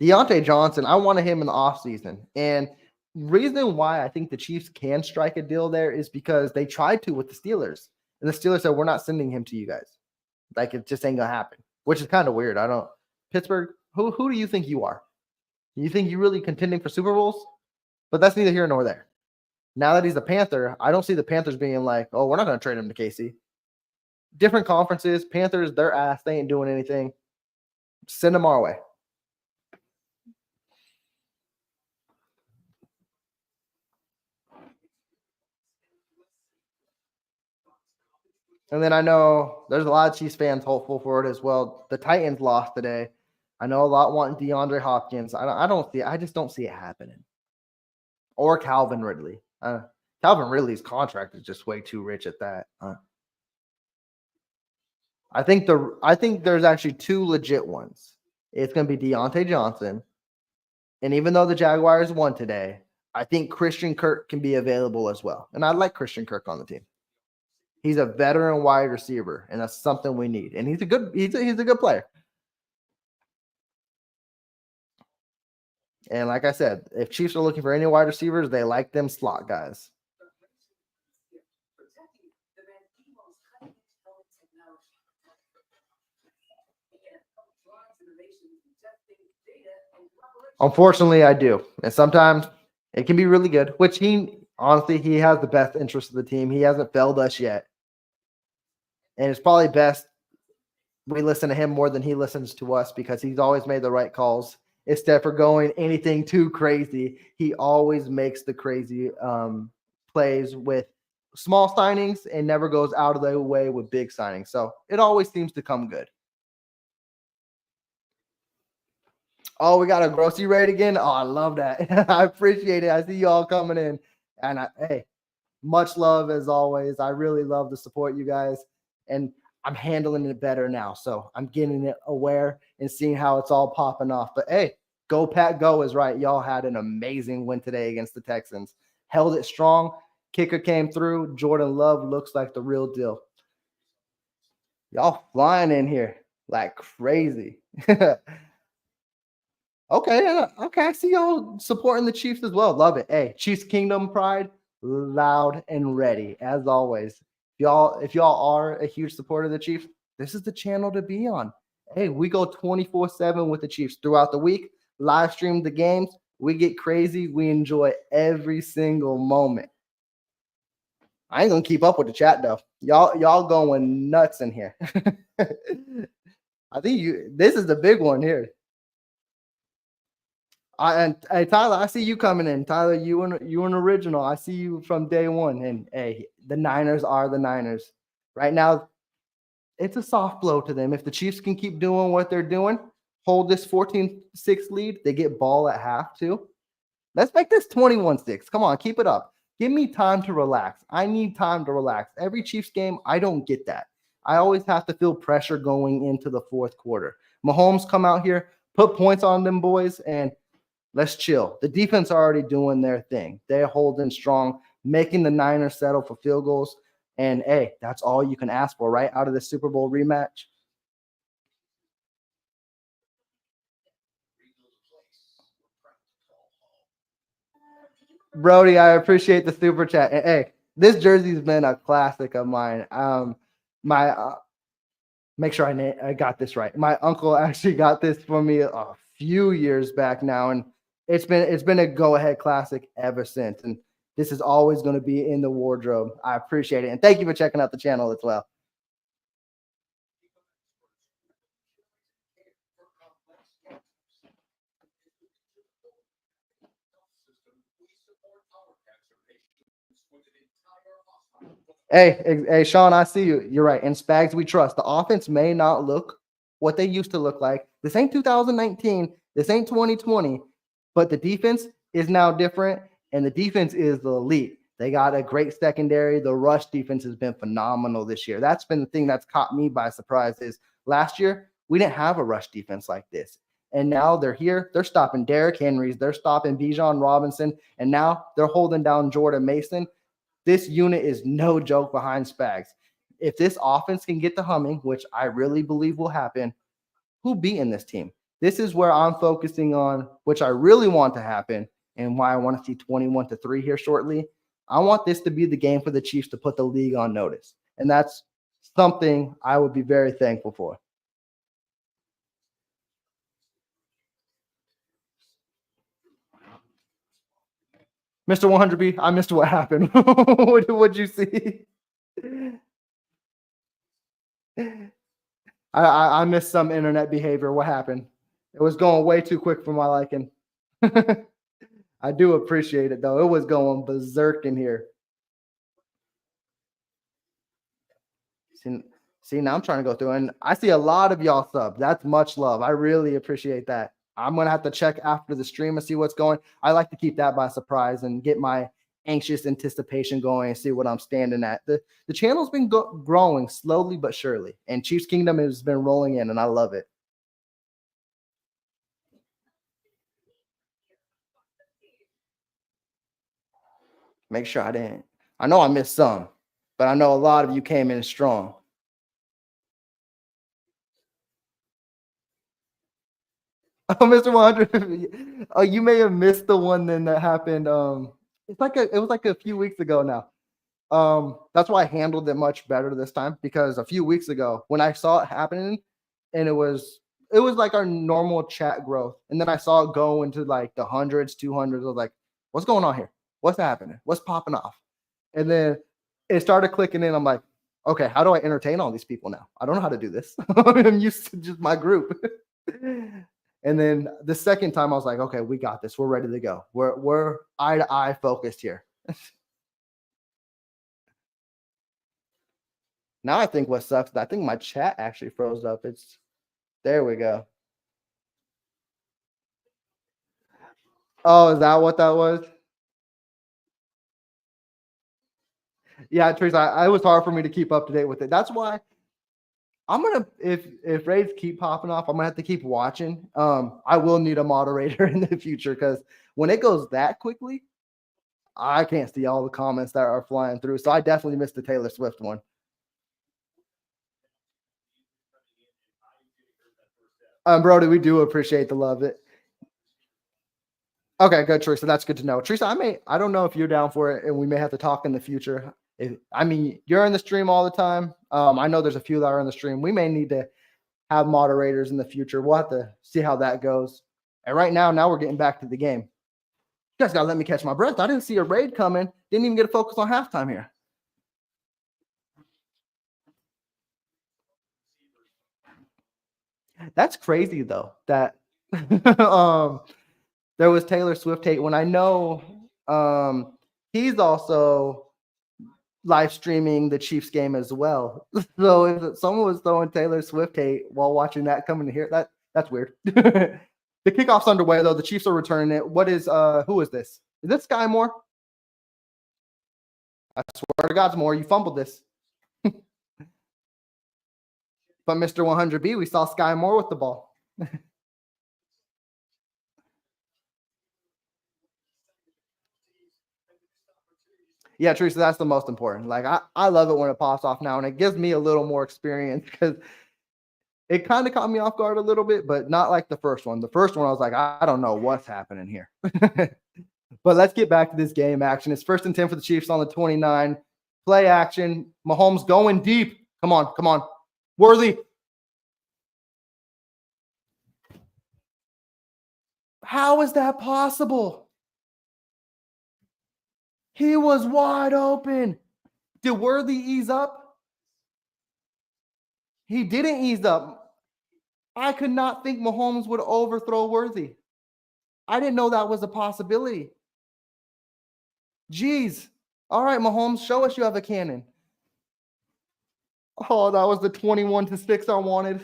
Speaker 1: Deontay Johnson, I wanted him in the offseason. And reason why I think the Chiefs can strike a deal there is because they tried to with the Steelers. And the Steelers said, we're not sending him to you guys. Like, it just ain't going to happen, which is kind of weird. Pittsburgh, who do you think you are? You think you're really contending for Super Bowls? But that's neither here nor there. Now that he's a Panther, I don't see the Panthers being like, oh, we're not going to trade him to KC. Different conferences, Panthers, their ass, they ain't doing anything. Send them our way. And then I know there's a lot of Chiefs fans hopeful for it as well. The Titans lost today. I know a lot want DeAndre Hopkins. I just don't see it happening. Or Calvin Ridley. Calvin Ridley's contract is just way too rich at that. I think there's actually two legit ones. It's going to be Deontay Johnson. And even though the Jaguars won today, I think Christian Kirk can be available as well. And I like Christian Kirk on the team. He's a veteran wide receiver, and that's something we need. And he's a good player. And like I said, if Chiefs are looking for any wide receivers, they like them slot guys. Unfortunately, I do. And sometimes it can be really good, which he has the best interest of the team. He hasn't failed us yet. And it's probably best we listen to him more than he listens to us because he's always made the right calls. instead for going anything too crazy. He always makes the crazy plays with small signings and never goes out of the way with big signings. So it always seems to come good. Oh, we got a grocery rate again. Oh, I love that. I appreciate it. I see you all coming in. And hey, much love as always. I really love to support you guys. And I'm handling it better now. So I'm getting it aware and seeing how it's all popping off. But hey, go Pat, go is right. Y'all had an amazing win today against the Texans. Held it strong. Kicker came through. Jordan Love looks like the real deal. Y'all flying in here like crazy. Okay, okay. I see y'all supporting the Chiefs as well. Love it. Hey, Chiefs Kingdom pride, loud and ready as always. If y'all are a huge supporter of the Chiefs, this is the channel to be on. Hey, we go 24/7 with the Chiefs throughout the week. Live stream the games. We get crazy. We enjoy every single moment. I ain't gonna keep up with the chat though. Y'all going nuts in here. I think this is the big one here. And hey, Tyler, I see you coming in. Tyler, you an original. I see you from day one. And hey, the Niners are the Niners. Right now, it's a soft blow to them. If the Chiefs can keep doing what they're doing, hold this 14-6 lead, they get ball at half too. Let's make this 21-6. Come on, keep it up. Give me time to relax. I need time to relax. Every Chiefs game, I don't get that. I always have to feel pressure going into the fourth quarter. Mahomes come out here, put points on them boys, and let's chill. The defense are already doing their thing. They're holding strong, making the Niners settle for field goals. And hey, that's all you can ask for, right? Out of the Super Bowl rematch. Brody, I appreciate the super chat. And hey, this jersey's been a classic of mine. My make sure I got this right. My uncle actually got this for me a few years back now, and it's been a go ahead classic ever since. And this is always going to be in the wardrobe. I appreciate it, and thank you for checking out the channel as well. Hey, Sean, I see you. You're right. And Spags, we trust. The offense may not look what they used to look like. This ain't 2019. This ain't 2020. But the defense is now different, and the defense is the elite. They got a great secondary. The rush defense has been phenomenal this year. That's been the thing that's caught me by surprise is last year, we didn't have a rush defense like this. And now they're here. They're stopping Derrick Henry's. They're stopping Bijan Robinson. And now they're holding down Jordan Mason. This unit is no joke behind Spags. If this offense can get the humming, which I really believe will happen, who beating this team? This is where I'm focusing on, which I really want to happen, and why I want to see 21-3 here shortly. I want this to be the game for the Chiefs to put the league on notice. And that's something I would be very thankful for. Mr. 100B, I missed what happened. What'd you see? I missed some internet behavior. What happened? It was going way too quick for my liking. I do appreciate it, though. It was going berserk in here. See, now I'm trying to go through, and I see a lot of y'all subs. That's much love. I really appreciate that. I'm going to have to check after the stream and see what's going. I like to keep that by surprise and get my anxious anticipation going and see what I'm standing at. The channel's been growing slowly but surely, and Chiefs Kingdom has been rolling in, and I love it. Make sure I didn't. I know I missed some, but I know a lot of you came in strong. Oh, Mr. 100. Oh, you may have missed the one then that happened. It was like a few weeks ago now. That's why I handled it much better this time, because a few weeks ago when I saw it happening, and it was like our normal chat growth, and then I saw it go into like the hundreds, 200s. I was like, what's going on here? What's happening? What's popping off? And then it started clicking in. I'm like, okay, how do I entertain all these people now? I don't know how to do this. I'm used to just my group. And then the second time I was like, okay, we got this. We're ready to go. We're eye to eye focused here. Now I think what sucks, I think my chat actually froze up. There we go. Oh, is that what that was? Yeah, Teresa, it was hard for me to keep up to date with it. That's why I'm gonna, if raids keep popping off, I'm gonna have to keep watching. I will need a moderator in the future because when it goes that quickly, I can't see all the comments that are flying through. So I definitely missed the Taylor Swift one. Brody, we do appreciate the love. Okay, good, Teresa. That's good to know. Teresa, I don't know if you're down for it, and we may have to talk in the future. You're in the stream all the time. I know there's a few that are in the stream. We may need to have moderators in the future. We'll have to see how that goes. And right now we're getting back to the game. You guys gotta let me catch my breath. I didn't see a raid coming. Didn't even get a focus on halftime here. That's crazy though. That there was Taylor Swift hate when I know he's also live streaming the Chiefs game as well. So if someone was throwing Taylor Swift hate while watching that coming here, that's weird. The kickoff's underway though. The Chiefs are returning it. Who is this? Is this Sky Moore? I swear to God's Moore, you fumbled this. But Mr. 100B, we saw Sky Moore with the ball. Yeah, Teresa, that's the most important. Like I love it when it pops off now, and it gives me a little more experience because it kind of caught me off guard a little bit, but not like the first one. The first one, I was like, I don't know what's happening here. But let's get back to this game action. It's 1st and 10 for the Chiefs on the 29. Play action. Mahomes going deep. Come on. Worthy. How is that possible? He was wide open. Did Worthy ease up? He didn't ease up. I could not think Mahomes would overthrow Worthy. I didn't know that was a possibility. Jeez. All right, Mahomes, show us you have a cannon. Oh, that was the 21-6 I wanted.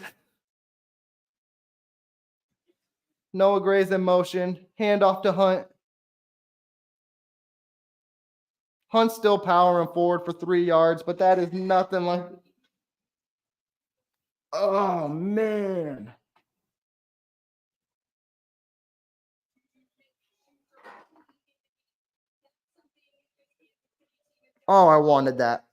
Speaker 1: Noah Gray's in motion. Handoff to Hunt. Hunt's still powering forward for 3 yards, but that is nothing like. Oh, man. Oh, I wanted that.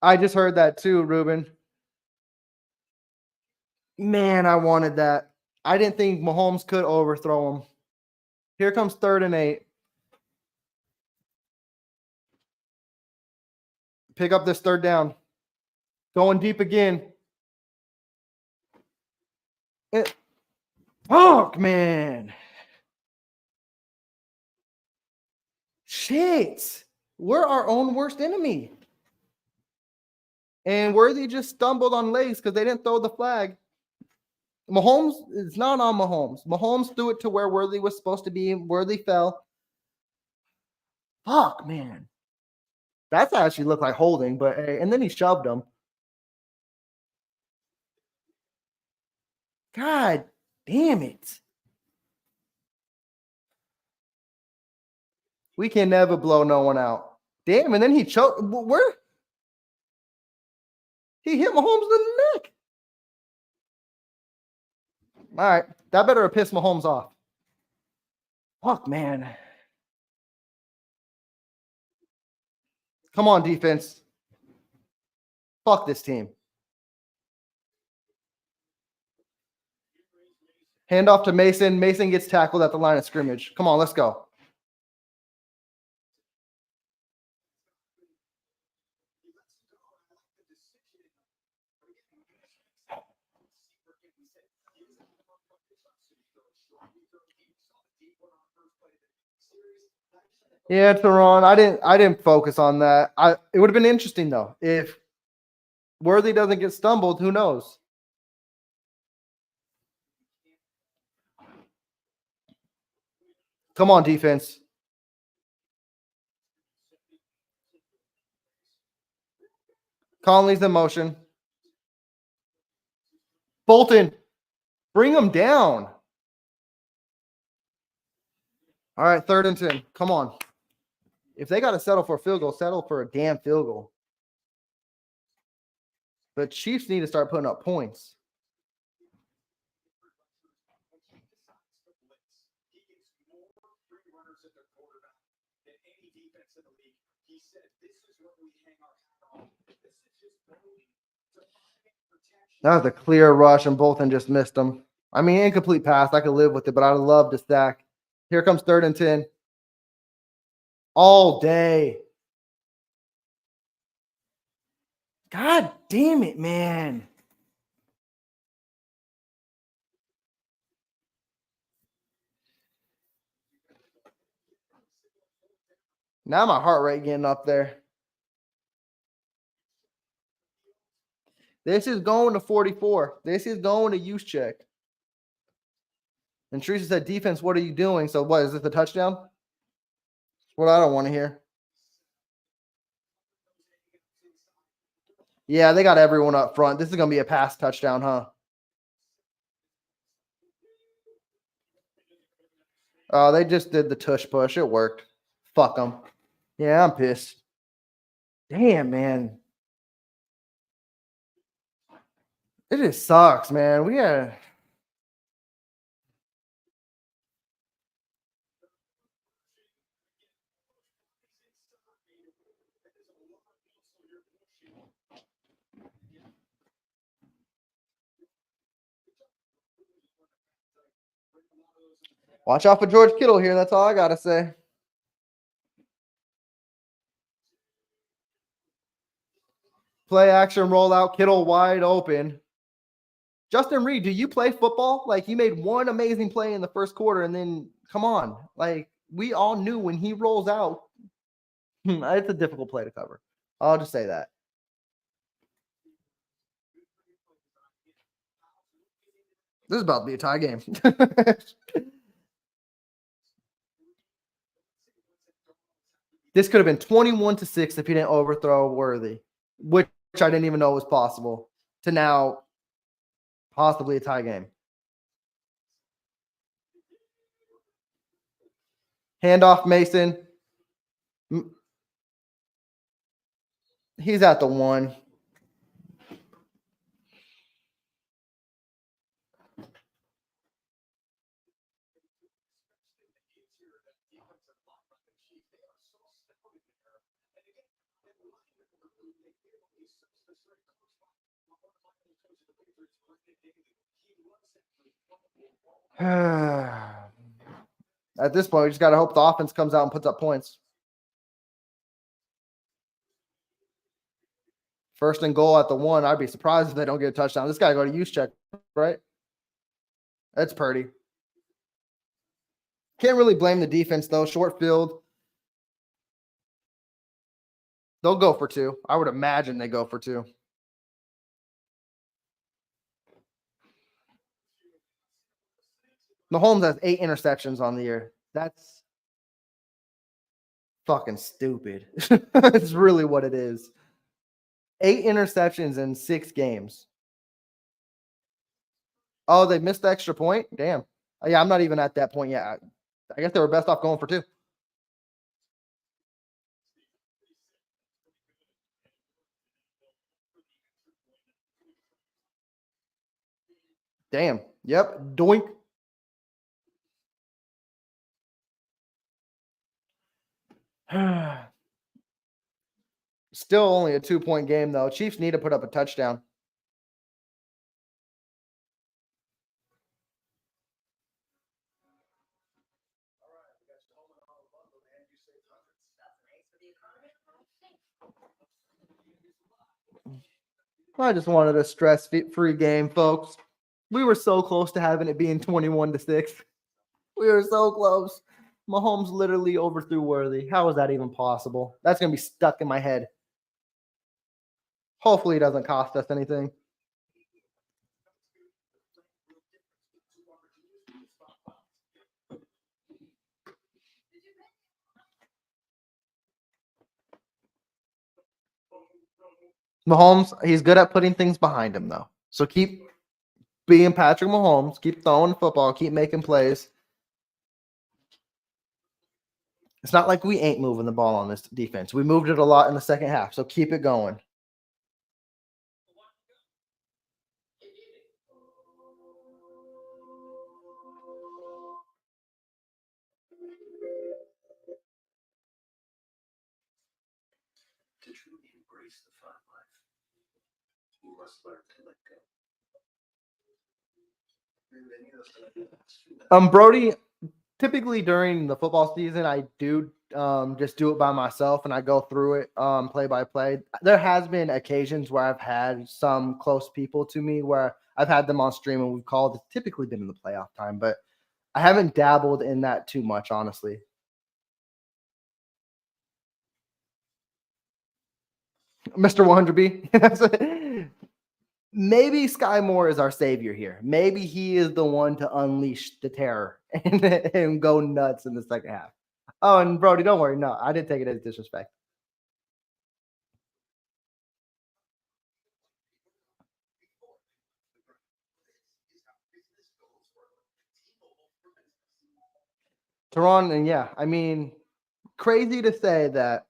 Speaker 1: I just heard that too, Ruben. Man, I wanted that. I didn't think Mahomes could overthrow him. Here comes 3rd and 8. Pick up this 3rd down. Going deep again. Fuck, man. Shit. We're our own worst enemy. And Worthy just stumbled on legs because they didn't throw the flag. Mahomes, it's not on Mahomes. Mahomes threw it to where Worthy was supposed to be. Worthy fell. Fuck, man. That's actually looked like holding, but hey, and then he shoved him. God damn it. We can never blow no one out. Damn, and then he choked. Where? He hit Mahomes in the neck. All right. That better have pissed Mahomes off. Fuck, man. Come on, defense. Fuck this team. Hand off to Mason. Mason gets tackled at the line of scrimmage. Come on, let's go. Yeah, Teron. I didn't focus on that. It would have been interesting though if Worthy doesn't get stumbled, who knows? Come on, defense. Conley's in motion. Bolton, bring him down. All right, 3rd and 10. Come on. If they got to settle for a field goal, settle for a damn field goal. The Chiefs need to start putting up points. That was a clear rush, and Bolton just missed them. I mean, incomplete pass. I could live with it, but I'd love to stack. Here comes 3rd and 10. All day. God damn it, man. Now my heart rate getting up there. This is going to 44. This is going to use check. And Teresa said, defense, what are you doing? So what, is this a touchdown? That's what I don't want to hear. Yeah, they got everyone up front. This is going to be a pass touchdown, huh? Oh, they just did the tush push. It worked. Fuck them. Yeah, I'm pissed. Damn, man. It just sucks, man. We had... Watch out for George Kittle here. That's all I got to say. Play action, rollout, Kittle wide open. Justin Reed, do you play football? Like, you made one amazing play in the first quarter, and then, come on. Like, we all knew when he rolls out, it's a difficult play to cover. I'll just say that. This is about to be a tie game. This could have been 21-6 if he didn't overthrow Worthy, which I didn't even know was possible, to now possibly a tie game. Handoff Mason. He's at the 1. At this point, we just got to hope the offense comes out and puts up points. 1st and goal at the 1. I'd be surprised if they don't get a touchdown. This guy go to use check, right? That's Purdy. Can't really blame the defense, though. Short field. They'll go for 2. I would imagine they go for 2. Mahomes has 8 interceptions on the year. That's fucking stupid. It's really what it is. 8 interceptions in 6 games. Oh, they missed the extra point? Damn. Yeah, I'm not even at that point yet. I guess they were best off going for 2. Damn. Yep. Doink. Still only a 2-point game, though. Chiefs need to put up a touchdown. I just wanted a stress-free game, folks. We were so close to having it being 21-6. We were so close. Mahomes literally overthrew Worthy. How is that even possible? That's going to be stuck in my head. Hopefully it doesn't cost us anything. Mahomes, he's good at putting things behind him, though. So keep being Patrick Mahomes. Keep throwing the football. Keep making plays. It's not like we ain't moving the ball on this defense. We moved it a lot in the second half, so keep it going. To truly embrace the fun life, you must learn to let go. Brody, typically during the football season, I do just do it by myself and I go through it play by play. There has been occasions where I've had some close people to me where I've had them on stream and we've called. It's typically been in the playoff time, but I haven't dabbled in that too much, honestly. Mr. 100B. Maybe Sky Moore is our savior here. Maybe he is the one to unleash the terror and go nuts in the second half. Oh, and Brody, don't worry. No, I didn't take it as disrespect. Teron, and yeah, I mean, crazy to say that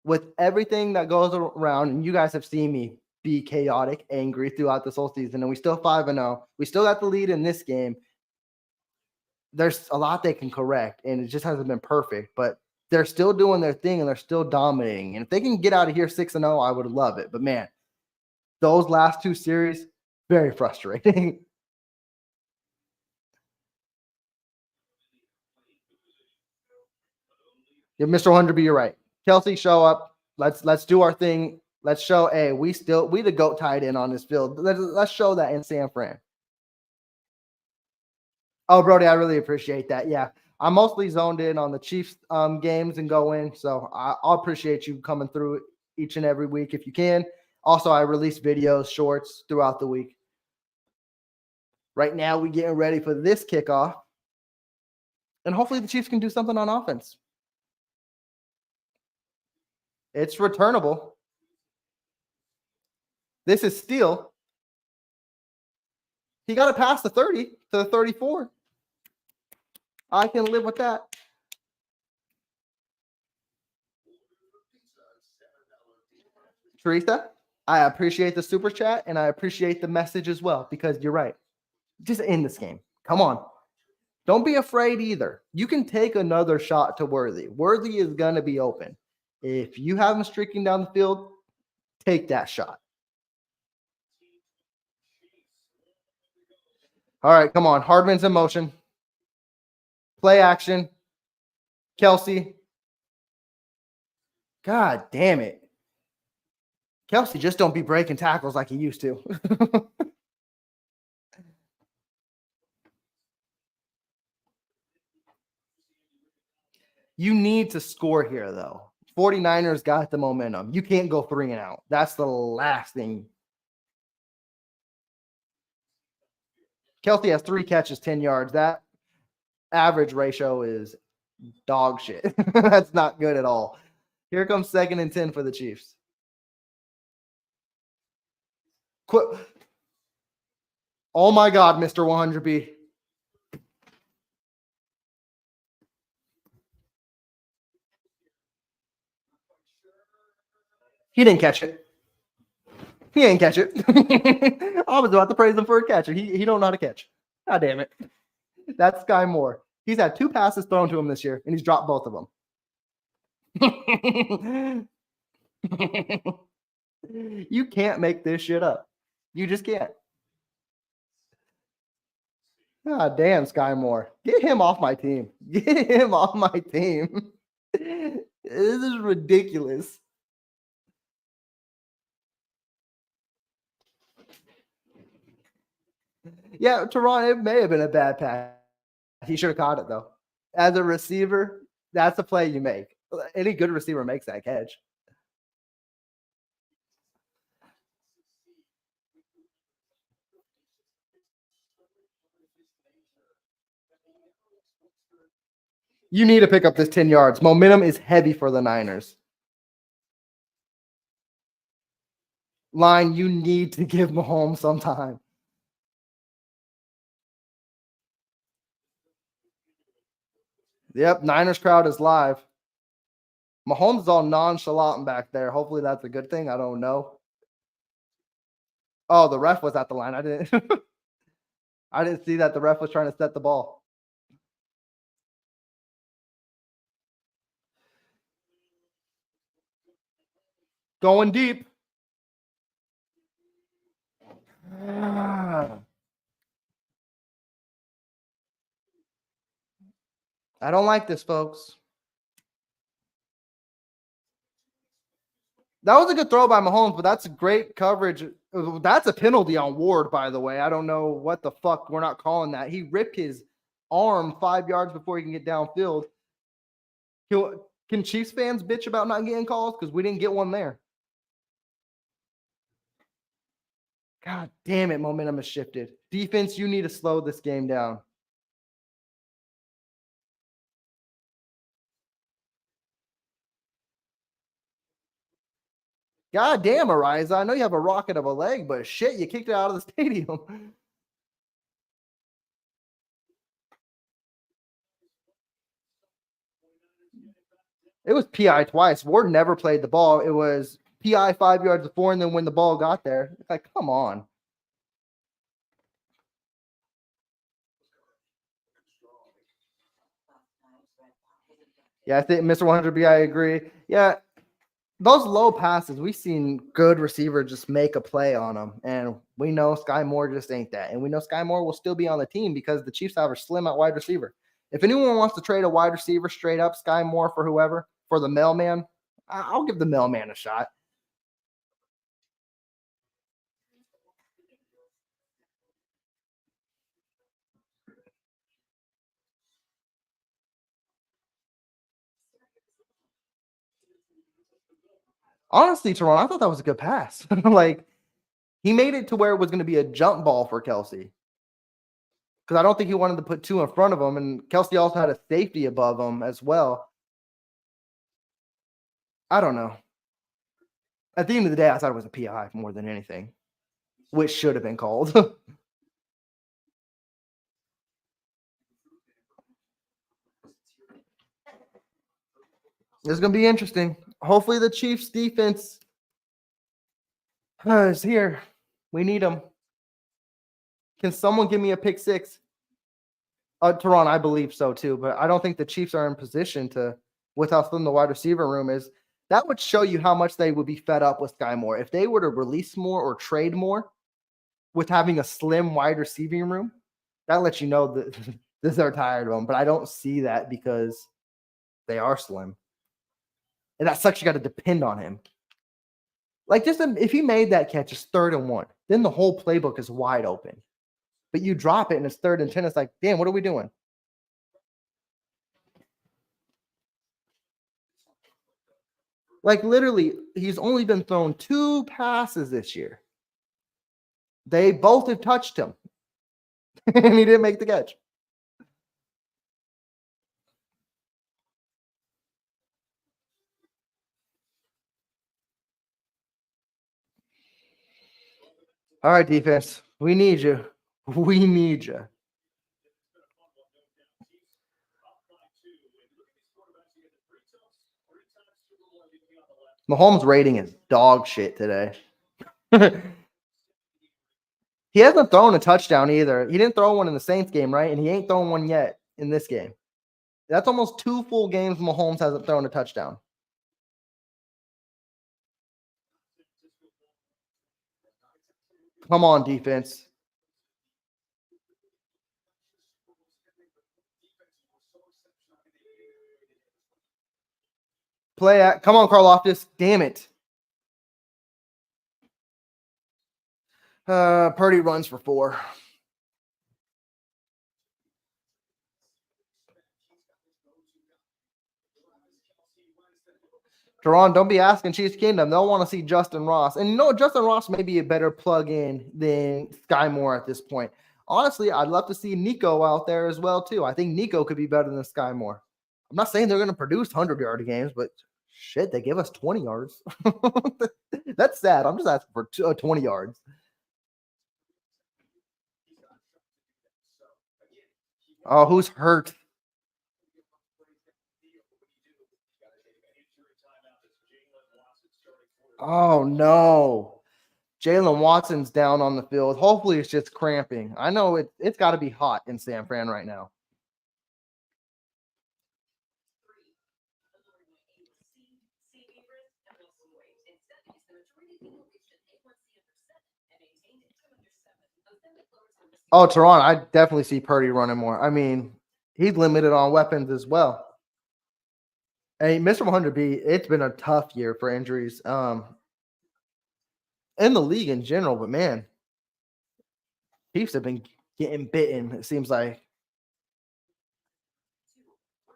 Speaker 1: with everything that goes around, and you guys have seen me be chaotic, angry throughout this whole season, and we still 5-0. We still got the lead in this game. There's a lot they can correct, and it just hasn't been perfect, but they're still doing their thing and they're still dominating. And if they can get out of here 6-0, I would love it. But man, those last two series, very frustrating. Yeah, Mr. 100B, you're right. Kelsey, show up. Let's do our thing. Let's show, hey, we the GOAT tied in on this field. Let's show that in San Fran. Oh, Brody, I really appreciate that. Yeah, I'm mostly zoned in on the Chiefs games and go in. So I'll appreciate you coming through each and every week if you can. Also, I release videos, shorts throughout the week. Right now, we're getting ready for this kickoff. And hopefully the Chiefs can do something on offense. It's returnable. This is steal. He got to pass the 30 to the 34. I can live with that. Teresa, I appreciate the super chat and I appreciate the message as well because you're right. Just end this game. Come on. Don't be afraid either. You can take another shot to Worthy. Worthy is going to be open. If you have him streaking down the field, take that shot. All right, come on. Hardman's in motion. Play action. Kelsey. God damn it. Kelsey, just don't be breaking tackles like he used to. You need to score here, though. 49ers got the momentum. You can't go 3 and out. That's the last thing. Kelsey has 3 catches, 10 yards. That average ratio is dog shit. That's not good at all. Here comes 2nd and 10 for the Chiefs. Quit. Oh my God, Mr. 100B. He didn't catch it. He ain't catch it. I was about to praise him for a catcher. He don't know how to catch. God damn it. That's Sky Moore. He's had 2 passes thrown to him this year, and he's dropped both of them. You can't make this shit up. You just can't. God damn, Sky Moore. Get him off my team. Get him off my team. This is ridiculous. Yeah, Teron, it may have been a bad pass. He should have caught it, though. As a receiver, that's a play you make. Any good receiver makes that catch. You need to pick up this 10 yards. Momentum is heavy for the Niners. Line, you need to give Mahomes some time. Yep, Niners crowd is live. Mahomes is all nonchalant back there. Hopefully that's a good thing. I don't know. Oh, the ref was at the line. I didn't I didn't see that the ref was trying to set the ball. Going deep. I don't like this, folks. That was a good throw by Mahomes, but that's great coverage. That's a penalty on Ward, by the way. I don't know what the fuck we're not calling that. He ripped his arm 5 yards before he can get downfield. Can Chiefs fans bitch about not getting calls? Because we didn't get one there. God damn it, momentum has shifted. Defense, you need to slow this game down. God damn, Ariza. I know you have a rocket of a leg, but shit, you kicked it out of the stadium. It was PI twice. Ward never played the ball. It was PI 5 yards before, and then when the ball got there, it's like, come on. Yeah, I think Mr. 100B, I agree. Yeah, those low passes, we've seen good receivers just make a play on them. And we know Sky Moore just ain't that. And we know Sky Moore will still be on the team because the Chiefs have a slim at wide receiver. If anyone wants to trade a wide receiver straight up, Sky Moore for whoever, for the mailman, I'll give the mailman a shot. Honestly, Toronto, I thought that was a good pass. Like, he made it to where it was going to be a jump ball for Kelsey. Because I don't think he wanted to put two in front of him. And Kelsey also had a safety above him as well. I don't know. At the end of the day, I thought it was a PI more than anything, which should have been called. It's going to be interesting. Hopefully the Chiefs defense is here. We need them. Can someone give me a pick six? Teron, I believe so too, but I don't think the Chiefs are in position to, without them, the wide receiver room is. That would show you how much they would be fed up with Sky Moore. If they were to release more or trade more with having a slim wide receiving room, that lets you know that they're tired of them. But I don't see that because they are slim. And that sucks. You got to depend on him. Like, just if he made that catch, it's 3rd and 1. Then the whole playbook is wide open. But you drop it and it's 3rd and 10. It's like, damn, what are we doing? Like, literally, he's only been thrown 2 passes this year. They both have touched him. And he didn't make the catch. All right, defense. We need you. We need you. Mahomes' rating is dog shit today. He hasn't thrown a touchdown either. He didn't throw one in the Saints game, right? And he ain't thrown one yet in this game. That's almost 2 full games Mahomes hasn't thrown a touchdown. Come on, defense. Play at. Come on, Karloftis. Damn it. Purdy runs for 4. Teron, don't be asking Chiefs Kingdom. They'll want to see Justin Ross. And you know, Justin Ross may be a better plug-in than Sky Moore at this point. Honestly, I'd love to see Nico out there as well too. I think Nico could be better than Sky Moore. I'm not saying they're going to produce 100-yard games, but shit, they give us 20 yards. That's sad. I'm just asking for 20 yards. Oh, who's hurt? Oh, no. Jalen Watson's down on the field. Hopefully it's just cramping. I know it's got to be hot in San Fran right now. Oh, Toronto, I definitely see Purdy running more. I mean, he's limited on weapons as well. Hey, Mr. 100B, it's been a tough year for injuries in the league in general, but man, Chiefs have been getting bitten, it seems like.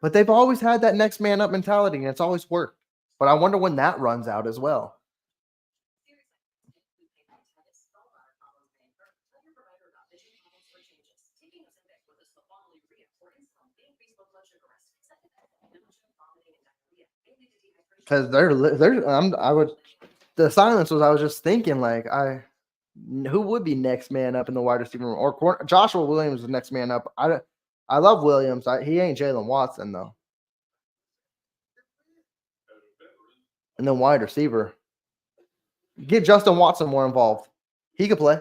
Speaker 1: But they've always had that next man up mentality, and it's always worked. But I wonder when that runs out as well. Because the silence was, I was just thinking, like, who would be next man up in the wide receiver room? Or Joshua Williams is next man up. I love Williams. He ain't Jalen Watson, though. And then wide receiver. Get Justin Watson more involved. He could play.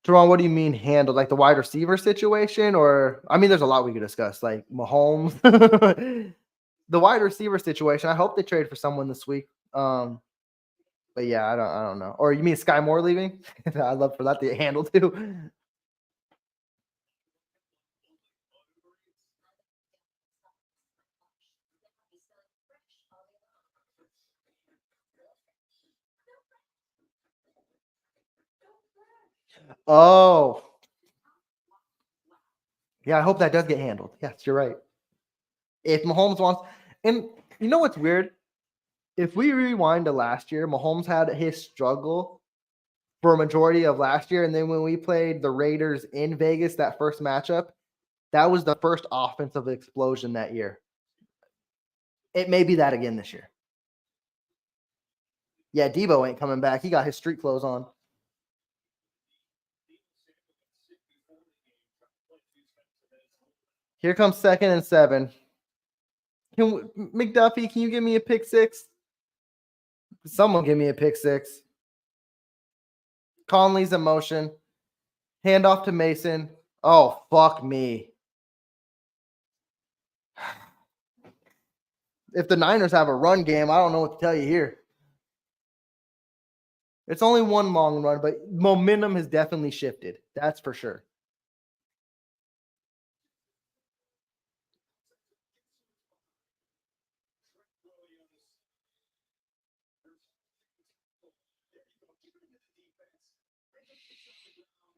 Speaker 1: Teron, what do you mean handle? Like the wide receiver situation? Or, I mean, there's a lot we could discuss. Like Mahomes. The wide receiver situation. I hope they trade for someone this week. But yeah, I don't know. Or you mean Sky Moore leaving? I'd love for that to handle too. Oh, yeah. I hope that does get handled. Yes, you're right. If Mahomes wants, and you know what's weird? If we rewind to last year, Mahomes had his struggle for a majority of last year, and then when we played the Raiders in Vegas, that first matchup, that was the first offensive explosion that year. It may be that again this year. Yeah, Debo ain't coming back. He got his street clothes on. Here comes 2nd and 7. McDuffie, can you give me a pick six? Someone give me a pick six. Conley's in motion. Handoff to Mason. Oh, fuck me. If the Niners have a run game, I don't know what to tell you here. It's only one long run, but momentum has definitely shifted. That's for sure.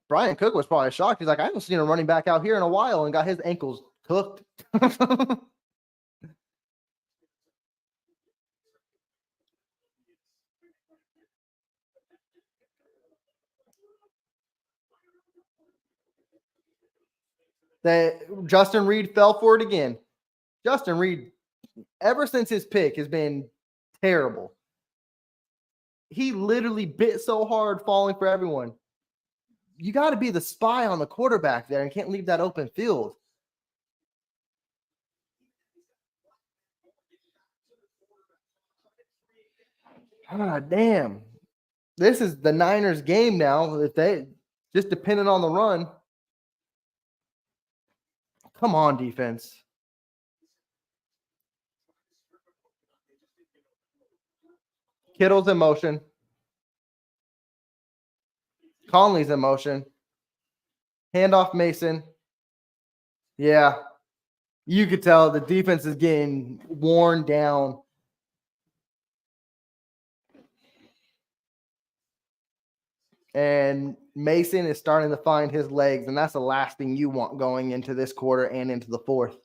Speaker 1: Brian Cook was probably shocked. He's like, I haven't seen a running back out here in a while, and got his ankles cooked. That Justin Reed fell for it again. Justin Reed, ever since his pick, has been terrible. He literally bit so hard falling for everyone. You got to be the spy on the quarterback there and can't leave that open field. Ah, damn. This is the Niners game now. If they just depending on the run. Come on, defense. Kittle's in motion. Conley's in motion. Handoff Mason. Yeah. You could tell the defense is getting worn down. And Mason is starting to find his legs, and that's the last thing you want going into this quarter and into the fourth.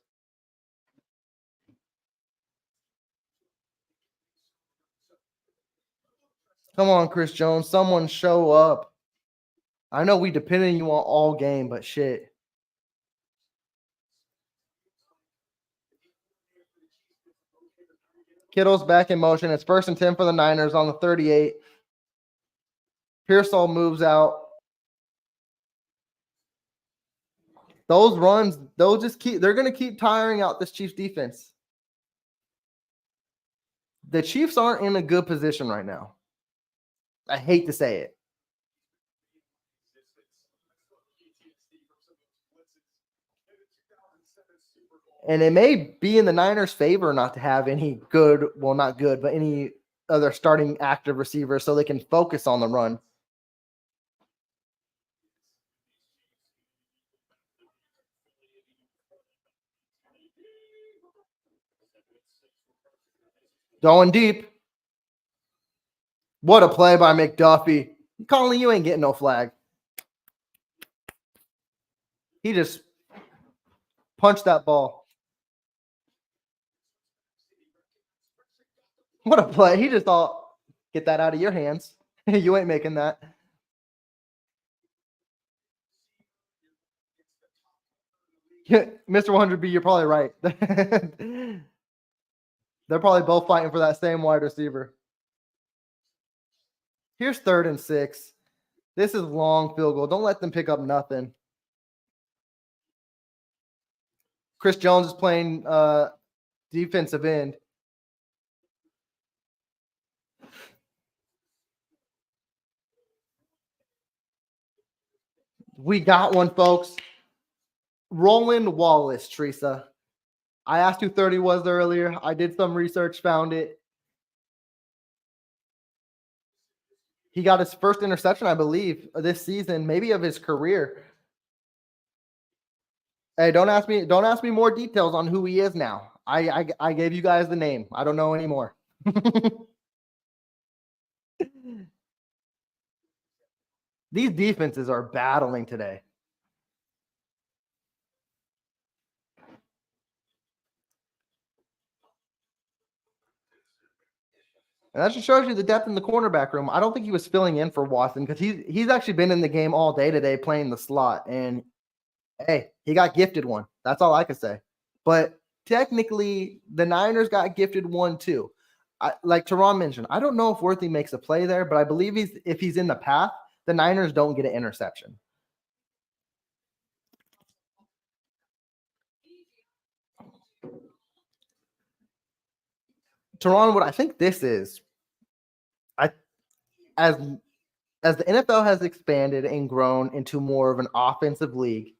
Speaker 1: Come on, Chris Jones. Someone show up. I know we depended on you all game, but shit. Kittle's back in motion. It's 1st and 10 for the Niners on the 38. Pearsall moves out. Those runs, they're going to keep tiring out this Chiefs defense. The Chiefs aren't in a good position right now. I hate to say it. And it may be in the Niners' favor not to have any good, well, not good, but any other starting active receivers so they can focus on the run. Going deep. What a play by McDuffie. Colin, you ain't getting no flag. He just punched that ball. What a play. He just thought, get that out of your hands. You ain't making that. Mr. 100B, you're probably right. They're probably both fighting for that same wide receiver. Here's 3rd and 6. This is long field goal. Don't let them pick up nothing. Chris Jones is playing defensive end. We got one, folks. Roland Wallace, Teresa. I asked who 30 was earlier. I did some research, found it. He got his first interception, I believe, this season, maybe of his career. Hey, don't ask me more details on who he is now. I gave you guys the name. I don't know anymore. These defenses are battling today. And that just shows you the depth in the cornerback room. I don't think he was filling in for Watson because he's actually been in the game all day today playing the slot. And hey, he got gifted one. That's all I can say. But technically, the Niners got gifted one too. Like Teron mentioned, I don't know if Worthy makes a play there, but I believe if he's in the path, the Niners don't get an interception. Teron, what I think this is, as the NFL has expanded and grown into more of an offensive league,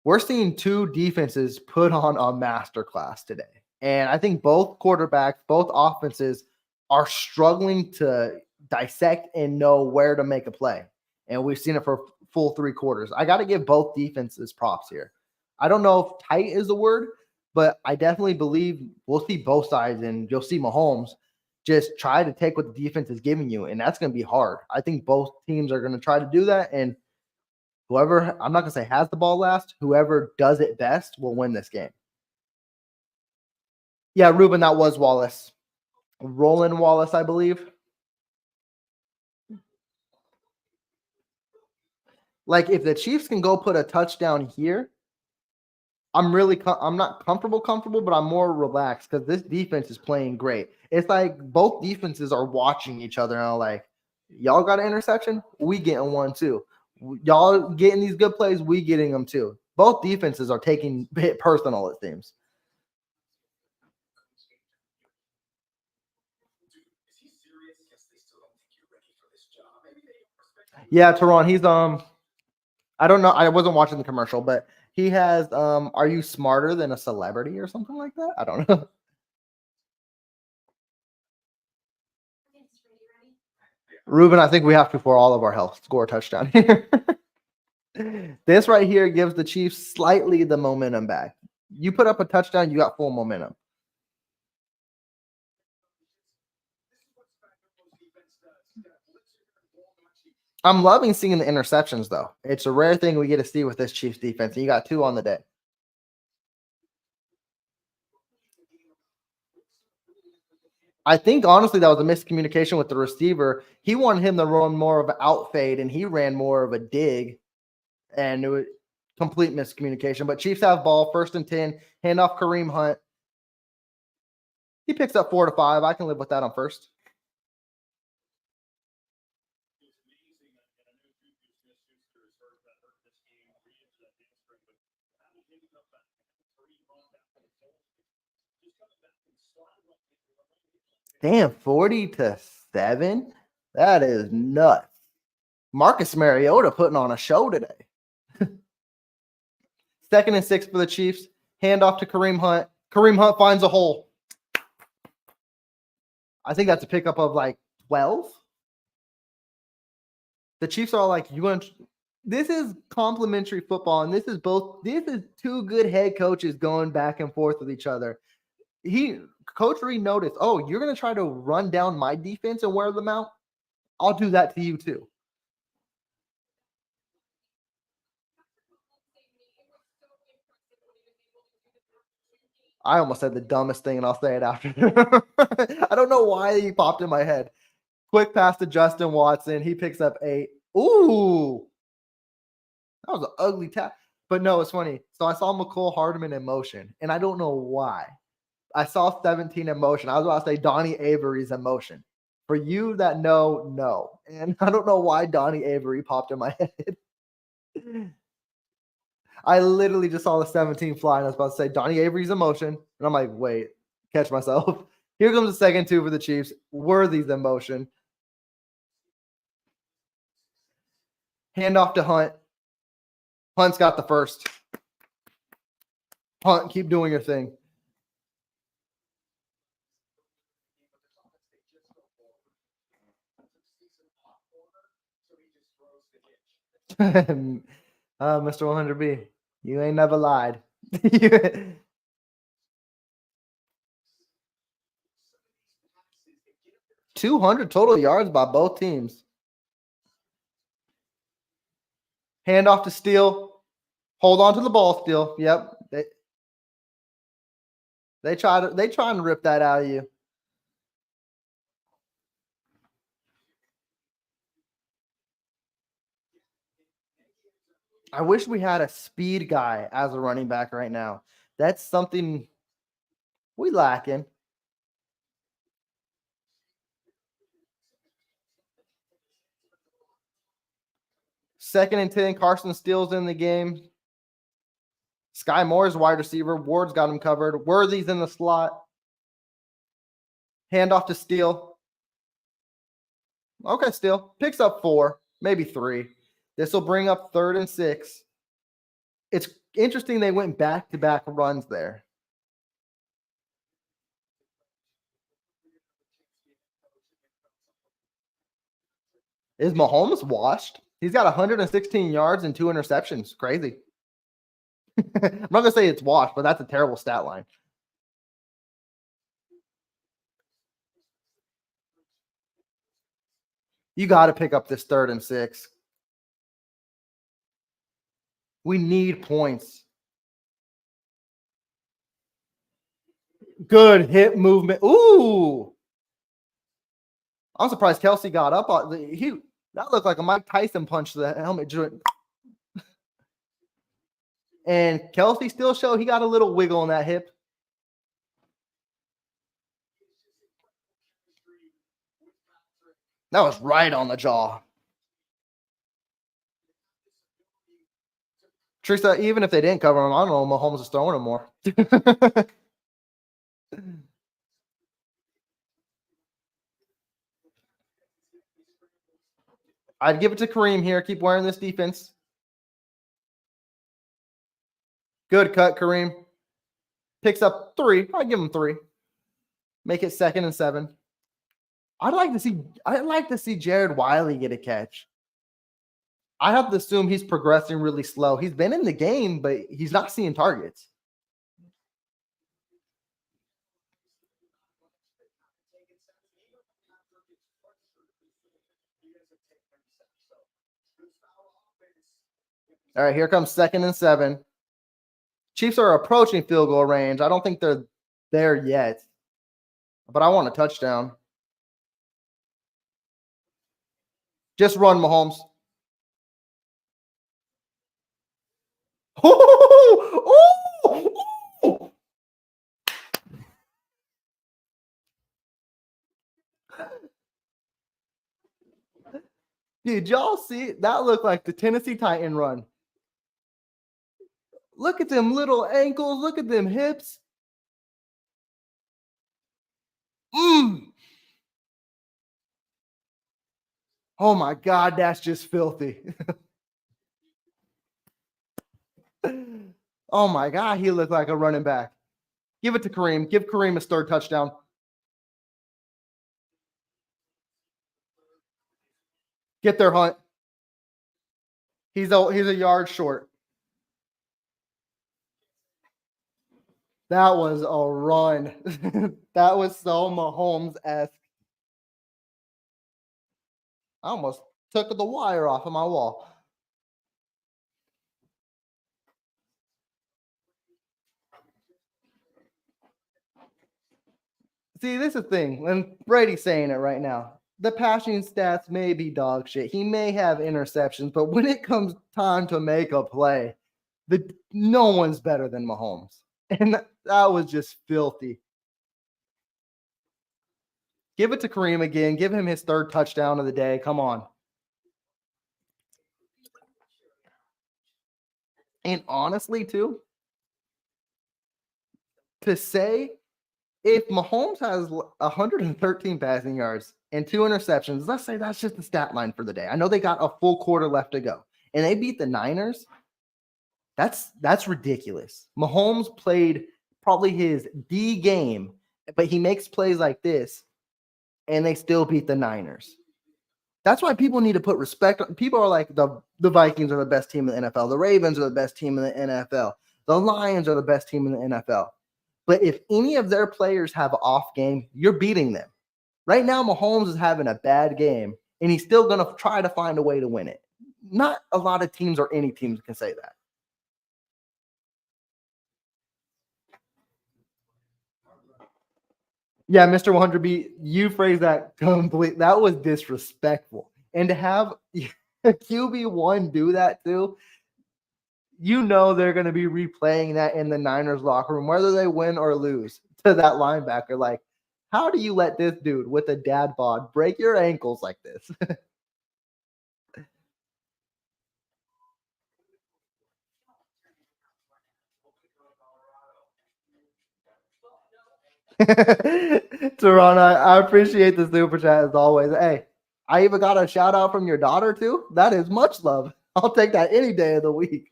Speaker 1: we're seeing two defenses put on a masterclass today. And I think both quarterbacks, both offenses are struggling to dissect and know where to make a play. And we've seen it for full 3 quarters. I got to give both defenses props here. I don't know if tight is the word, but I definitely believe we'll see both sides, and you'll see Mahomes just try to take what the defense is giving you, and that's going to be hard. I think both teams are going to try to do that, and whoever, I'm not going to say has the ball last, whoever does it best will win this game. Yeah, Ruben, that was Wallace. Roland Wallace, I believe. Like, if the Chiefs can go put a touchdown here, I'm not comfortable, but I'm more relaxed because this defense is playing great. It's like both defenses are watching each other and are like, y'all got an interception? We getting one too. Y'all getting these good plays? We getting them too. Both defenses are taking it personal, it seems. Yeah, Teron, he's I don't know. I wasn't watching the commercial, but he has are you smarter than a celebrity or something like that? I don't know. Ruben, I think we have to, for all of our health, score a touchdown here. This right here gives the Chiefs slightly the momentum back. You put up a touchdown, you got full momentum. I'm loving seeing the interceptions, though. It's a rare thing we get to see with this Chiefs defense, and you got 2 on the day. I think honestly that was a miscommunication with the receiver. He wanted him to run more of an out fade, and he ran more of a dig, and it was complete miscommunication. But Chiefs have ball, 1st and 10, hand off Kareem Hunt. He picks up 4 to 5. I can live with that on first. Damn, 40 to 7? That is nuts. Marcus Mariota putting on a show today. 2nd and 6 for the Chiefs. Hand off to Kareem Hunt. Kareem Hunt finds a hole. I think that's a pickup of like 12. The Chiefs are like, you want to. This is complimentary football, and this is 2 good head coaches going back and forth with each other. Coach Reed noticed, oh, you're going to try to run down my defense and wear them out? I'll do that to you too. I almost said the dumbest thing, and I'll say it after. I don't know why he popped in my head. Quick pass to Justin Watson. He picks up 8. Ooh. That was an ugly tap. But no, it's funny. So I saw McCole Hardman in motion, and I don't know why. I saw 17 in motion. I was about to say Donnie Avery's in motion. For you that know, no. And I don't know why Donnie Avery popped in my head. I literally just saw the 17 fly, and I was about to say Donnie Avery's in motion. And I'm like, wait, catch myself. Here comes the 2nd 2 for the Chiefs. Worthy's in motion. Hand off to Hunt. Hunt's got the first. Hunt, keep doing your thing. Mr. 100B, you ain't never lied. 200 total yards by both teams. Hand off to Steele. Hold on to the ball, Steele. Yep. They try to rip that out of you. I wish we had a speed guy as a running back right now. That's something we lacking. Second and 10, Carson Steele's in the game. Sky Moore's wide receiver. Ward's got him covered. Worthy's in the slot. Hand off to Steele. Okay, Steele. Picks up 4, maybe 3. This will bring up 3rd and 6. It's interesting they went back-to-back runs there. Is Mahomes washed? He's got 116 yards and 2 interceptions. Crazy. I'm not going to say it's washed, but that's a terrible stat line. You got to pick up this 3rd and 6. We need points. Good hip movement. Ooh. I'm surprised Kelsey got up. That looked like a Mike Tyson punch to the helmet joint. And Kelsey still showed he got a little wiggle in that hip. That was right on the jaw. Trista, even if they didn't cover him, I don't know, Mahomes is throwing him more. I'd give it to Kareem here. Keep wearing this defense. Good cut, Kareem. Picks up 3. I'd give him 3. Make it 2nd and 7. I'd like to see Jared Wiley get a catch. I have to assume he's progressing really slow. He's been in the game, but he's not seeing targets. All right, here comes 2nd and 7. Chiefs are approaching field goal range. I don't think they're there yet. But I want a touchdown. Just run, Mahomes. Did y'all see it? That looked like the Tennessee Titan run. Look at them little ankles. Look at them hips. Oh my God, that's just filthy. Oh my God, he looked like a running back. Give it to Kareem. Give Kareem his third touchdown. Get there, Hunt. He's a yard short. That was a run. That was so Mahomes-esque. I almost took the wire off of my wall. See, this is the thing. And Brady's saying it right now. The passing stats may be dog shit. He may have interceptions, but when it comes time to make a play, no one's better than Mahomes. And that was just filthy. Give it to Kareem again. Give him his third touchdown of the day. Come on. And honestly, too, to say if Mahomes has 113 passing yards and 2 interceptions, let's say that's just the stat line for the day. I know they got a full quarter left to go, and they beat the Niners. That's ridiculous. Mahomes played probably his D game, but he makes plays like this, and they still beat the Niners. That's why people need to put respect on. People are like the Vikings are the best team in the NFL. The Ravens are the best team in the NFL. The Lions are the best team in the NFL. But if any of their players have an off game, you're beating them. Right now, Mahomes is having a bad game, and he's still going to try to find a way to win it. Not a lot of teams or any teams can say that. Yeah, Mr. 100B, you phrased that complete. That was disrespectful. And to have a QB1 do that too, you know they're going to be replaying that in the Niners locker room, whether they win or lose, to that linebacker. Like, how do you let this dude with a dad bod break your ankles like this? Teron, I appreciate the super chat as always. Hey, I even got a shout out from your daughter too. That is much love. I'll take that any day of the week.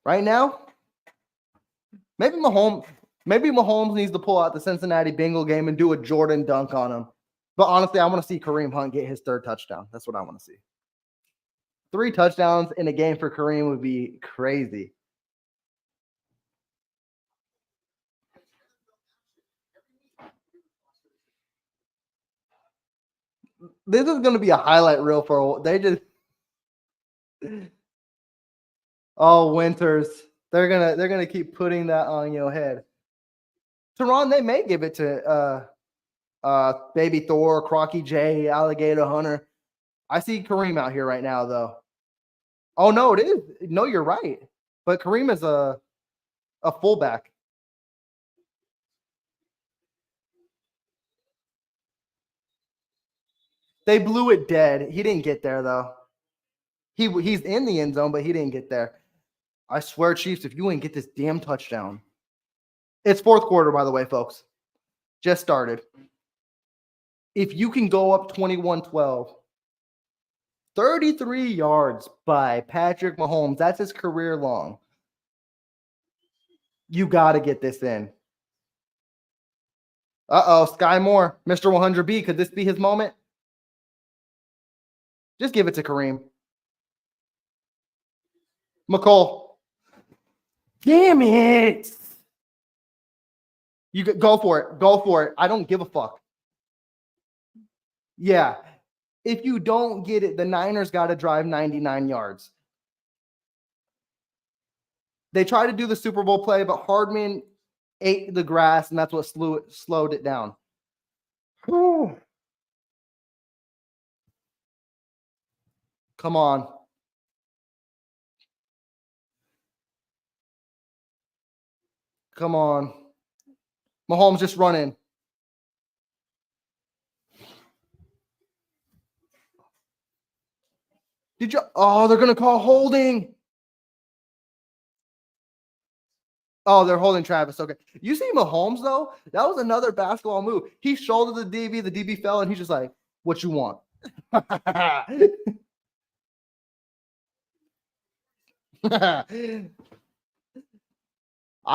Speaker 1: Right now, maybe Mahomes needs to pull out the Cincinnati Bengal game and do a Jordan dunk on him. But honestly, I want to see Kareem Hunt get his third touchdown. That's what I want to see. 3 touchdowns in a game for Kareem would be crazy. This is going to be a highlight reel for they just. Oh, Winters. They're gonna keep putting that on your head. Teron, they may give it to Baby Thor, Crocky J, Alligator Hunter. I see Kareem out here right now, though. Oh no, it is. No, you're right. But Kareem is a fullback. They blew it dead. He didn't get there though. He's in the end zone, but he didn't get there. I swear, Chiefs, if you ain't get this damn touchdown. It's fourth quarter, by the way, folks. Just started. If you can go up 21-12, 33 yards by Patrick Mahomes, that's his career long. You got to get this in. Uh-oh, Sky Moore, Mr. 100B, could this be his moment? Just give it to Kareem. McCole. Damn it. You go for it. Go for it. I don't give a fuck. Yeah. If you don't get it, the Niners got to drive 99 yards. They tried to do the Super Bowl play, but Hardman ate the grass, and that's what slowed it down. Whew. Come on. Come on. Mahomes just run in. Did you? Oh, they're going to call holding. Oh, they're holding Travis. Okay. You see Mahomes, though? That was another basketball move. He shouldered the DB fell, and he's just like, what you want? I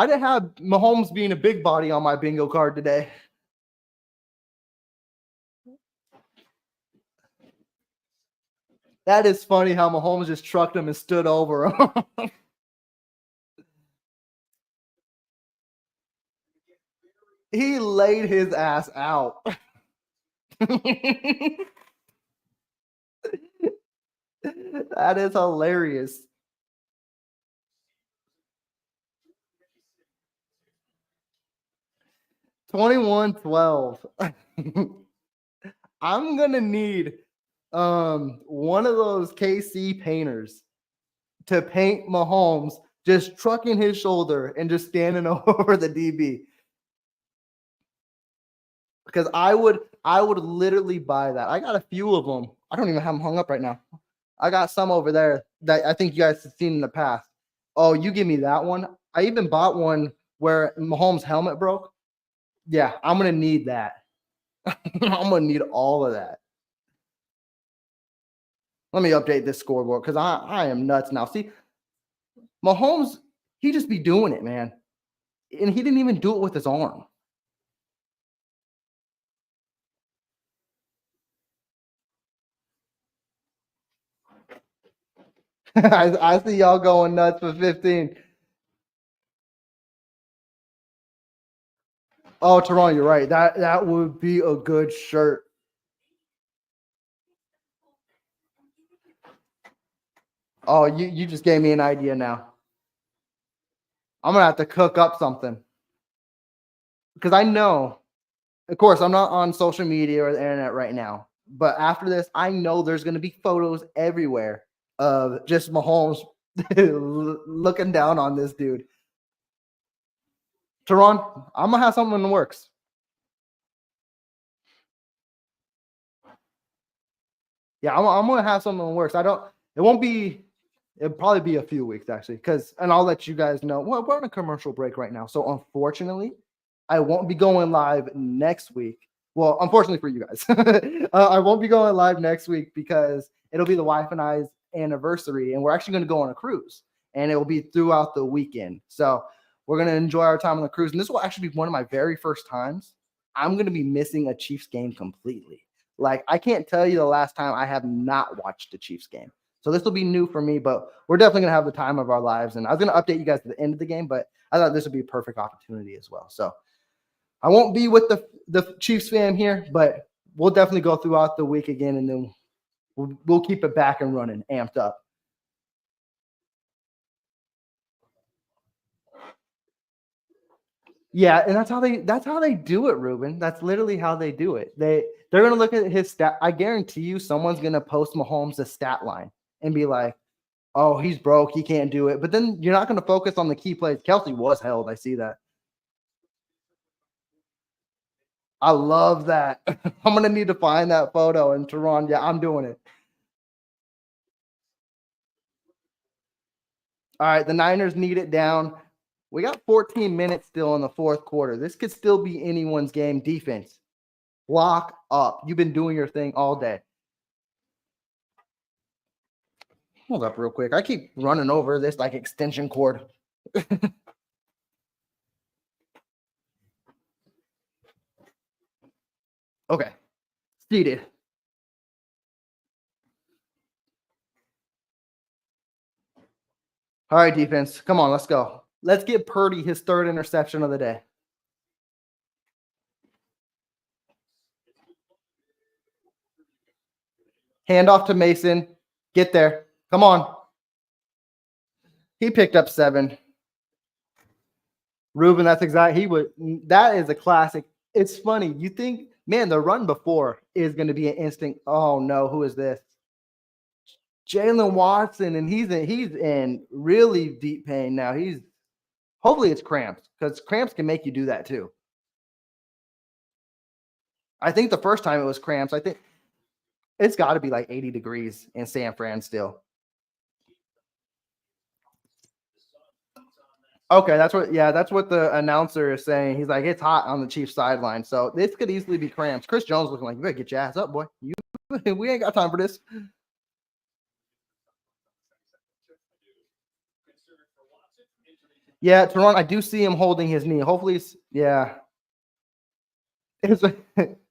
Speaker 1: didn't have Mahomes being a big body on my bingo card today. That is funny how Mahomes just trucked him and stood over him. He laid his ass out. That is hilarious. $21-12. I'm gonna need one of those KC painters to paint Mahomes just trucking his shoulder and just standing over the DB. Because I would literally buy that. I got a few of them. I don't even have them hung up right now. I got some over there that I think you guys have seen in the past. Oh, you give me that one. I even bought one where Mahomes' helmet broke. Yeah, I'm gonna need that. I'm gonna need all of that. Let me update this scoreboard because I am nuts now. See, Mahomes, he just be doing it, man. And he didn't even do it with his arm. I see y'all going nuts for 15. Oh, Teron, you're right. That would be a good shirt. Oh, you just gave me an idea now. I'm gonna have to cook up something. Because I know, of course, I'm not on social media or the internet right now. But after this, I know there's gonna be photos everywhere of just Mahomes looking down on this dude. Teron, I'm gonna have something in the works. Yeah, I'm gonna have something in the works. It won't be. It'll probably be a few weeks actually, and I'll let you guys know. Well, we're on a commercial break right now, so unfortunately, I won't be going live next week. Well, unfortunately for you guys, I won't be going live next week because it'll be the wife and I's anniversary, and we're actually going to go on a cruise, and it will be throughout the weekend. So we're going to enjoy our time on the cruise, and this will actually be one of my very first times. I'm going to be missing a Chiefs game completely. Like, I can't tell you the last time I have not watched a Chiefs game. So this will be new for me, but we're definitely going to have the time of our lives. And I was going to update you guys at the end of the game, but I thought this would be a perfect opportunity as well. So I won't be with the Chiefs fam here, but we'll definitely go throughout the week again, and then we'll keep it back and running, amped up. Yeah, and that's how they do it, Ruben. That's literally how they do it. They're gonna look at his stat. I guarantee you, someone's gonna post Mahomes' stat line and be like, "Oh, he's broke. He can't do it." But then you're not gonna focus on the key plays. Kelsey was held. I see that. I love that. I'm gonna need to find that photo. And Teron, yeah, I'm doing it. All right, the Niners need it down. We got 14 minutes still in the fourth quarter. This could still be anyone's game. Defense, lock up. You've been doing your thing all day. Hold up real quick. I keep running over this like extension cord. Okay. Seated. All right, defense. Come on, let's go. Let's get Purdy his third interception of the day. Hand off to Mason. Get there. Come on. He picked up 7. Ruben, that's exact. That is a classic. It's funny. You think, man, the run before is going to be an instant. Oh no, who is this? Jalen Watson, and he's in really deep pain now. Hopefully it's cramps because cramps can make you do that too. I think the first time it was cramps. I think it's got to be like 80 degrees in San Fran still. Okay, that's what the announcer is saying. He's like, it's hot on the Chiefs sideline. So this could easily be cramps. Chris Jones looking like, you better get your ass up, boy. We ain't got time for this. Yeah, Toronto, I do see him holding his knee. Hopefully, yeah. It's,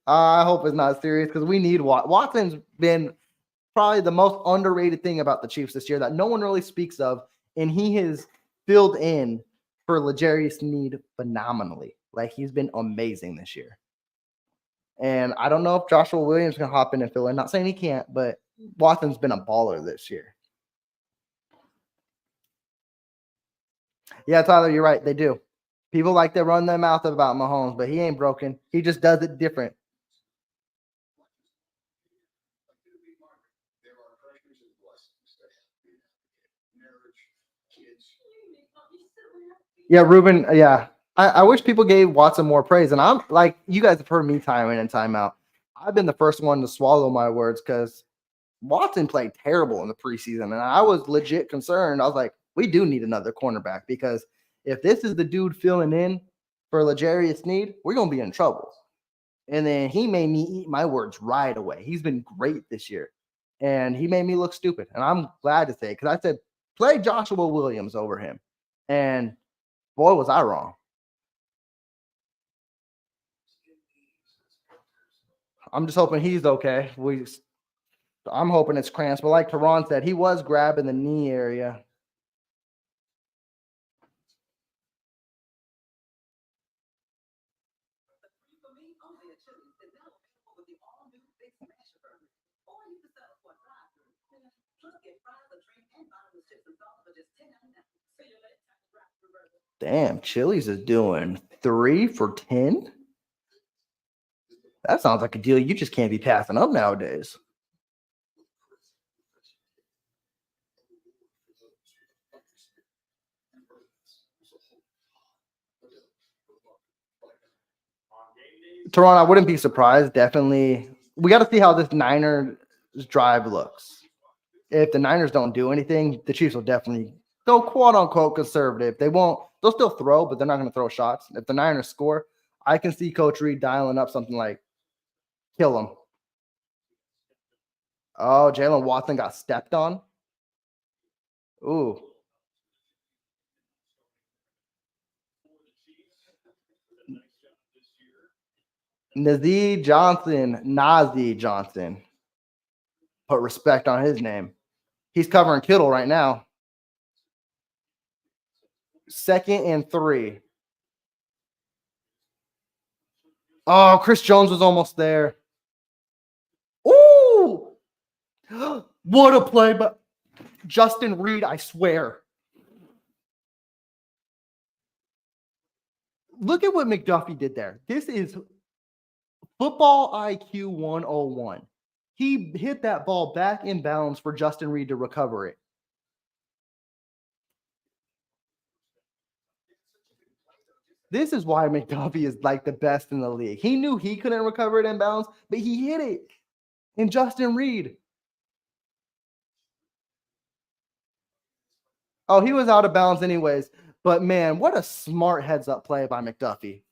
Speaker 1: I hope it's not serious because we need Watson's been probably the most underrated thing about the Chiefs this year that no one really speaks of, and he has filled in for L'Jarius Sneed phenomenally. Like he's been amazing this year. And I don't know if Joshua Williams can hop in and fill in. Not saying he can't, but Watson's been a baller this year. Yeah, Tyler, you're right. They do. People like to run their mouth about Mahomes, but he ain't broken. He just does it different. Yeah, Ruben. Yeah, I wish people gave Watson more praise. And I'm like, you guys have heard me time in and time out. I've been the first one to swallow my words because Watson played terrible in the preseason, and I was legit concerned. I was like, we do need another cornerback because if this is the dude filling in for L'Jarius Sneed, we're gonna be in trouble. And then he made me eat my words right away. He's been great this year, and he made me look stupid. And I'm glad to say because I said play Joshua Williams over him, and boy was I wrong. I'm just hoping he's okay. I'm hoping it's cramps, but like Teron said, he was grabbing the knee area. Damn, Chili's is doing 3 for 10. That sounds like a deal you just can't be passing up nowadays. Toronto, I wouldn't be surprised. Definitely, we got to see how this Niners drive looks. If the Niners don't do anything, the Chiefs will definitely go quote unquote conservative. They won't. They'll still throw, but they're not going to throw shots. If the Niners score, I can see Coach Reed dialing up something like kill them. Oh, Jalen Watson got stepped on. Ooh. Nazi Johnson. Put respect on his name. He's covering Kittle right now. 2nd and 3. Oh, Chris Jones was almost there. Ooh. What a play, but Justin Reed, I swear. Look at what McDuffie did there. This is football IQ 101. He hit that ball back in bounds for Justin Reed to recover it. This is why McDuffie is like the best in the league. He knew he couldn't recover it in bounds, but he hit it. And Justin Reed. Oh, he was out of bounds anyways. But man, what a smart heads up play by McDuffie.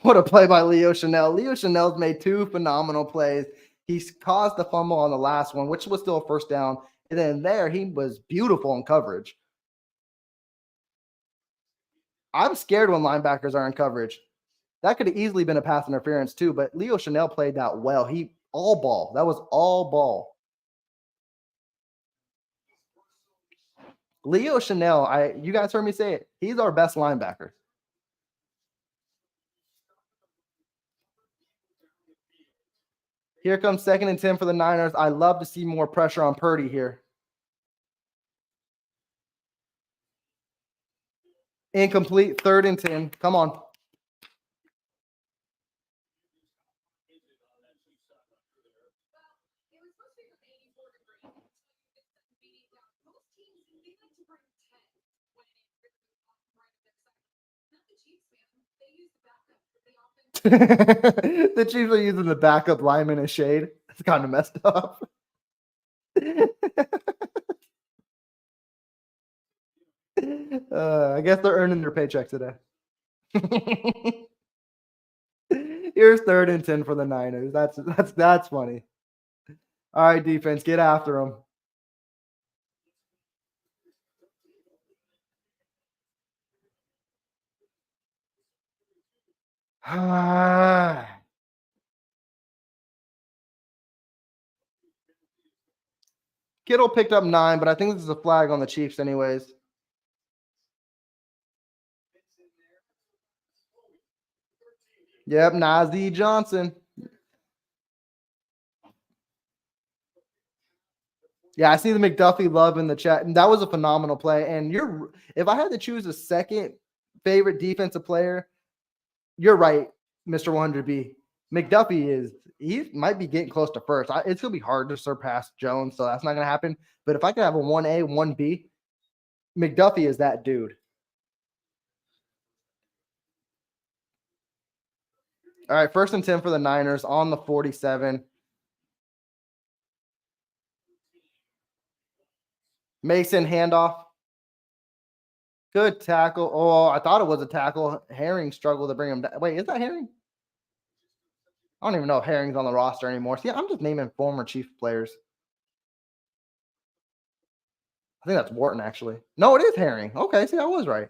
Speaker 1: What a play by Leo Chanel. Leo Chanel's made 2 phenomenal plays. He's caused the fumble on the last one, which was still a first down. And then there, he was beautiful in coverage. I'm scared when linebackers are in coverage. That could have easily been a pass interference too, but Leo Chanel played that well. He all ball. That was all ball. Leo Chanel, you guys heard me say it. He's our best linebacker. Here comes 2nd and 10 for the Niners. I love to see more pressure on Purdy here. Incomplete. 3rd and 10. Come on. The Chiefs are using the backup lineman as shade. It's kind of messed up. I guess they're earning their paycheck today. Here's 3rd and 10 for the Niners. That's funny. All right, defense, get after them. Kittle picked up 9, but I think this is a flag on the Chiefs anyways. Yep, Najee Johnson. Yeah, I see the McDuffie love in the chat, and that was a phenomenal play. And if I had to choose a second favorite defensive player, you're right, Mr. 100B. McDuffie he might be getting close to first. It's gonna be hard to surpass Jones, so that's not gonna happen. But if I could have a 1A, 1B, McDuffie is that dude. All right, 1st and 10 for the Niners on the 47. Mason handoff. Good tackle. Oh, I thought it was a tackle. Herring struggled to bring him down. Wait, is that Herring? I don't even know if Herring's on the roster anymore. See, I'm just naming former Chiefs players. I think that's Wharton, actually. No, it is Herring. Okay, see, I was right.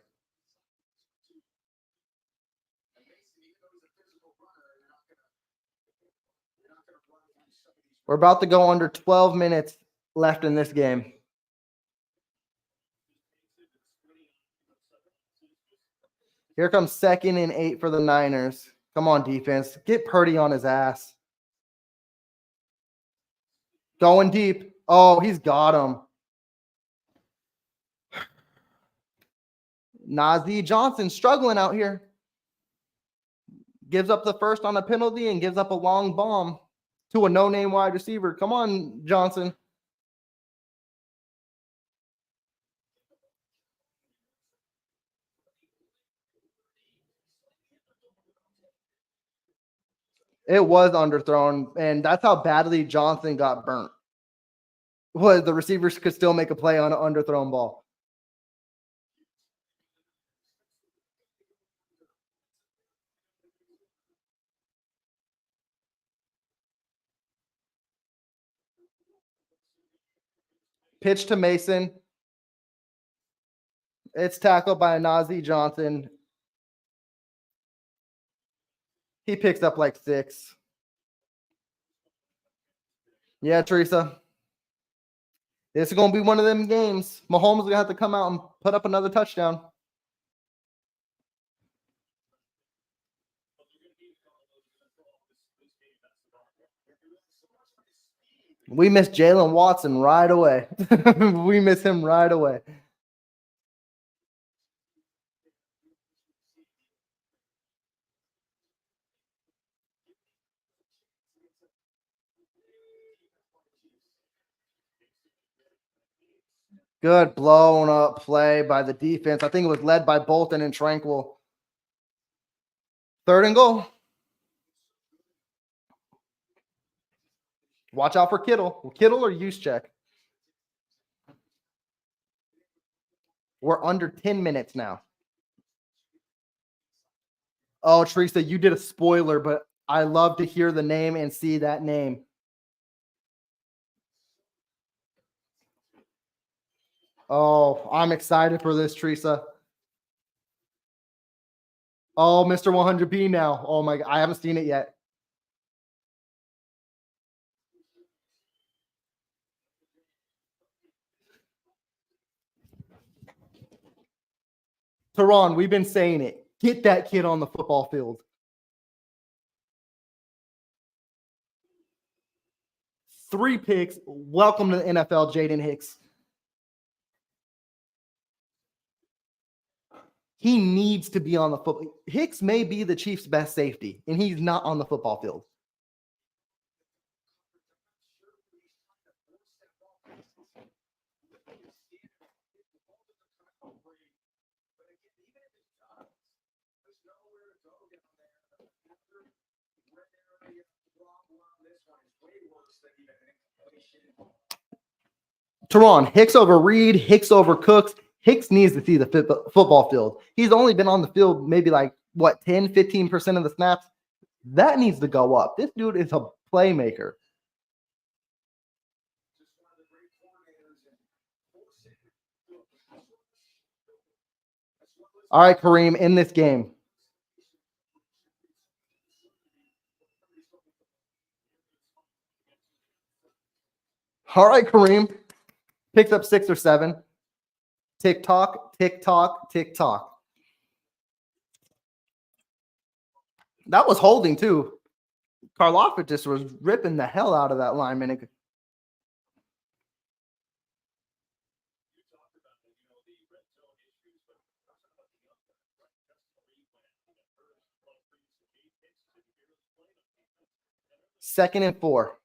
Speaker 1: We're about to go under 12 minutes left in this game. Here comes 2nd and 8 for the Niners. Come on, defense. Get Purdy on his ass. Going deep. Oh, he's got him. Najee Johnson struggling out here. Gives up the first on a penalty and gives up a long bomb to a no-name wide receiver. Come on, Johnson. It was underthrown, and that's how badly Johnson got burnt. Was the receivers could still make a play on an underthrown ball. Pitch to Mason. It's tackled by Najee Johnson. He picks up like 6. Yeah, Teresa. This is going to be one of them games. Mahomes is going to have to come out and put up another touchdown. We miss Jalen Watson right away. We miss him right away. Good blown up play by the defense. I think it was led by Bolton and Tranquil. 3rd and goal. Watch out for Kittle. Kittle or Juszczyk? We're under 10 minutes now. Oh, Teresa, you did a spoiler, but I love to hear the name and see that name. Oh, I'm excited for this, Teresa. Oh, Mr. 100B now. Oh my God, I haven't seen it yet. Teron, we've been saying it. Get that kid on the football field. 3 picks. Welcome to the NFL, Jaden Hicks. He needs to be on the football. Hicks may be the Chiefs' best safety, and he's not on the football field. Teron, Hicks over Reed, Hicks over Cooks. Hicks needs to see the football field. He's only been on the field maybe 10, 15% of the snaps. That needs to go up. This dude is a playmaker. All right, Kareem, in this game. All right, Kareem. Picks up 6 or 7. Tick-tock, tick-tock, tick-tock. That was holding, too. Karloff just was ripping the hell out of that lineman. Second and 4.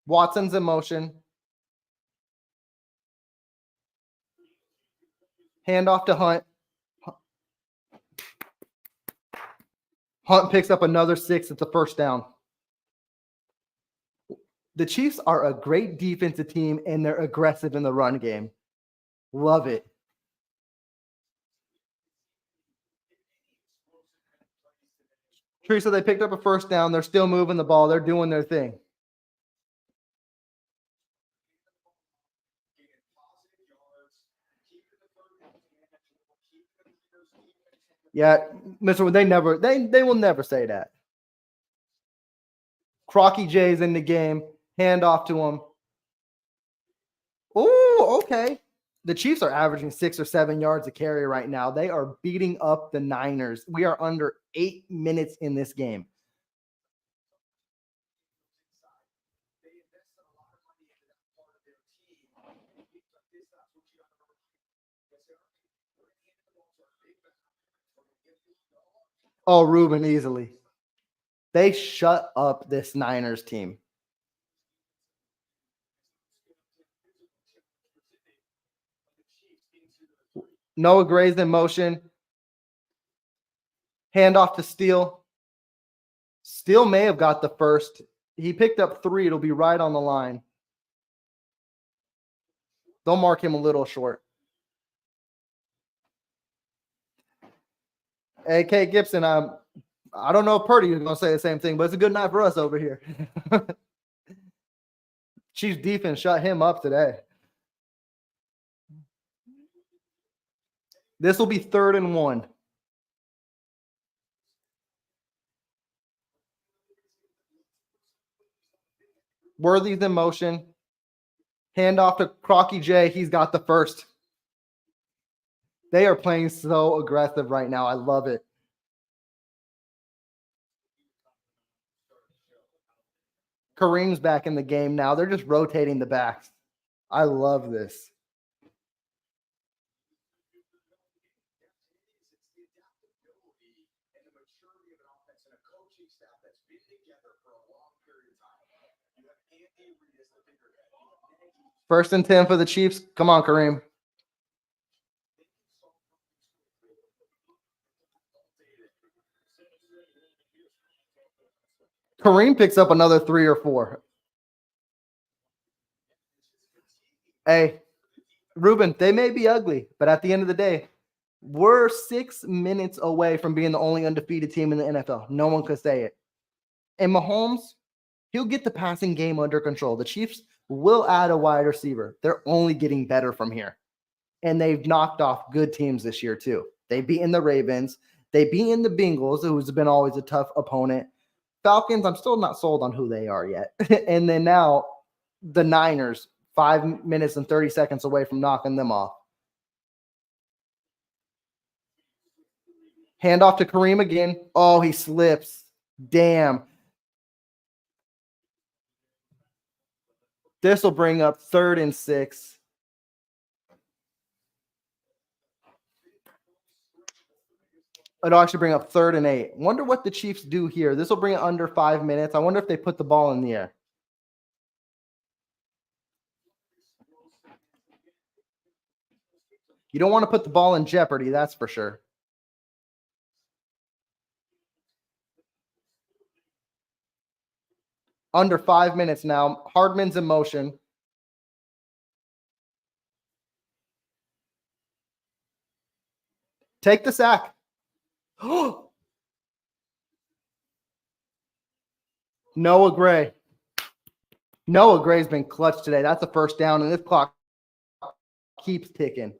Speaker 1: Watson's in motion. Hand off to Hunt. Hunt picks up another 6 at the first down. The Chiefs are a great defensive team, and they're aggressive in the run game. Love it. Teresa, they picked up a first down. They're still moving the ball. They're doing their thing. Yeah, Mr. They will never say that. Crocky J's in the game. Hand off to him. Oh, okay. The Chiefs are averaging 6 or 7 yards a carry right now. They are beating up the Niners. We are under 8 minutes in this game. Oh, Ruben easily. They shut up this Niners team. Noah Gray's in motion. Hand off to Steele. Steele may have got the first. He picked up 3. It'll be right on the line. They'll mark him a little short. Hey, Kate Gibson, I don't know if Purdy is going to say the same thing, but it's a good night for us over here. Chiefs defense shut him up today. This will be 3rd and 1. Worthy's in motion. Hand off to Crocky J. He's got the first. They are playing so aggressive right now. I love it. Kareem's back in the game now. They're just rotating the backs. I love this. First and 10 for the Chiefs. Come on, Kareem. Kareem picks up another 3 or 4. Hey, Ruben, they may be ugly, but at the end of the day, we're 6 minutes away from being the only undefeated team in the NFL. No one could say it. And Mahomes, he'll get the passing game under control. The Chiefs will add a wide receiver. They're only getting better from here. And they've knocked off good teams this year, too. They beaten the Ravens. They beaten the Bengals, who's been always a tough opponent. Falcons, I'm still not sold on who they are yet. And then now the Niners, 5 minutes and 30 seconds away from knocking them off. Hand off to Kareem again. Oh, he slips. Damn. This will bring up 3rd and 6. It'll actually bring up 3rd and 8. Wonder what the Chiefs do here. This will bring it under 5 minutes. I wonder if they put the ball in the air. You don't want to put the ball in jeopardy, that's for sure. Under 5 minutes now. Hardman's in motion. Take the sack. Noah Gray. Noah Gray's been clutch today. That's a first down, and this clock keeps ticking.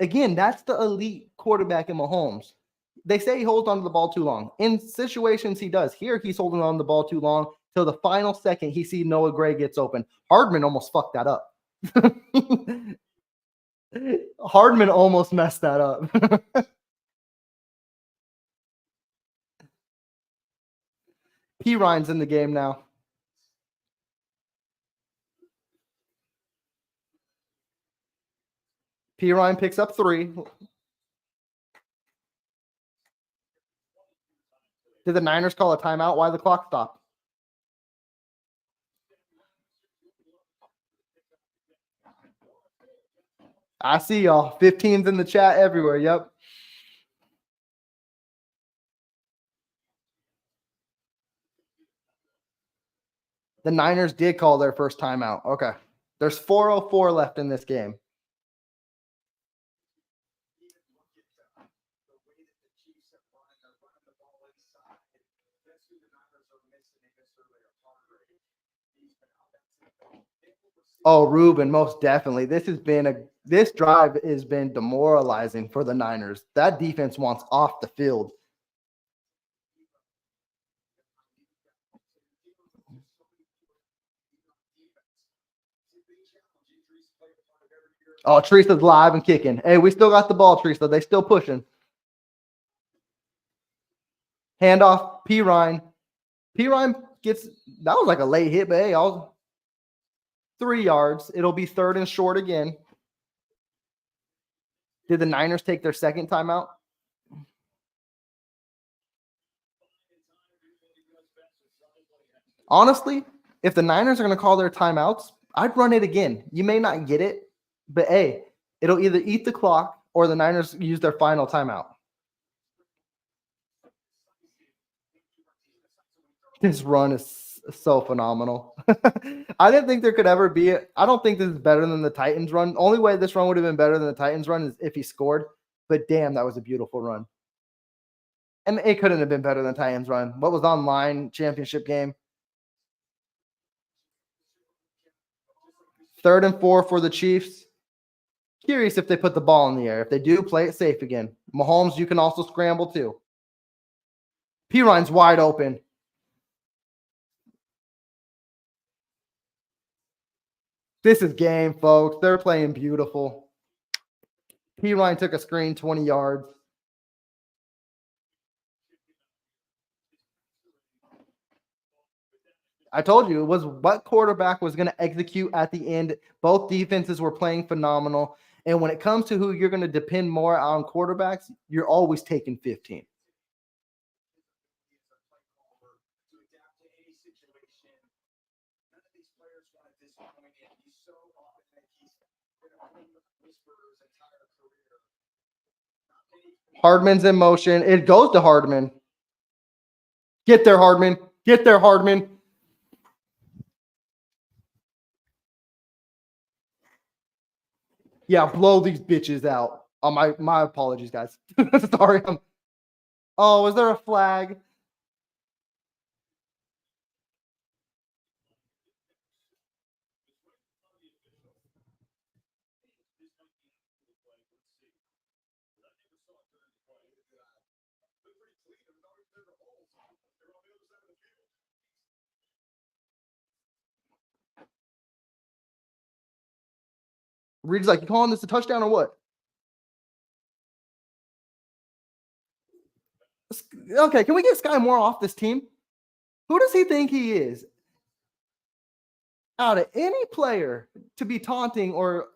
Speaker 1: Again, that's the elite quarterback in Mahomes. They say he holds on to the ball too long. In situations, he does. Here, he's holding on to the ball too long. Till the final second, he sees Noah Gray gets open. Hardman almost fucked that up. Hardman almost messed that up. P. Ryan's in the game now. P. Ryan picks up 3. Did the Niners call a timeout? Why the clock stopped? I see y'all. 15's in the chat everywhere. Yep. The Niners did call their first timeout. Okay. There's 4:04 left in this game. Oh, Ruben, most definitely. This drive has been demoralizing for the Niners. That defense wants off the field. Oh, Teresa's live and kicking. Hey, we still got the ball, Teresa. They still pushing. Handoff, P. Ryan. P. Ryan gets, that was like a late hit, but hey, 3 yards. It'll be 3rd and short again. Did the Niners take their second timeout? Honestly, if the Niners are going to call their timeouts, I'd run it again. You may not get it, but hey, it'll either eat the clock or the Niners use their final timeout. This run is so phenomenal. I didn't think there could ever be I don't think this is better than the Titans run. Only way this run would have been better than the Titans run is if he scored. But damn, that was a beautiful run. And it couldn't have been better than the Titans run. What was online championship game? 3rd and 4 for the Chiefs. Curious if they put the ball in the air. If they do, play it safe again. Mahomes, you can also scramble too. P. Ryan's wide open. This is game, folks. They're playing beautiful. P. Ryan took a screen 20 yards. I told you it was what quarterback was going to execute at the end. Both defenses were playing phenomenal. And when it comes to who you're going to depend more on quarterbacks, you're always taking 15. Hardman's in motion. It goes to Hardman. Get there, Hardman. Get there, Hardman. Yeah, blow these bitches out. Oh, my apologies, guys. Sorry. Oh, is there a flag? Reed's like, you calling this a touchdown or what? Okay, can we get Sky Moore off this team? Who does he think he is? out of any player to be taunting or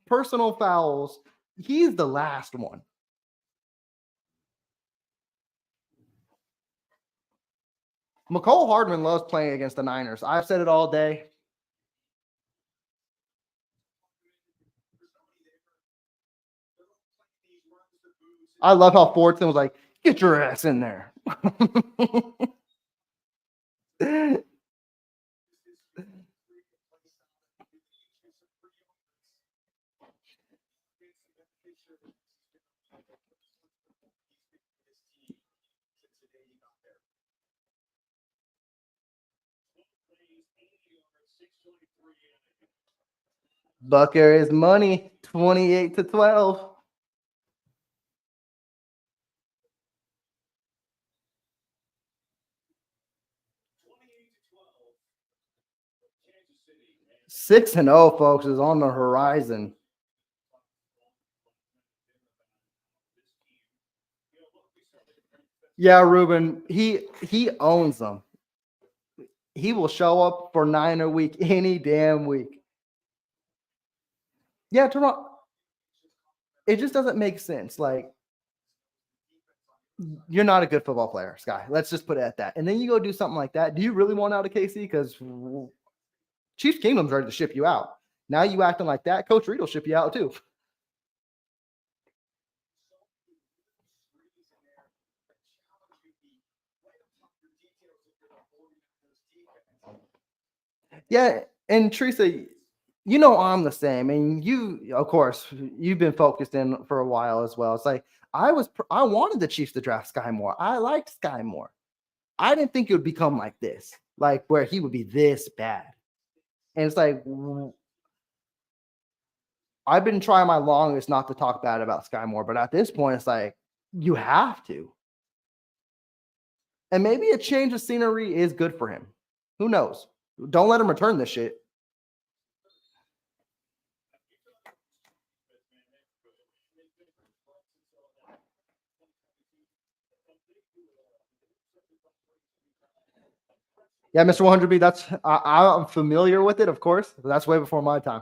Speaker 1: personal fouls, he's the last one. McCole Hardman loves playing against the Niners. I've said it all day. I love how Fordson was like, get your ass in there. Buck Area's money, 28-12. Six and 0, folks, is on the horizon. Yeah, Ruben, he owns them. He will show up for Niner week any damn week. Yeah, Toronto. It just doesn't make sense. Like, you're not a good football player, Sky. Let's just put it at that. And then you go do something like that. Do you really want out of KC? Because Chiefs Kingdom's ready to ship you out. Now you acting like that, Coach Reed will ship you out too. Yeah, and Teresa, you know I'm the same. And you, of course, you've been focused in for a while as well. It's like I wanted the Chiefs to draft Sky Moore. I liked Sky Moore. I didn't think it would become like this, like where he would be this bad. And it's like I've been trying my longest not to talk bad about Sky Moore, but at this point, it's like you have to. And maybe a change of scenery is good for him. Who knows? Don't let him return this shit. Yeah, Mr. 100B, I'm familiar with it, of course. But that's way before my time.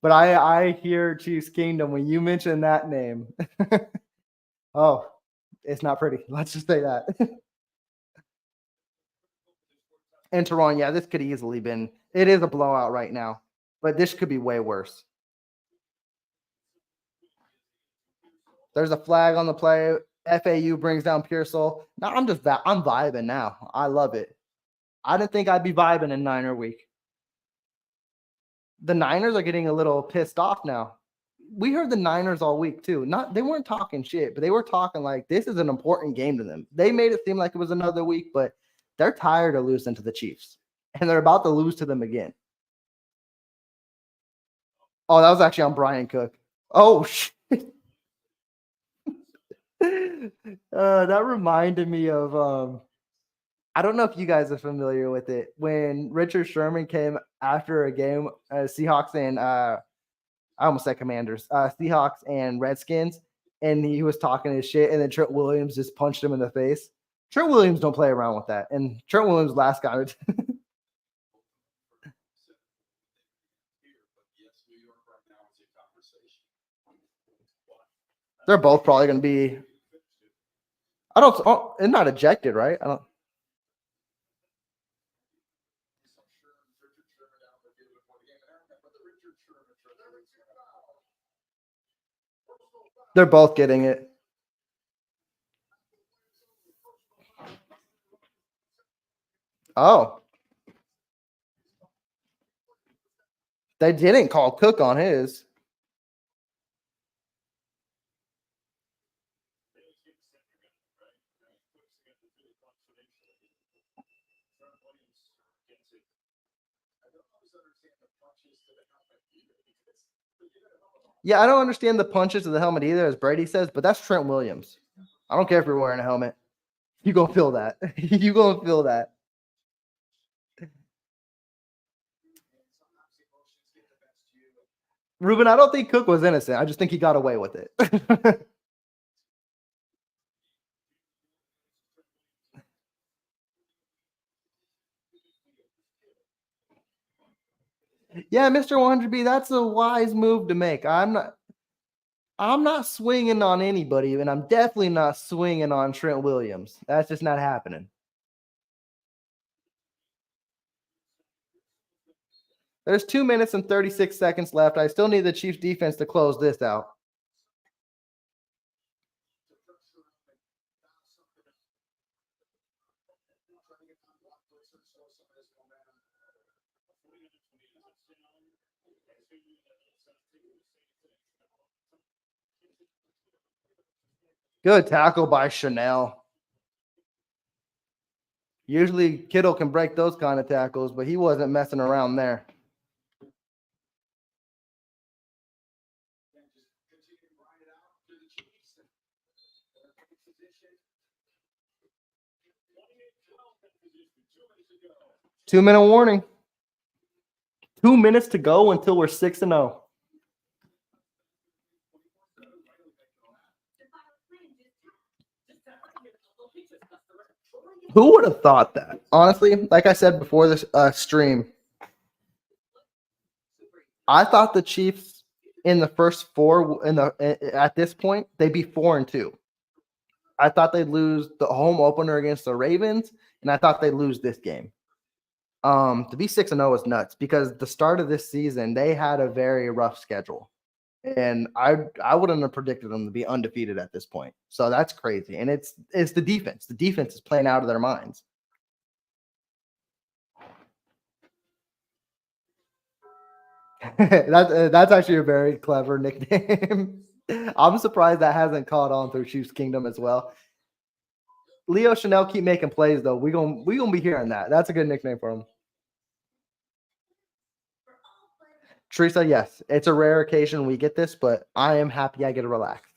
Speaker 1: But I hear Chiefs Kingdom when you mention that name. Oh, it's not pretty. Let's just say that. And Tehran, yeah, this could easily been. It is a blowout right now, but this could be way worse. There's a flag on the play. FAU brings down Pearsall. Now I'm vibing now. I love it. I didn't think I'd be vibing in Niner week. The Niners are getting a little pissed off now. We heard the Niners all week too. They weren't talking shit, but they were talking like this is an important game to them. They made it seem like it was another week, but they're tired of losing to the Chiefs, and they're about to lose to them again. Oh, that was actually on Brian Cook. Oh shit. That reminded me of I don't know if you guys are familiar with it. When Richard Sherman came after a game, Seahawks and I almost said Commanders, Seahawks and Redskins, and he was talking his shit, and then Trent Williams just punched him in the face. Trent Williams don't play around with that, and Trent Williams last guy. They're both probably going to be. They're not ejected, right? I don't. They're both getting it. Oh. They didn't call Cook on his. Yeah, I don't understand the punches to the helmet either, as Brady says, but that's Trent Williams. I don't care if you're wearing a helmet. You gonna feel that. You gonna feel that. Ruben, I don't think Cook was innocent. I just think he got away with it. Yeah, Mr. 100B, that's a wise move to make. I'm not swinging on anybody, and I'm definitely not swinging on Trent Williams. That's just not happening. There's 2 minutes and 36 seconds left. I still need the Chiefs defense to close this out. Good tackle by Chanel. Usually Kittle can break those kind of tackles, but he wasn't messing around there. Two-minute warning. 2 minutes to go until we're 6-0. Who would have thought that? Honestly, like I said before this stream, I thought the Chiefs in the first four at this point they'd be 4-2. I thought they'd lose the home opener against the Ravens, and I thought they'd lose this game. To be 6-0 is nuts because the start of this season they had a very rough schedule, and I wouldn't have predicted them to be undefeated at this point. So that's crazy, and it's the defense. The defense is playing out of their minds. That's actually a very clever nickname. I'm surprised that hasn't caught on through Chiefs Kingdom as well. Leo Chanel keep making plays though. We gonna be hearing that. That's a good nickname for him. Teresa, yes, it's a rare occasion we get this, but I am happy I get to relax.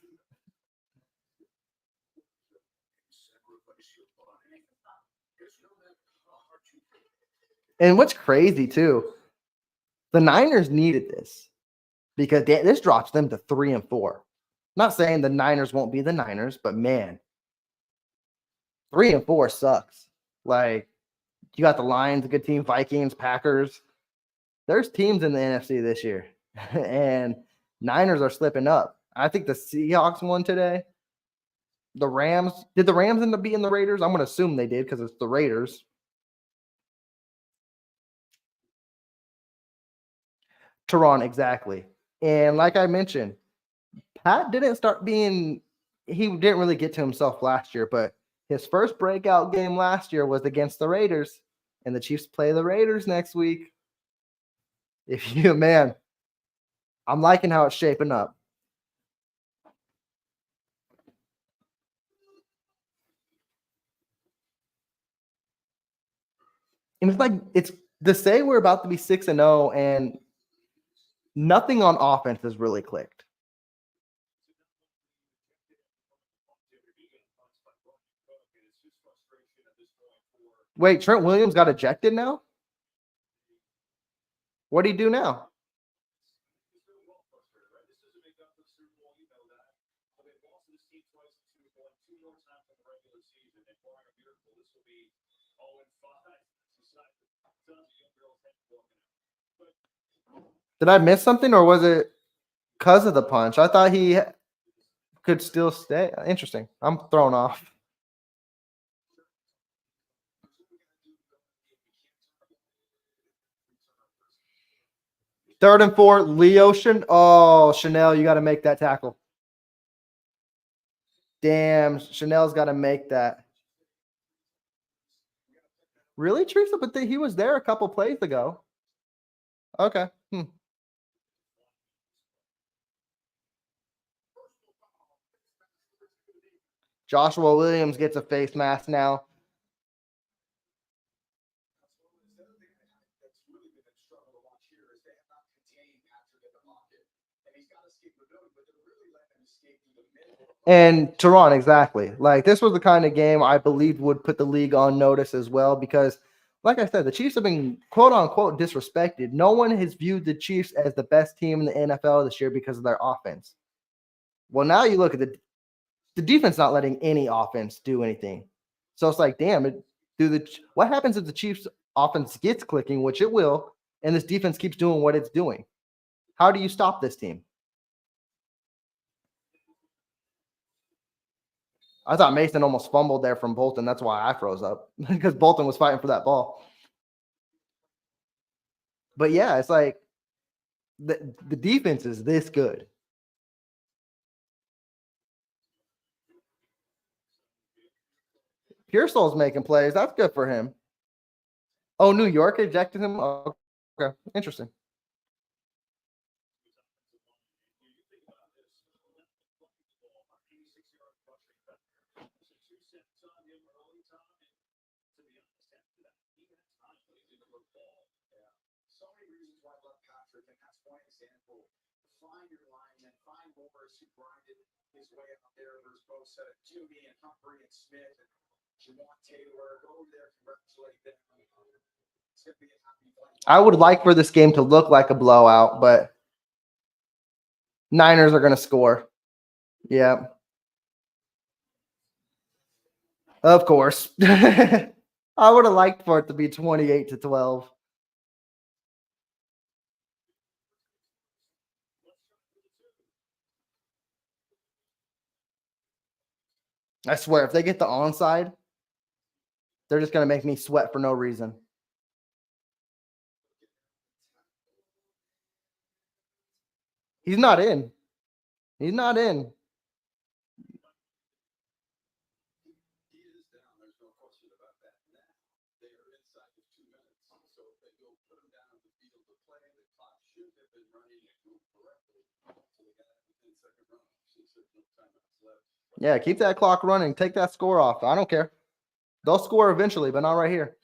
Speaker 1: And what's crazy too, the Niners needed this because this drops them to 3-4. Not saying the Niners won't be the Niners, but man, 3-4 sucks. Like you got the Lions, a good team, Vikings, Packers. There's teams in the NFC this year, and Niners are slipping up. I think the Seahawks won today. The Rams, did the Rams end up beating the Raiders? I'm going to assume they did because it's the Raiders. Tehran, exactly. And like I mentioned, Pat didn't start being, he didn't really get to himself last year, but his first breakout game last year was against the Raiders, and the Chiefs play the Raiders next week. Man, I'm liking how it's shaping up. And it's to say we're about to be 6-0 and nothing on offense has really clicked. Wait, Trent Williams got ejected now? What do you do now? Did I miss something, or was it because of the punch? I thought he could still stay. Interesting. I'm thrown off. Third and 4, Leo Chanel, you got to make that tackle. Damn, Chanel's got to make that. Really, Teresa? But he was there a couple plays ago. Okay. Joshua Williams gets a face mask now. And Tehran, exactly. Like this was the kind of game I believed would put the league on notice as well because, like I said, the Chiefs have been quote unquote disrespected. No one has viewed the Chiefs as the best team in the NFL this year because of their offense. Well, now you look at the defense not letting any offense do anything. So it's like, damn, what happens if the Chiefs offense gets clicking, which it will, and this defense keeps doing what it's doing. How do you stop this team? I thought Mason almost fumbled there from Bolton. That's why I froze up, because Bolton was fighting for that ball. But yeah, it's like the defense is this good. Pearsall's making plays. That's good for him. Oh, New York ejected him? Oh, okay, interesting. I would like for this game to look like a blowout, but Niners are going to score. Yeah. Of course. I would have liked for it to be 28-12. I swear, if they get the onside, they're just going to make me sweat for no reason. He's not in. He's not in. Yeah, keep that clock running. Take that score off. I don't care. They'll score eventually, but not right here.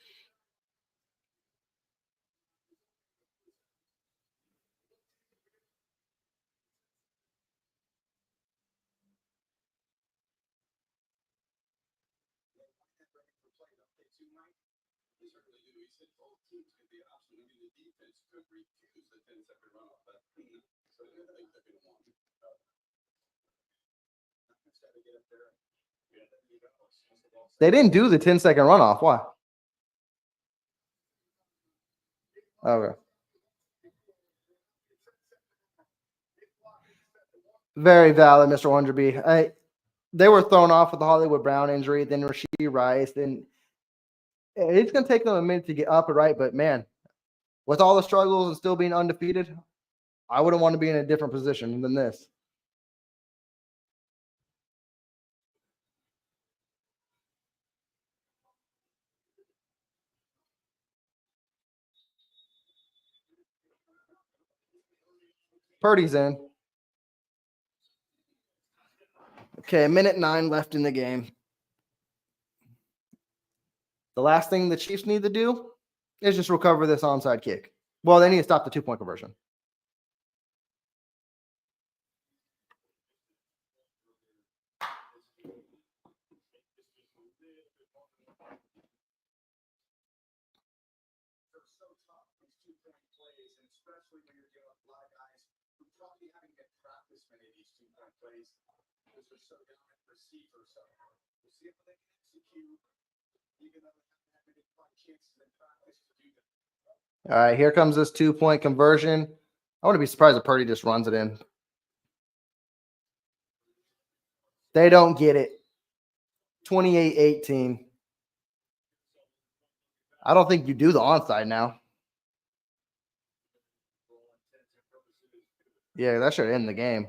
Speaker 1: They didn't do the 10-second runoff. Why? Okay. Very valid, Mr. Wonderby. They were thrown off with the Hollywood Brown injury, then Rashee Rice. Then it's going to take them a minute to get up and right. But, man, with all the struggles and still being undefeated, I wouldn't want to be in a different position than this. Purdy's in. Okay, 1:09 left in the game. The last thing the Chiefs need to do is just recover this onside kick. Well, they need to stop the 2-point conversion. All right, here comes this 2-point conversion. I wouldn't be surprised if Purdy just runs it in. They don't get it. 28-18. I don't think you do the onside now. Yeah, that should end the game.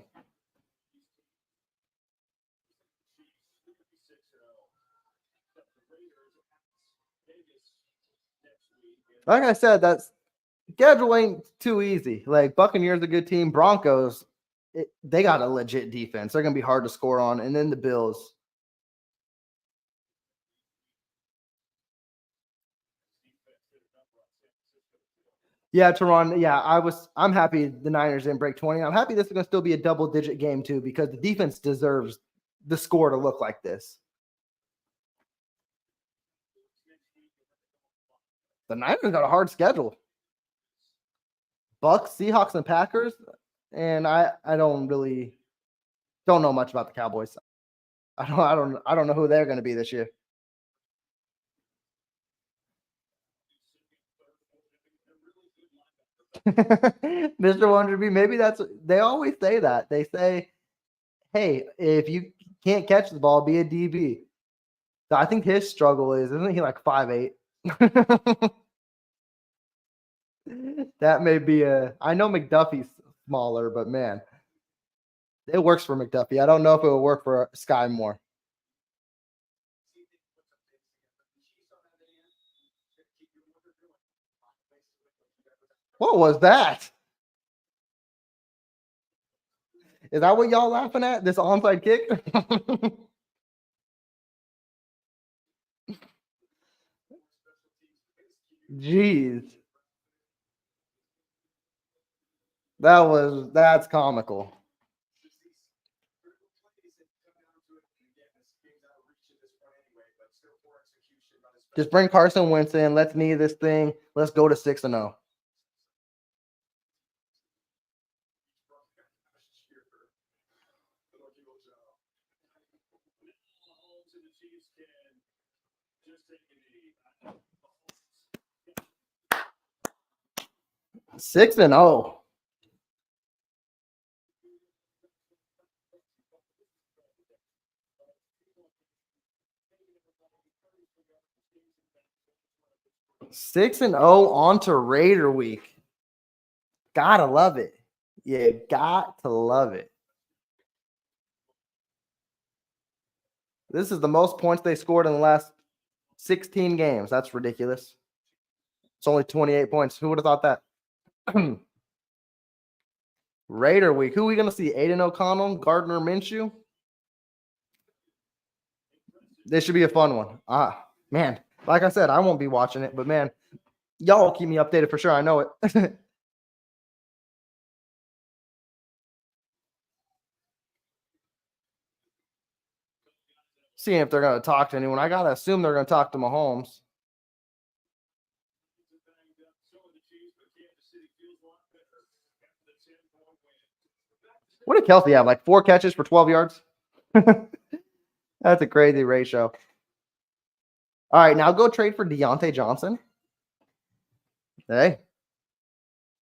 Speaker 1: Like I said, that schedule ain't too easy. Like Buccaneers a good team. Broncos, they got a legit defense. They're going to be hard to score on. And then the Bills. Yeah, Teron. Yeah, I'm happy the Niners didn't break 20. I'm happy this is going to still be a double-digit game too, because the defense deserves the score to look like this. The Niners got a hard schedule. Bucks, Seahawks, and Packers. And I don't know much about the Cowboys. I don't know who they're going to be this year. Mr. Wonder Bee, maybe they always say that. They say, hey, if you can't catch the ball, be a DB. So I think his struggle isn't he like 5'8"? That may be I know McDuffie's smaller, but man, it works for McDuffie. I don't know if it will work for Sky Moore. What was that? Is that what y'all laughing at? This onside kick? Jeez. That's comical. Just bring Carson Wentz in. Let's knee this thing. Let's go to 6-0. Six and 0. Six and 0 on to Raider week. Gotta love it. Yeah, got to love it. This is the most points they scored in the last 16 games. That's ridiculous. It's only 28 points. Who would have thought that? Raider week. Who are we going to see? Aiden O'Connell, Gardner Minshew? This should be a fun one. Man, like I said, I won't be watching it, but man, y'all keep me updated for sure. I know it. Seeing if they're going to talk to anyone. I got to assume they're going to talk to Mahomes. What did Kelsey have? Like 4 catches for 12 yards? That's a crazy ratio. All right, now go trade for Deontay Johnson. Hey,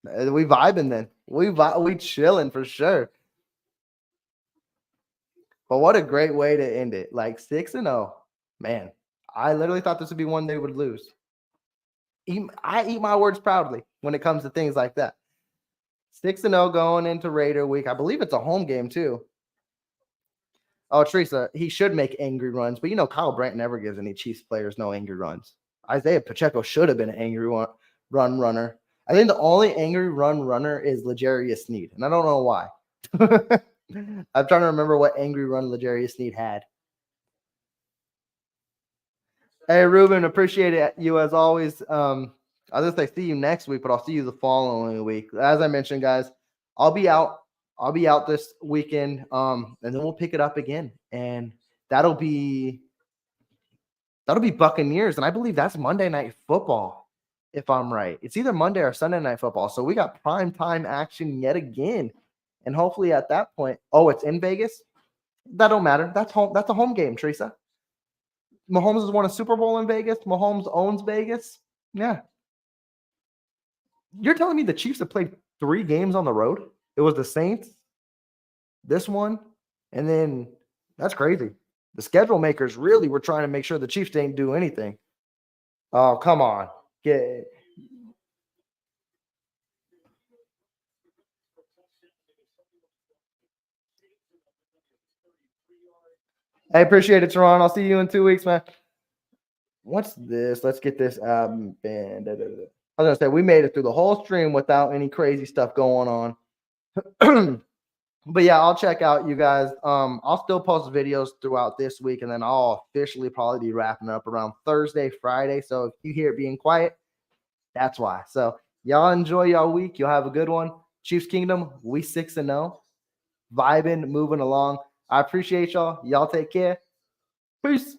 Speaker 1: we vibing then. We chilling for sure. But what a great way to end it. Like 6-0. Man, I literally thought this would be one they would lose. I eat my words proudly when it comes to things like that. 6-0 going into Raider week. I believe it's a home game too. Oh, Teresa, he should make angry runs, but Kyle Brandt never gives any Chiefs players no angry runs. Isaiah Pacheco should have been an angry run runner. I think the only angry run runner is L'Jarius Sneed, and I don't know why. I'm trying to remember what angry run L'Jarius Sneed had. Hey, Ruben, appreciate it. You as always. I'll just say see you next week, but I'll see you the following week. As I mentioned, guys, I'll be out this weekend, and then we'll pick it up again, and that'll be Buccaneers, and I believe that's Monday Night Football, if I'm right. It's either Monday or Sunday Night Football, so we got prime time action yet again, and hopefully at that point, it's in Vegas. That don't matter. That's home. That's a home game, Teresa. Mahomes has won a Super Bowl in Vegas. Mahomes owns Vegas. Yeah. You're telling me the Chiefs have played 3 games on the road? It was the Saints, this one, and then that's crazy. The schedule makers really were trying to make sure the Chiefs didn't do anything. Oh, come on. I appreciate it, Teron. I'll see you in 2 weeks, man. What's this? Let's get this album band. I was going to say, we made it through the whole stream without any crazy stuff going on. But yeah, I'll check out you guys. I'll still post videos throughout this week, and then I'll officially probably be wrapping up around Thursday, Friday. So if you hear it being quiet, that's why. So y'all enjoy y'all week. You'll have a good one. Chiefs Kingdom, we 6-0. Vibing, moving along. I appreciate y'all. Y'all take care. Peace.